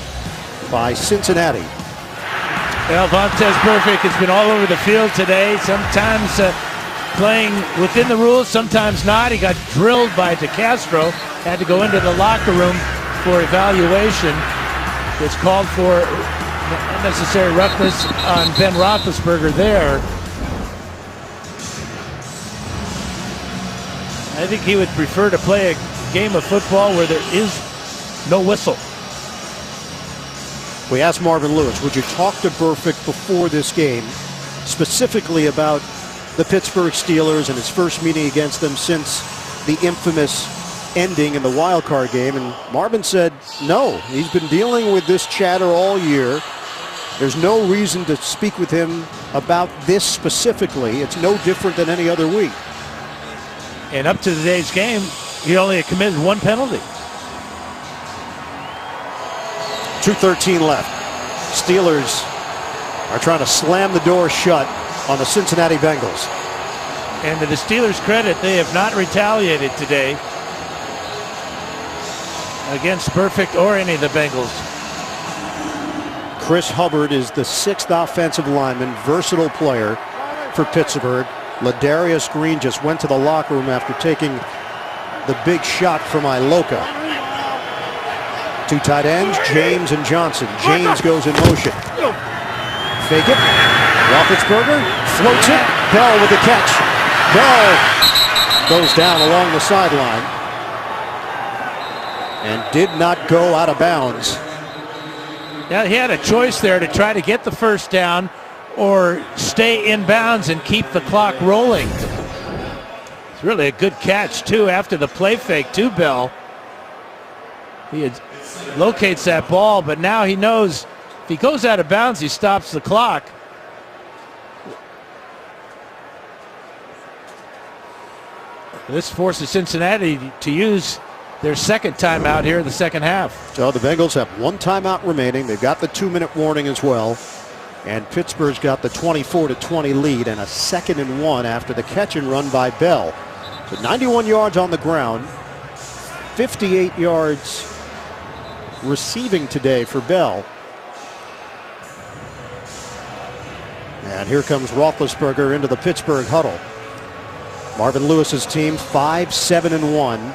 by Cincinnati. Well, Vontaze Burfict has been all over the field today, sometimes playing within the rules, sometimes not. He got drilled by DeCastro, had to go into the locker room for evaluation. It's called for unnecessary roughness on Ben Roethlisberger there. I think he would prefer to play a game of football where there is no whistle. We asked Marvin Lewis, would you talk to Burfict before this game, specifically about the Pittsburgh Steelers and his first meeting against them since the infamous ending in the wild card game? And Marvin said no. He's been dealing with this chatter all year. There's no reason to speak with him about this specifically. It's no different than any other week. And up to today's game, he only committed 1 penalty. 2:13 left. Steelers are trying to slam the door shut on the Cincinnati Bengals. And to the Steelers' credit, they have not retaliated today against Burfict or any of the Bengals. Chris Hubbard is the 6th offensive lineman, versatile player for Pittsburgh. Ladarius Green just went to the locker room after taking the big shot from Iloka. 2 tight ends, James and Johnson. James goes in motion. Fake it. Roethlisberger floats it. Bell with the catch. Bell goes down along the sideline and did not go out of bounds. Yeah, he had a choice there to try to get the first down or stay in bounds and keep the clock rolling. It's really a good catch, too, after the play fake to Bell. He locates that ball, but now he knows if he goes out of bounds, he stops the clock. This forces Cincinnati to use their second timeout here in the second half. So the Bengals have 1 timeout remaining. They've got the 2-minute warning as well. And Pittsburgh's got the 24-20 lead and a 2nd and 1 after the catch and run by Bell. So 91 yards on the ground, 58 yards receiving today for Bell. And here comes Roethlisberger into the Pittsburgh huddle. Marvin Lewis's team 5-7-1.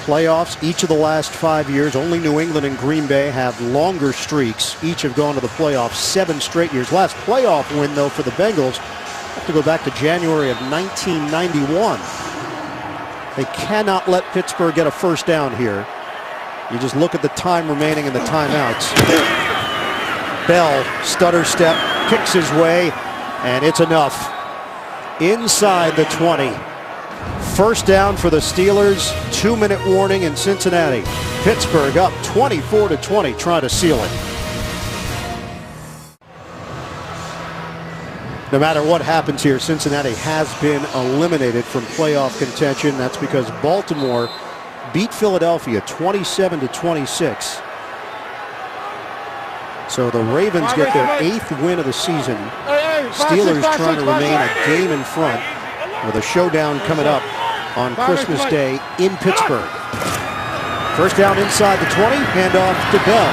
Playoffs each of the last 5 years. Only New England and Green Bay have longer streaks. Each have gone to the playoffs 7 straight years. Last playoff win, though, for the Bengals have to go back to January of 1991. They cannot let Pittsburgh get a first down here. You just look at the time remaining in the timeouts. Bell, stutter step, kicks his way, and it's enough. inside the 20. First down for the Steelers. 2-minute warning in Cincinnati. Pittsburgh up 24-20, trying to seal it. No matter what happens here, Cincinnati has been eliminated from playoff contention. That's because Baltimore beat Philadelphia 27-26. So the Ravens get their 8th win of the season. Steelers trying to remain a game in front with a showdown coming up on Christmas Day in Pittsburgh. First down inside the 20, handoff to Bell.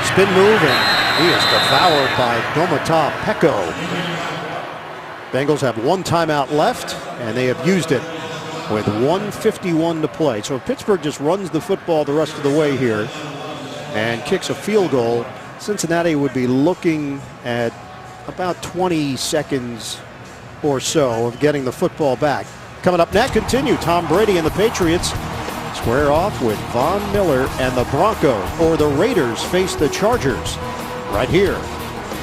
Spin move, and he is devoured by Domata Peko. Bengals have 1 timeout left, and they have used it with 1:51 to play. So if Pittsburgh just runs the football the rest of the way here and kicks a field goal, Cincinnati would be looking at about 20 seconds or so of getting the football back. Coming up next, continue. Tom Brady and the Patriots square off with Von Miller and the Broncos, or the Raiders face the Chargers right here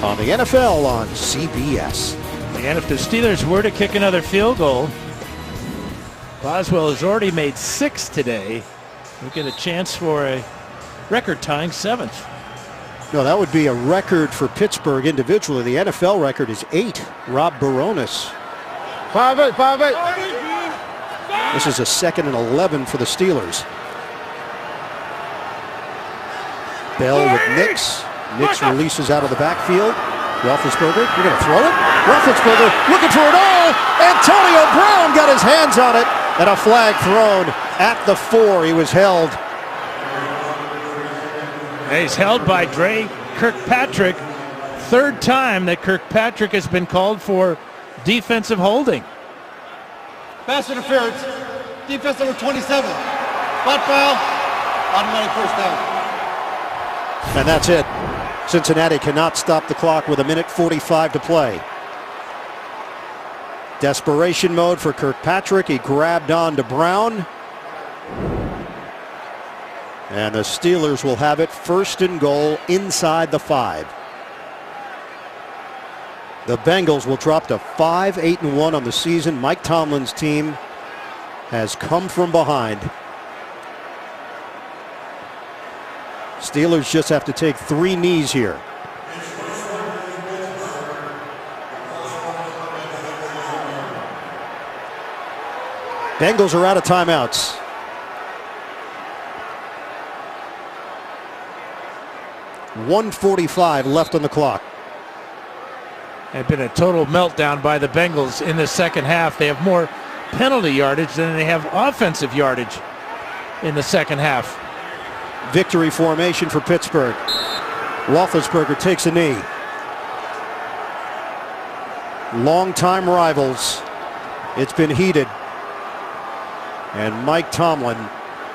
on the NFL on CBS. And if the Steelers were to kick another field goal, Boswell has already made 6 today. We'll get a chance for a record-tying 7th. No, that would be a record for Pittsburgh individually. The NFL record is 8. Rob Baronis. 5-8. This is a 2nd and 11 for the Steelers. Bell with Nix. Nix releases out of the backfield. Roethlisberger, you're going to throw it? Roethlisberger looking for it all. Antonio Brown got his hands on it. And a flag thrown at the 4. He was held. He's held by Dre Kirkpatrick. 3rd time that Kirkpatrick has been called for defensive holding. Pass interference. Defense number 27. Spot foul. Automatic first down. And that's it. Cincinnati cannot stop the clock with 1:45 to play. Desperation mode for Kirkpatrick. He grabbed on to Brown. And the Steelers will have it 1st and goal inside the 5. The Bengals will drop to 5-8-1 on the season. Mike Tomlin's team has come from behind. Steelers just have to take 3 knees here. Bengals are out of timeouts. .145 left on the clock. Had been a total meltdown by the Bengals in the second half. They have more penalty yardage than they have offensive yardage in the second half. Victory formation for Pittsburgh. Roethlisberger takes a knee. Longtime rivals. It's been heated. And Mike Tomlin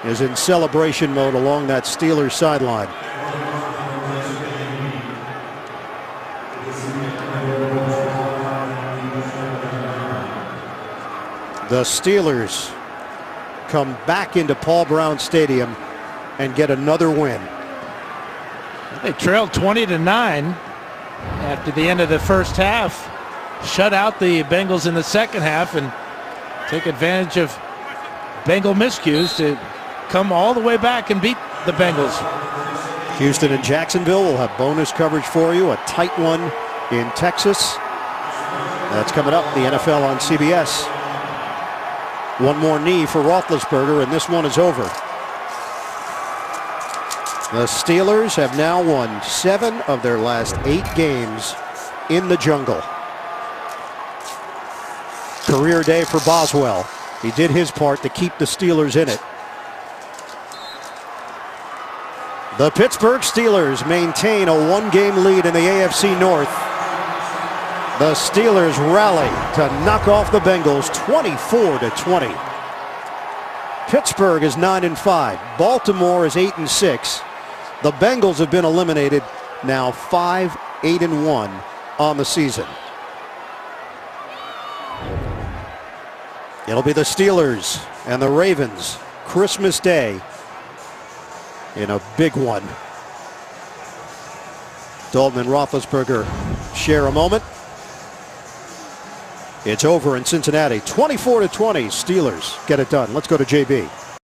is in celebration mode along that Steelers sideline. The Steelers come back into Paul Brown Stadium and get another win. They trailed 20-9 after the end of the first half. Shut out the Bengals in the second half and take advantage of Bengal miscues to come all the way back and beat the Bengals. Houston and Jacksonville will have bonus coverage for you. A tight one in Texas. That's coming up, the NFL on CBS. One more knee for Roethlisberger, and this one is over. The Steelers have now won 7 of their last 8 games in the jungle. Career day for Boswell. He did his part to keep the Steelers in it. The Pittsburgh Steelers maintain a 1-game lead in the AFC North. The Steelers rally to knock off the Bengals 24-20. Pittsburgh is 9-5. Baltimore is 8-6. The Bengals have been eliminated, now 5-8-1 on the season. It'll be the Steelers and the Ravens Christmas Day in a big one. Dalton and Roethlisberger share a moment. It's over in Cincinnati. 24-20. Steelers get it done. Let's go to JB.